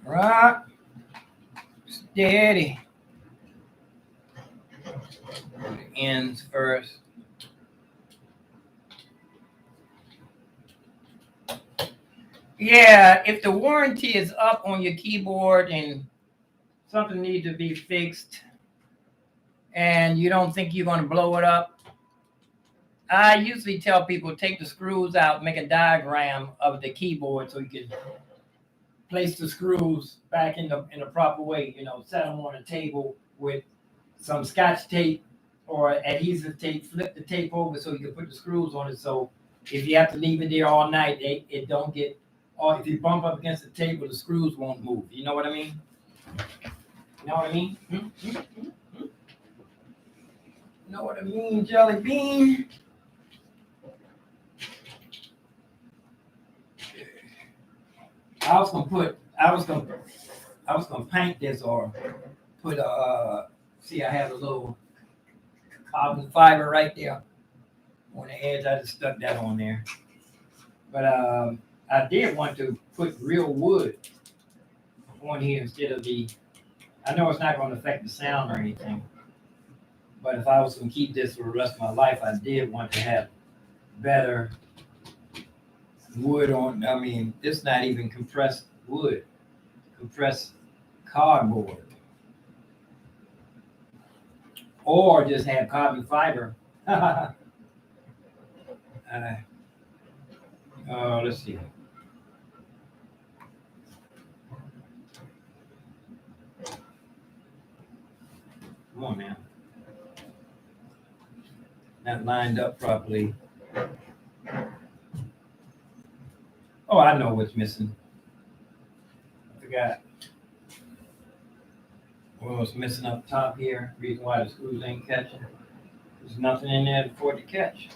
Right. Steady. Put the ends first. Yeah, if the warranty is up on your keyboard and something needs to be fixed and you don't think you're going to blow it up, I usually tell people take the screws out, make a diagram of the keyboard so you can place the screws back in the proper way. You know, set them on a table with some Scotch tape or adhesive tape. Flip the tape over so you can put the screws on it. So if you have to leave it there all night, it don't get. Or if you bump up against the table, the screws won't move. You know what I mean? You know what I mean? You know what I mean, Jelly Bean? I was gonna paint this or put see, I have a little carbon fiber right there on the edge. I just stuck that on there. But I did want to put real wood on here instead of I know it's not going to affect the sound or anything, but if I was going to keep this for the rest of my life, I did want to have better wood on. I mean, it's not even compressed wood, compressed cardboard, or just have carbon fiber. Let's see. Come on, man. Not lined up properly. Oh, I know what's missing. I forgot. What's missing up top here? Reason why the screws ain't catching. There's nothing in there for it to catch.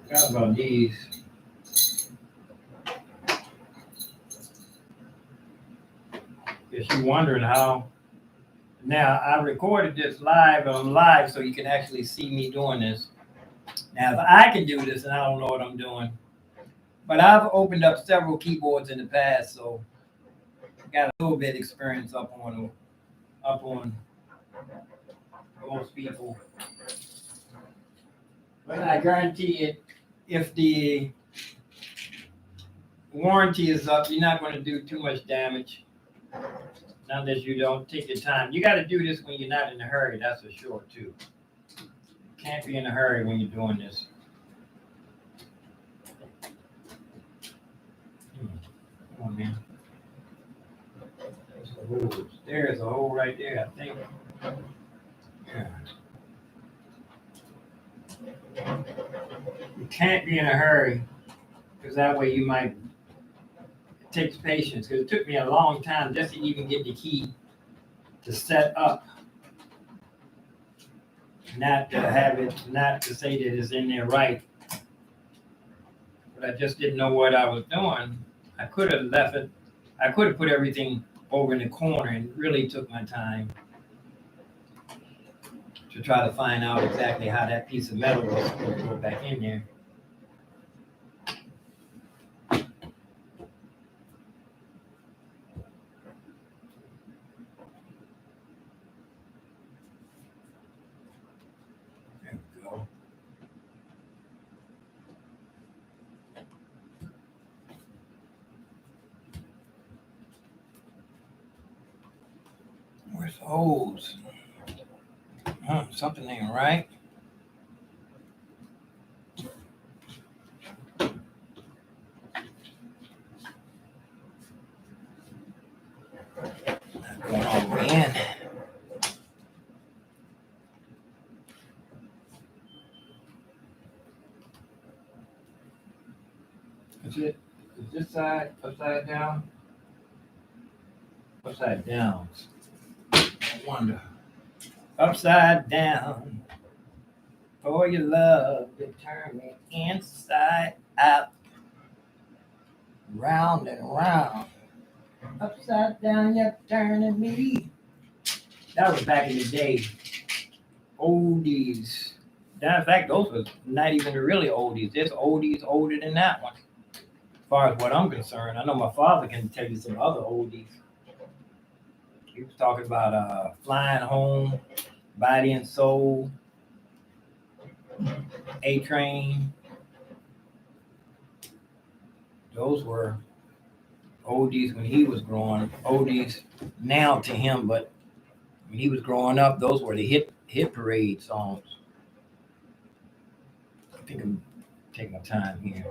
Forgot about these. If you're wondering how. Now, I recorded this live on live so you can actually see me doing this. Now, if I can do this, and I don't know what I'm doing, but I've opened up several keyboards in the past, so I got a little bit of experience up on most people. But I guarantee it, if the warranty is up, you're not going to do too much damage. Unless you don't take your time. You got to do this when you're not in a hurry, that's for sure, too. You can't be in a hurry when you're doing this. Come on, man. There's a hole right there, I think. Yeah. You can't be in a hurry, because that way you might. It takes patience, because it took me a long time just to even get the key to set up. Not to have it, not to say that it's in there right. But I just didn't know what I was doing. I could have left it, I could have put everything over in the corner and really took my time to try to find out exactly how that piece of metal was supposed to go back in there. There we go. Where's the holes? Something ain't right. Not going all the way in. Is it? Is this side upside down? Upside down. I wonder. Upside down. For your love to turn me inside out. Round and round. Upside down, you're turning me. That was back in the day. Oldies. In fact, those were not even really oldies. There's oldies older than that one. As far as what I'm concerned, I know my father can tell you some other oldies. He was talking about Flying Home, Body and Soul, A-Train. Those were oldies when he was growing. Oldies now to him, but when he was growing up, those were the hit parade songs. I think I'm taking my time here.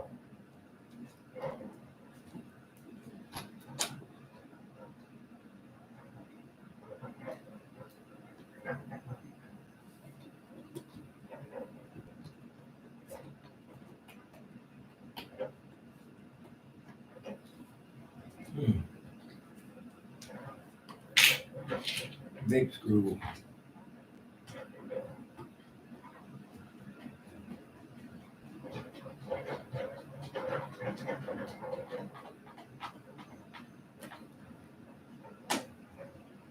Big screw.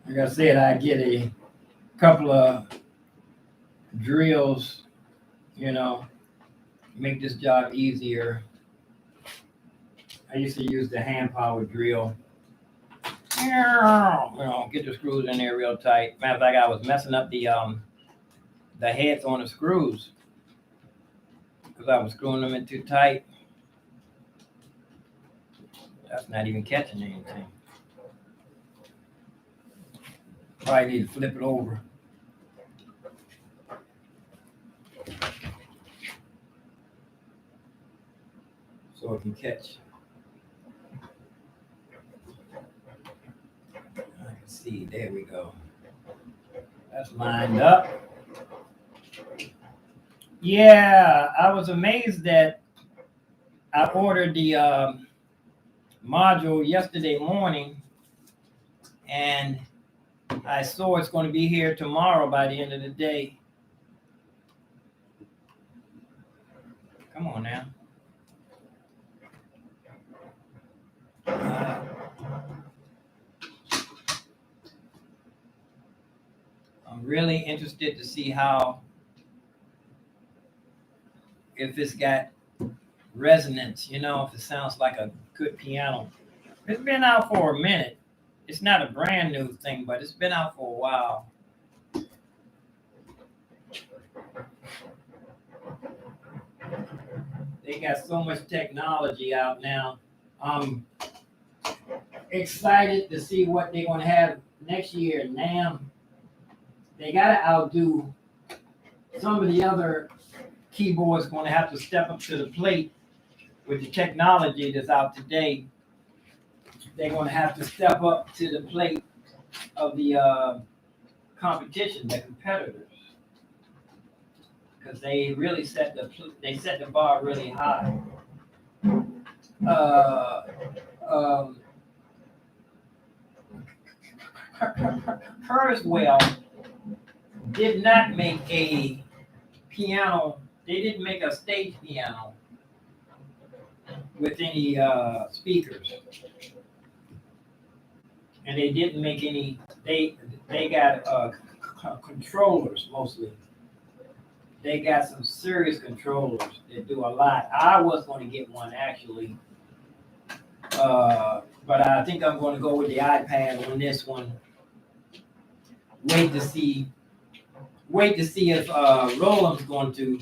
Like I said, I get a couple of drills, make this job easier. I used to use the hand-powered drill. Get the screws in there real tight. Matter of fact, I was messing up the heads on the screws because I was screwing them in too tight. That's not even catching anything. Probably need to flip it over. So it can catch. I can see, there we go. That's lined up. Yeah, I was amazed that I ordered the module yesterday morning and I saw it's going to be here tomorrow by the end of the day. Come on now. I'm really interested to see if it's got resonance, if it sounds like a good piano. It's been out for a minute. It's not a brand new thing, but it's been out for a while. They got so much technology out now. I'm excited to see what they're gonna have next year. NAMM, they gotta outdo some of the other keyboards. Going to have to step up to the plate with the technology that's out today. They're going to have to step up to the plate of the competition, the competitors, because they really set the bar really high. Kurzweil did not make a piano. They didn't make a stage piano with any speakers, and they didn't make any. They got controllers mostly. They got some serious controllers that do a lot. I was going to get one actually, but I think I'm going to go with the iPad on this one. Wait to see if Roland's going to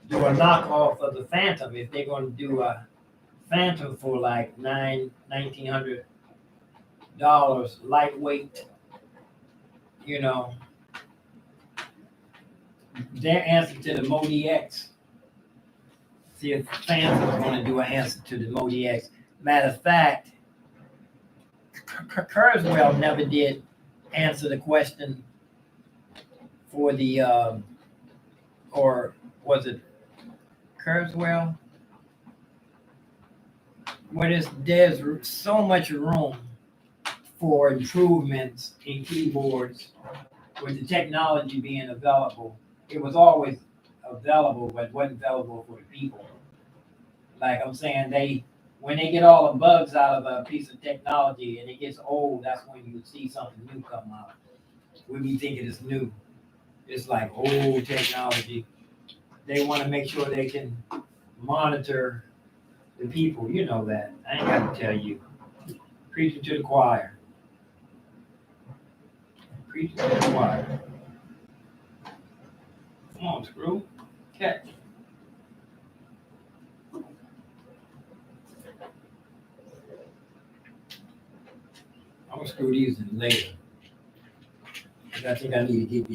do a knockoff of the Phantom. If they're going to do a Phantom for like $1,900, lightweight, you know, their answer to the Modi X. See if Phantom's going to do an answer to the Modi X. Matter of fact, Kurzweil never did answer the question for the, or was it Kurzweil? Where there's so much room for improvements in keyboards with the technology being available. It was always available, but wasn't available for the people. Like I'm saying, when they get all the bugs out of a piece of technology and it gets old, that's when you see something new come out. We be thinking it's new. It's like old technology. They want to make sure they can monitor the people. You know that. I ain't got to tell you. Preaching to the choir. Preaching to the choir. Come on, Screw. Catch. I'm going to screw these in later. I think I need to get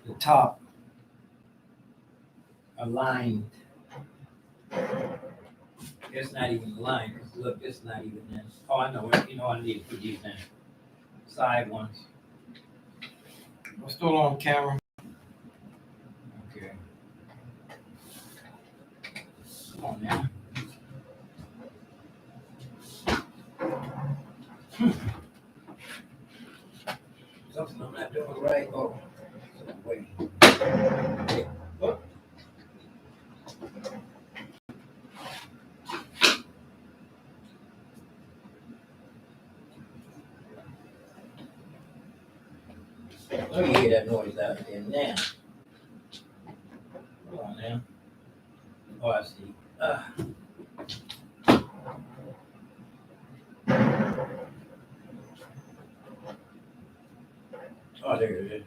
the top aligned. It's not even aligned. Look, it's not even in. Oh, I know it. You know I need to put these in. Side ones. I'm still on camera. Okay. Come on now. Something I'm not doing right. Oh, wait. Oh. Let me hear that noise out there now. Come on now. Oh, I see. Oh, there it is.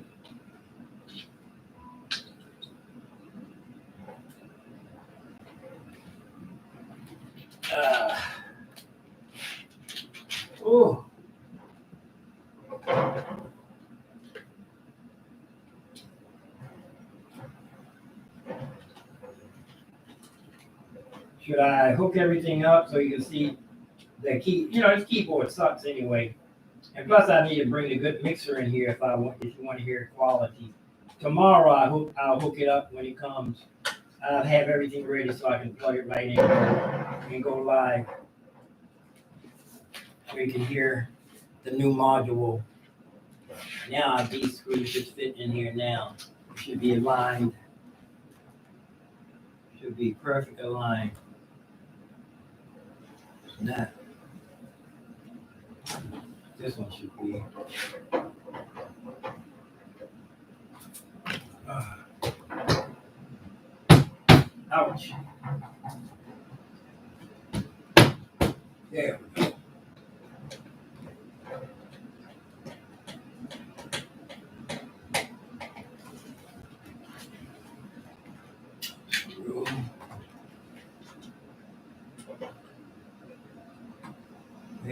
Oh. Should I hook everything up so you can see the key? You know, this keyboard sucks anyway. And plus, I need to bring a good mixer in here if you want to hear quality. Tomorrow, I'll hook it up when it comes. I'll have everything ready so I can plug it right in and go live. So you can hear the new module. Now these screws should fit in here now. It should be aligned. Should be perfect aligned. It's not. This one should be. Ouch. There we go.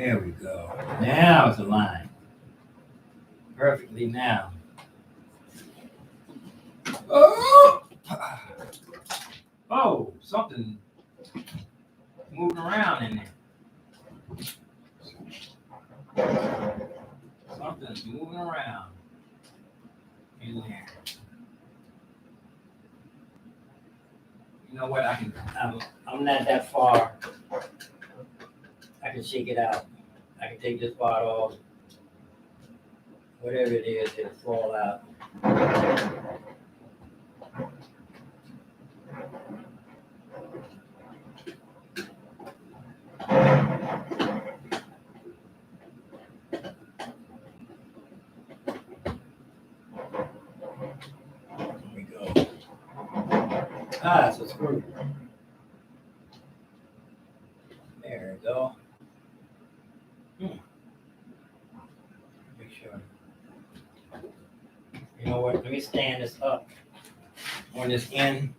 There we go. Now it's aligned perfectly now. Oh, oh, something moving around in there. Something's moving around in there. You know what? I'm not that far. I can shake it out. I can take this part off. Whatever it is, it'll fall out. There we go. Ah, it's a screw. There we go. Make sure. You know what? Let me stand this up on this end.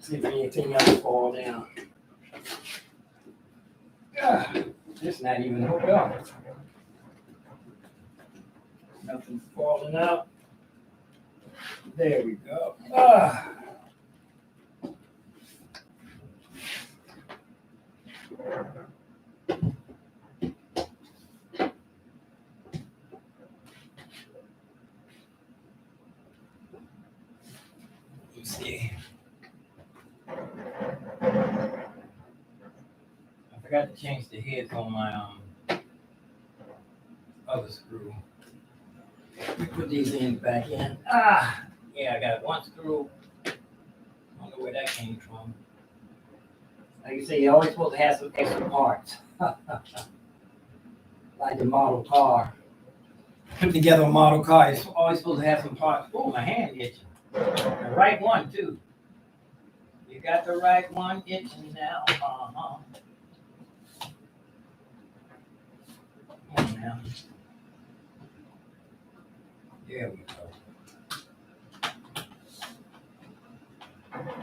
See if anything else fall down. Ah, it's not even hooked up. Nothing falling out. There we go. Ah. Let's see. I forgot to change the heads on my other screw. Let me put these ends back in. Ah, yeah, I got one screw. I don't know where that came from. Like you say, you're always supposed to have some extra parts. Like the model car. Put together a model car, it's always supposed to have some parts. Oh, my hand itching. The right one, too. You got the right one itching now. Uh-huh. Come on now. There we go.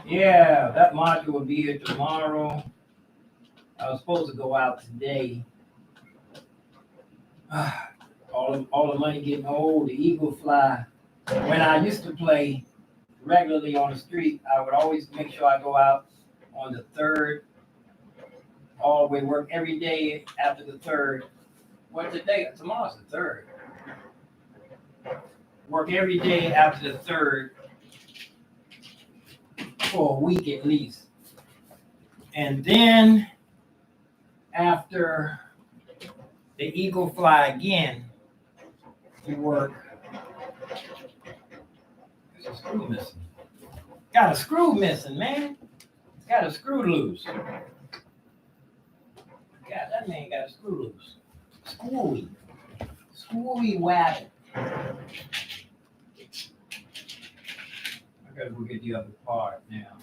Yeah, that module will be here tomorrow. I was supposed to go out today. All the money getting old, the eagle fly. When I used to play regularly on the street, I would always make sure I go out on the 3rd, all the way work every day after the 3rd. What's the day? Tomorrow's the 3rd. Work every day after the 3rd for a week at least. And then after the eagle fly again, you work. There's a screw missing. Got a screw missing, man. Got a screw loose. God, that man got a screw loose. Screwy. Screwy wabbit. I gotta go get the other part now.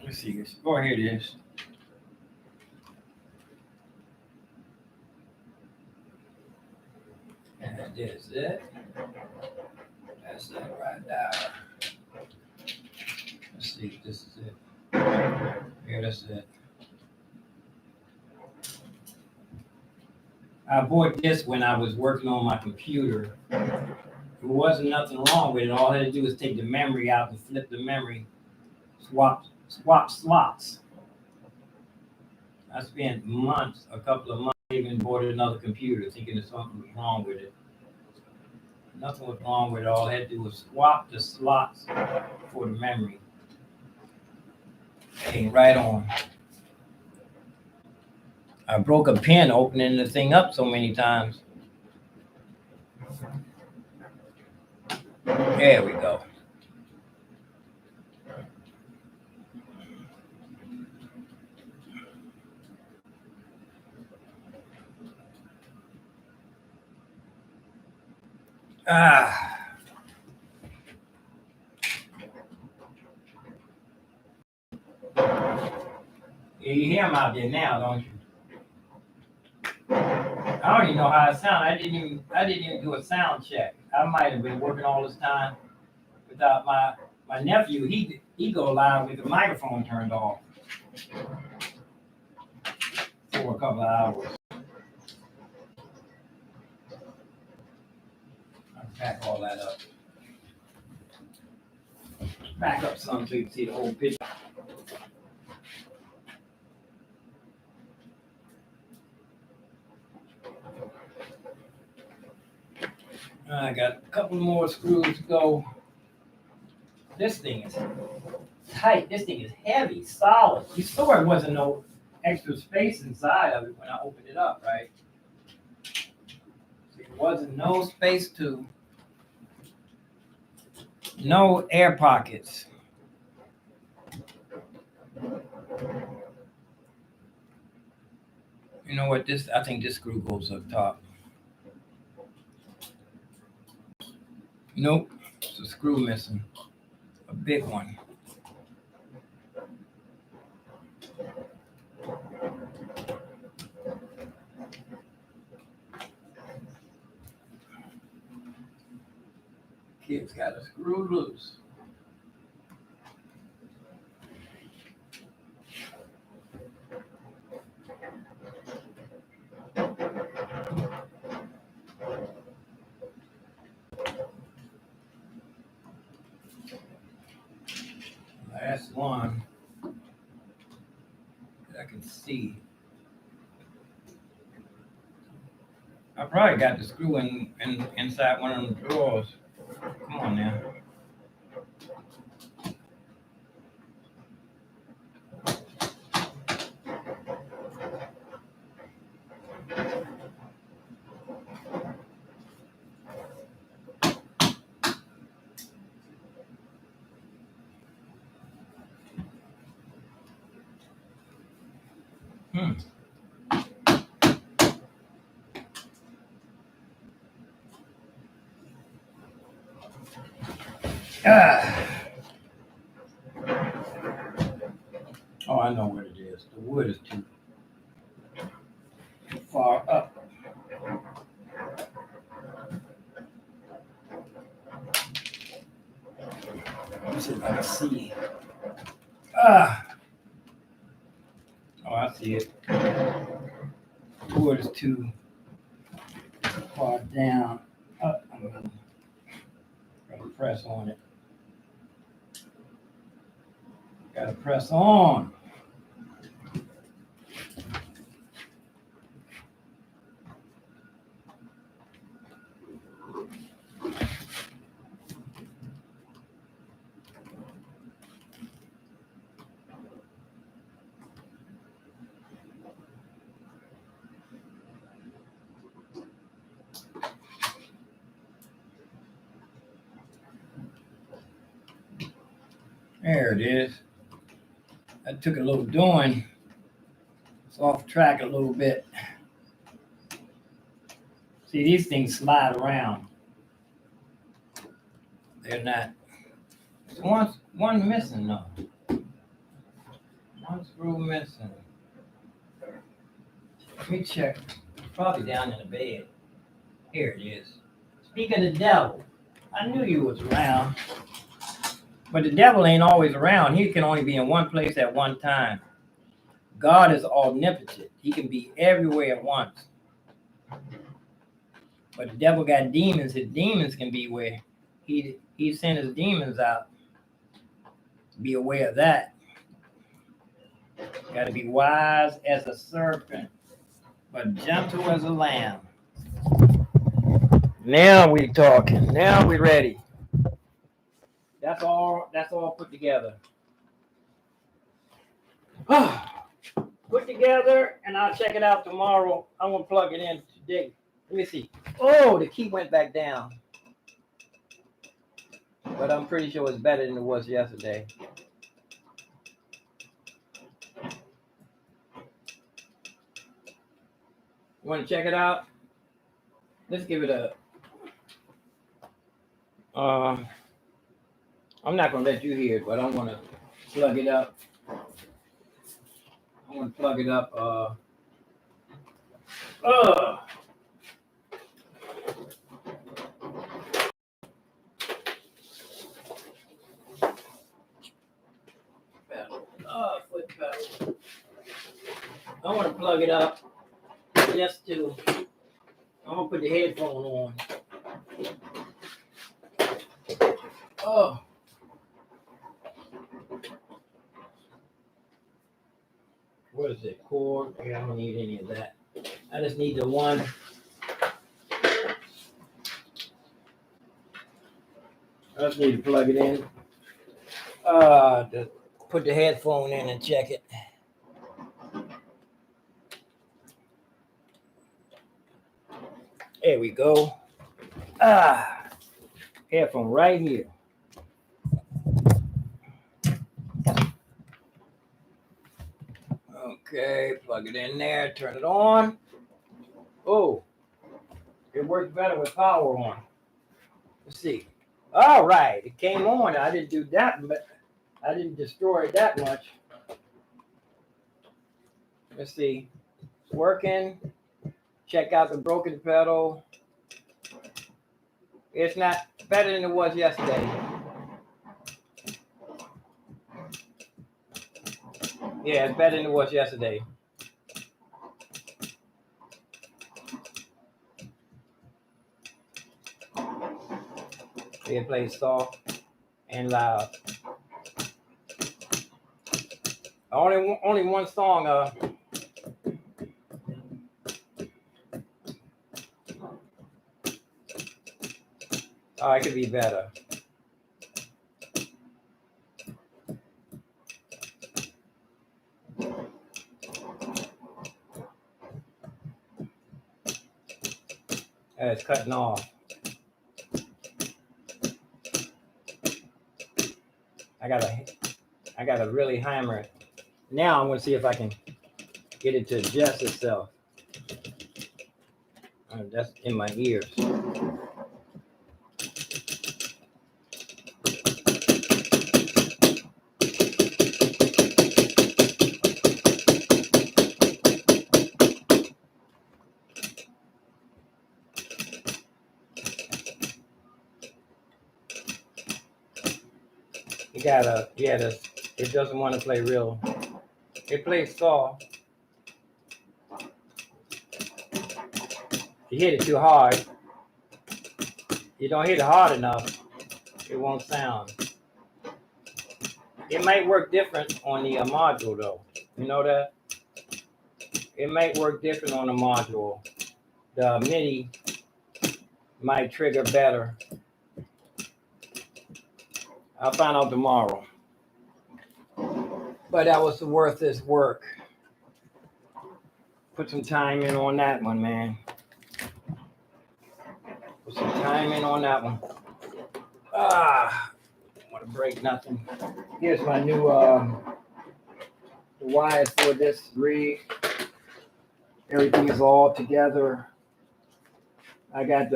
Let's see this. Oh, here it is. And that is it. That's it right there. Let's see if this is it. Yeah, that's it. I bought this when I was working on my computer. There wasn't nothing wrong with it. All I had to do was take the memory out and flip the memory, swap slots. I spent months, a couple of months, even bought another computer thinking that something was wrong with it. Nothing was wrong with it. All I had to do was swap the slots for the memory. Came right on. I broke a pen opening the thing up so many times. There we go. Ah. Yeah, you hear him out there now, don't you? I don't even know how it sounds. I didn't even do a sound check. I might have been working all this time without my nephew. He go live with the microphone turned off. for a couple of hours. I'll pack all that up. Back up some so you can see the whole picture. I got a couple more screws to go. This thing is tight. This thing is heavy, solid. You saw it wasn't no extra space inside of it when I opened it up, right? There wasn't no space to, no air pockets. You know what? I think this screw goes up top. Nope, it's a screw missing. A big one. Kid's got a screw loose. Last one that I can see. I probably got the screw inside one of them drawers. Come on now. Oh, I know what it is. The wood is too far up. Let me see if I can see. Oh, I see it. The wood is too far down. Up. I'm gonna press on it. Gotta press on. There it is. That took a little doing. It's off track a little bit. See, these things slide around. They're not. One missing though. One screw missing. Let me check. It's probably down in the bed. Here it is. Speak of the devil. I knew you was around. But the devil ain't always around. He can only be in one place at one time. God is omnipotent. He can be everywhere at once. But the devil got demons. His demons can be where he sent his demons out. Be aware of that. Got to be wise as a serpent, but gentle as a lamb. Now we talking. Now we ready. That's all put together. Put together, and I'll check it out tomorrow. I'm gonna plug it in today. Let me see. Oh, the key went back down. But I'm pretty sure it's better than it was yesterday. You want to check it out? Let's give it a... I'm not going to let you hear it, but I'm going to plug it up. I'm going to plug it up. Foot pedal. I want to plug it up just to. I'm gonna put the headphone on. Oh. What is it? Chord? Yeah, I don't need any of that. I just need the one. I just need to plug it in. To put the headphone in and check it. There we go. Headphone right here. Okay, plug it in there, turn it on. Oh, it works better with power on. Let's see. All right, it came on. I didn't do that, but I didn't destroy it that much. Let's see. It's working. Check out the broken pedal. It's not better than it was yesterday. Yeah, it's better than it was yesterday. It plays soft and loud. Only one song. Oh, it could be better. It's cutting off. I gotta really hammer it. Now I'm gonna see if I can get it to adjust itself. That's in my ears. It doesn't want to play real. It plays soft. You hit it too hard. You don't hit it hard enough, it won't sound. It might work different on the module though. You know that? It might work different on the module. The MIDI might trigger better. I'll find out tomorrow. But that was worth this work. Put some time in on that one, man. Put some time in on that one. Don't want to break nothing. Here's my new the wires for this rig. Everything is all together. I got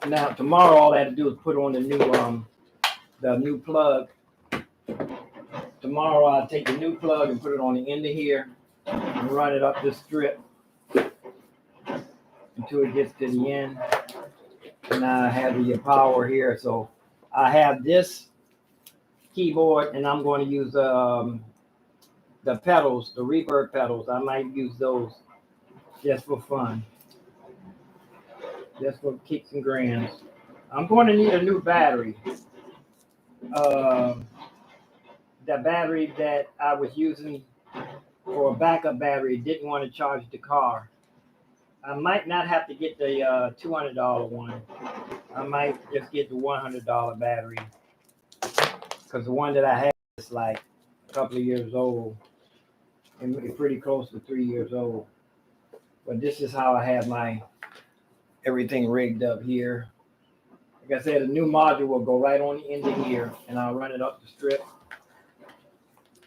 now tomorrow all I had to do is put on the new plug. Tomorrow I'll take the new plug and put it on the end of here and run it up this strip until it gets to the end. And I have the power here. So I have this keyboard and I'm going to use the pedals, the reverb pedals. I might use those just for fun. Just for kicks and grins. I'm going to need a new battery. The battery that I was using for a backup battery didn't want to charge the car. I might not have to get the $200 one. I might just get the $100 battery because the one that I have is like a couple of years old and pretty close to 3 years old. But this is how I have my everything rigged up here. Like I said, a new module will go right on the end of here and I'll run it up the strip.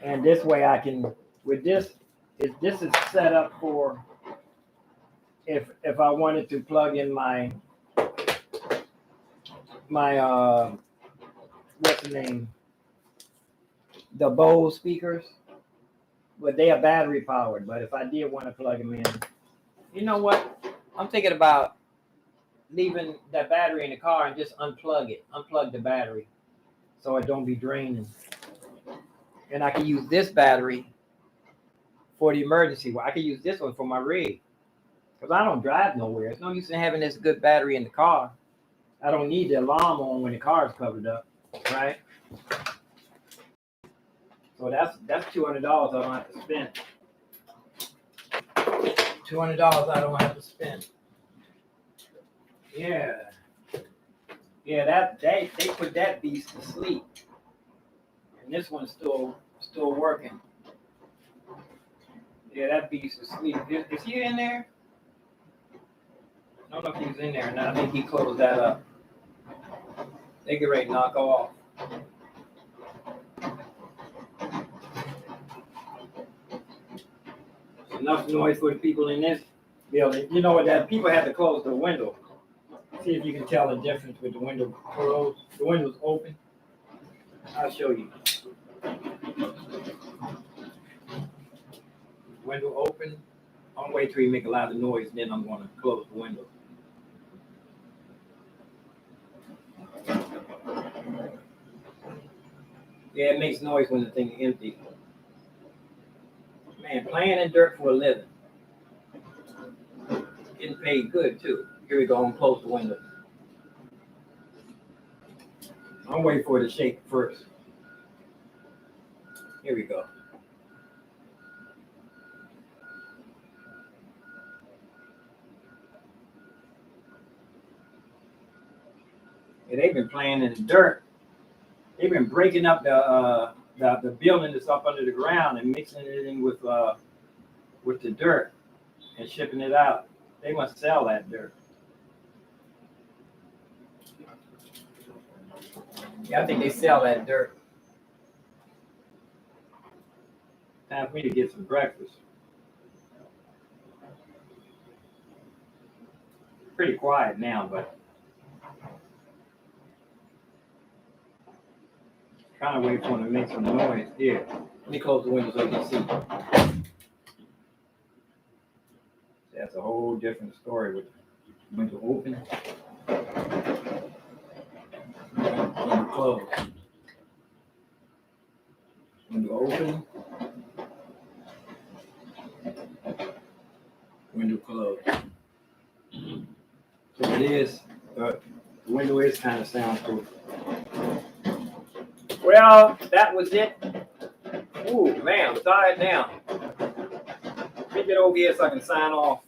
And this way I can, with this, this is set up for if I wanted to plug in my what's the name? The Bose speakers. But they are battery powered. But if I did want to plug them in, you know what? I'm thinking about leaving that battery in the car and just unplug the battery so it don't be draining. And I can use this battery for the emergency. Well, I could use this one for my rig. Because I don't drive nowhere. It's no use in having this good battery in the car. I don't need the alarm on when the car is covered up, right? So that's $200 I don't have to spend. $200 I don't have to spend. Yeah. Yeah, that they put that beast to sleep. And this one's still working. Yeah, that beast is asleep. Is he in there? I don't know if he's in there or not. I think he closed that up. They get ready to knock off. Enough noise for the people in this building. You know what? That people have to close the window. See if you can tell the difference with the window closed. The window's open. I'll show you. Window open. I'll wait till you make a lot of noise, then I'm going to close the window. Yeah, it makes noise when the thing is empty. Man, playing in dirt for a living. Getting paid good too. Here we go, I'm close the window. I'm waiting for it to shake first. Here we go. Yeah, they've been playing in the dirt. They've been breaking up the building that's up under the ground and mixing it in with the dirt and shipping it out. They must sell that dirt. Yeah, I think they sell that dirt. Time for me to get some breakfast. Pretty quiet now, but trying to wait for them to make some noise. Here, let me close the window so you can see. That's a whole different story with the window open. Window closed. Window open. Window closed. So it is, the window is kind of soundproof. Well, that was it. Ooh, man, I'm tired now. Let me get over here so I can sign off.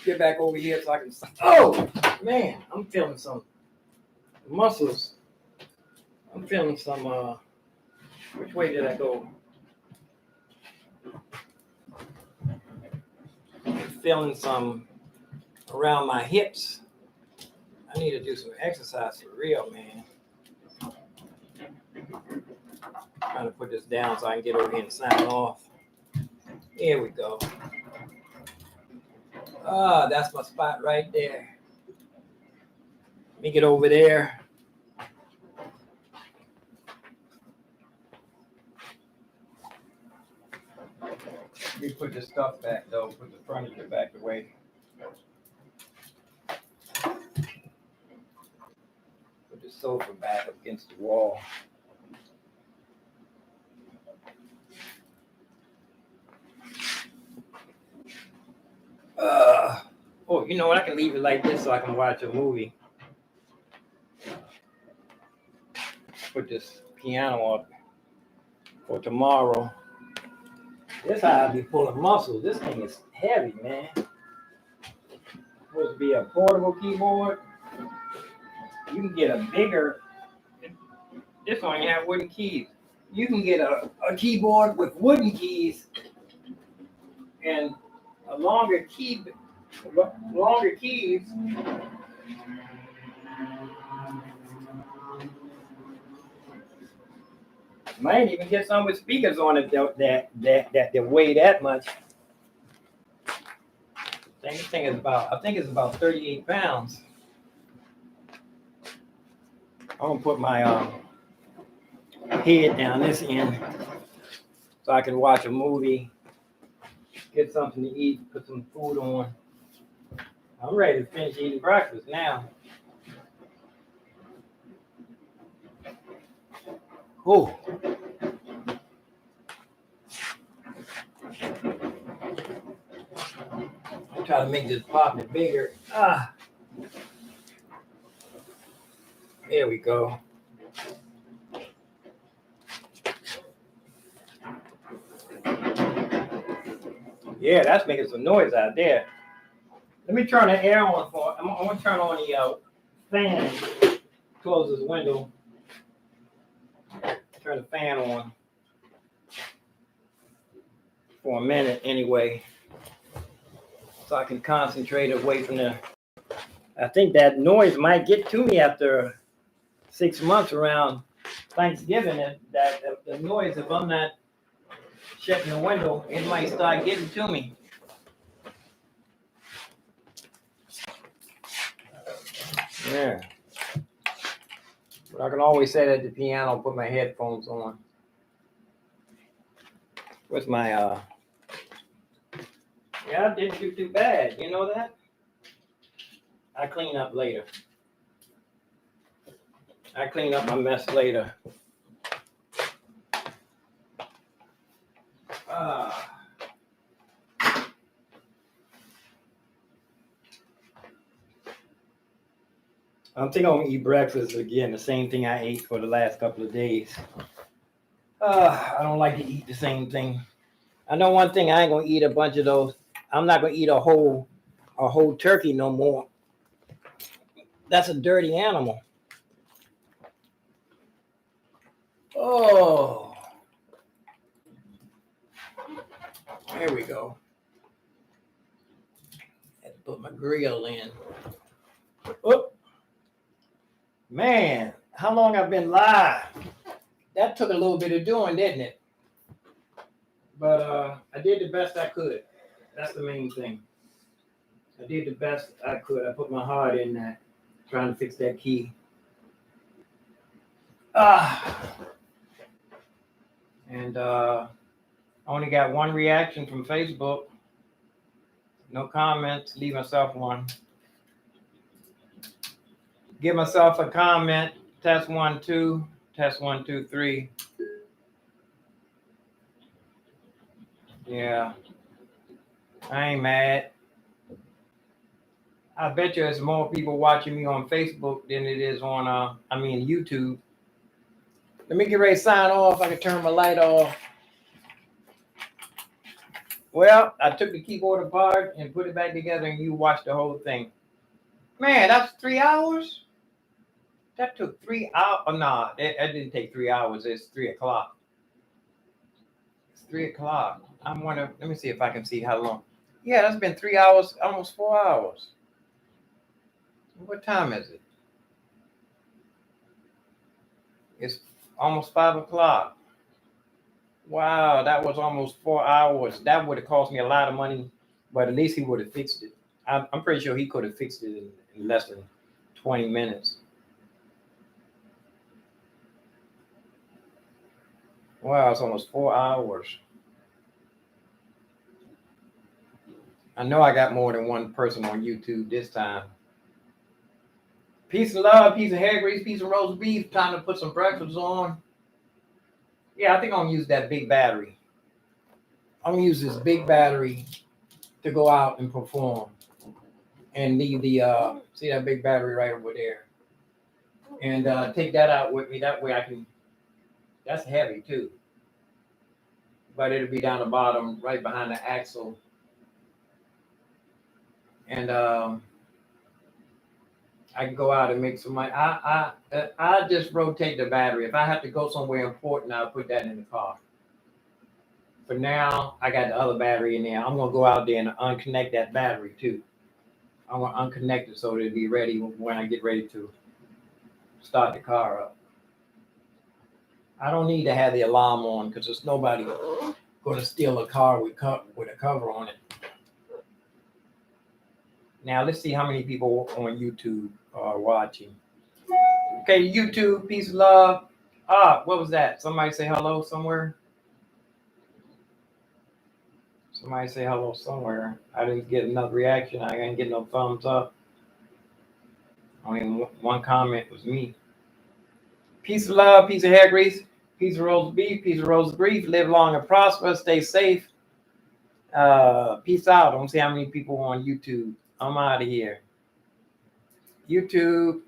Get back over here so I can sign. Oh, man, I'm feeling some muscles. I'm feeling some, which way did I go? I'm feeling some around my hips. I need to do some exercise for real, man. Trying to put this down so I can get over here and sign off. Here we go. Ah, that's my spot right there. Let me get over there. Let me put this stuff back though, put the furniture back away. Put the sofa back up against the wall. Oh, you know what? I can leave it like this so I can watch a movie. Put this piano up for tomorrow. This is how I be pulling muscles. This thing is heavy, man. Supposed to be a portable keyboard. You can get a bigger. This one you have wooden keys. You can get a keyboard with wooden keys and a longer keys. Might even get some with speakers on it that weigh that much. I think it's about 38 pounds. I'm gonna put my head down this end so I can watch a movie, get something to eat, put some food on. I'm ready to finish eating breakfast now. Oh. Try to make this popping bigger. Ah, there we go. Yeah, that's making some noise out there. Let me turn the air on for. I'm gonna turn on the fan. Close this window. Turn the fan on for a minute anyway, so I can concentrate away from the. I think that noise might get to me after 6 months around Thanksgiving. That the noise, if I'm not shutting the window, it might start getting to me. Yeah. But I can always sit at the piano, put my headphones on. What's my yeah, I didn't do too bad. You know that? I clean up later. I clean up my mess later. I'm thinking I'm gonna eat breakfast again, the same thing I ate for the last couple of days. I don't like to eat the same thing. I know one thing, I ain't gonna eat a bunch of those. I'm not gonna eat a whole turkey no more. That's a dirty animal. Oh, there we go. Had to put my grill in. Oh, man, how long I've been live? That took a little bit of doing, didn't it? But I did the best I could. That's the main thing. I did the best I could. I put my heart in that, trying to fix that key. And I only got one reaction from Facebook. No comments. Leave myself one. Give myself a comment. Test 1, 2. Test 1, 2, 3. Yeah. I ain't mad. I bet you there's more people watching me on Facebook than it is on YouTube. Let me get ready to sign off. I can turn my light off. Well, I took the keyboard apart and put it back together, and you watched the whole thing. Man, that's 3 hours? That took 3 hours. Oh, no, it didn't take 3 hours. It's 3 o'clock. It's 3 o'clock. I'm wondering, let me see if I can see how long. Yeah, that's been 3 hours, almost 4 hours. What time is it? It's almost 5 o'clock. Wow, that was almost 4 hours. That would have cost me a lot of money, but at least he would have fixed it. I'm pretty sure he could have fixed it in less than 20 minutes. Wow, it's almost 4 hours. I know I got more than one person on YouTube this time. Peace of love, piece of hair grease, piece of roast beef. Time to put some breakfast on. Yeah, I think I'm going to use that big battery. I'm going to use this big battery to go out and perform. And leave the, see that big battery right over there. And take that out with me. That way I can, that's heavy too. But it'll be down the bottom, right behind the axle. And I can go out and make some money. I just rotate the battery. If I have to go somewhere important, I'll put that in the car. For now, I got the other battery in there. I'm gonna go out there and unconnect that battery too. I'm gonna unconnect it so it'll be ready when I get ready to start the car up. I don't need to have the alarm on because there's nobody gonna steal a car with a cover on it. Now let's see how many people on YouTube are watching. Okay, YouTube, peace of love. What was that? Somebody say hello somewhere? Somebody say hello somewhere. I didn't get enough reaction. I didn't get no thumbs up. Only one comment was me. Peace of love, piece of hair grease, piece of roast beef, piece of roast beef. Live long and prosper. Stay safe. Peace out. Don't see how many people on YouTube. I'm out of here. YouTube.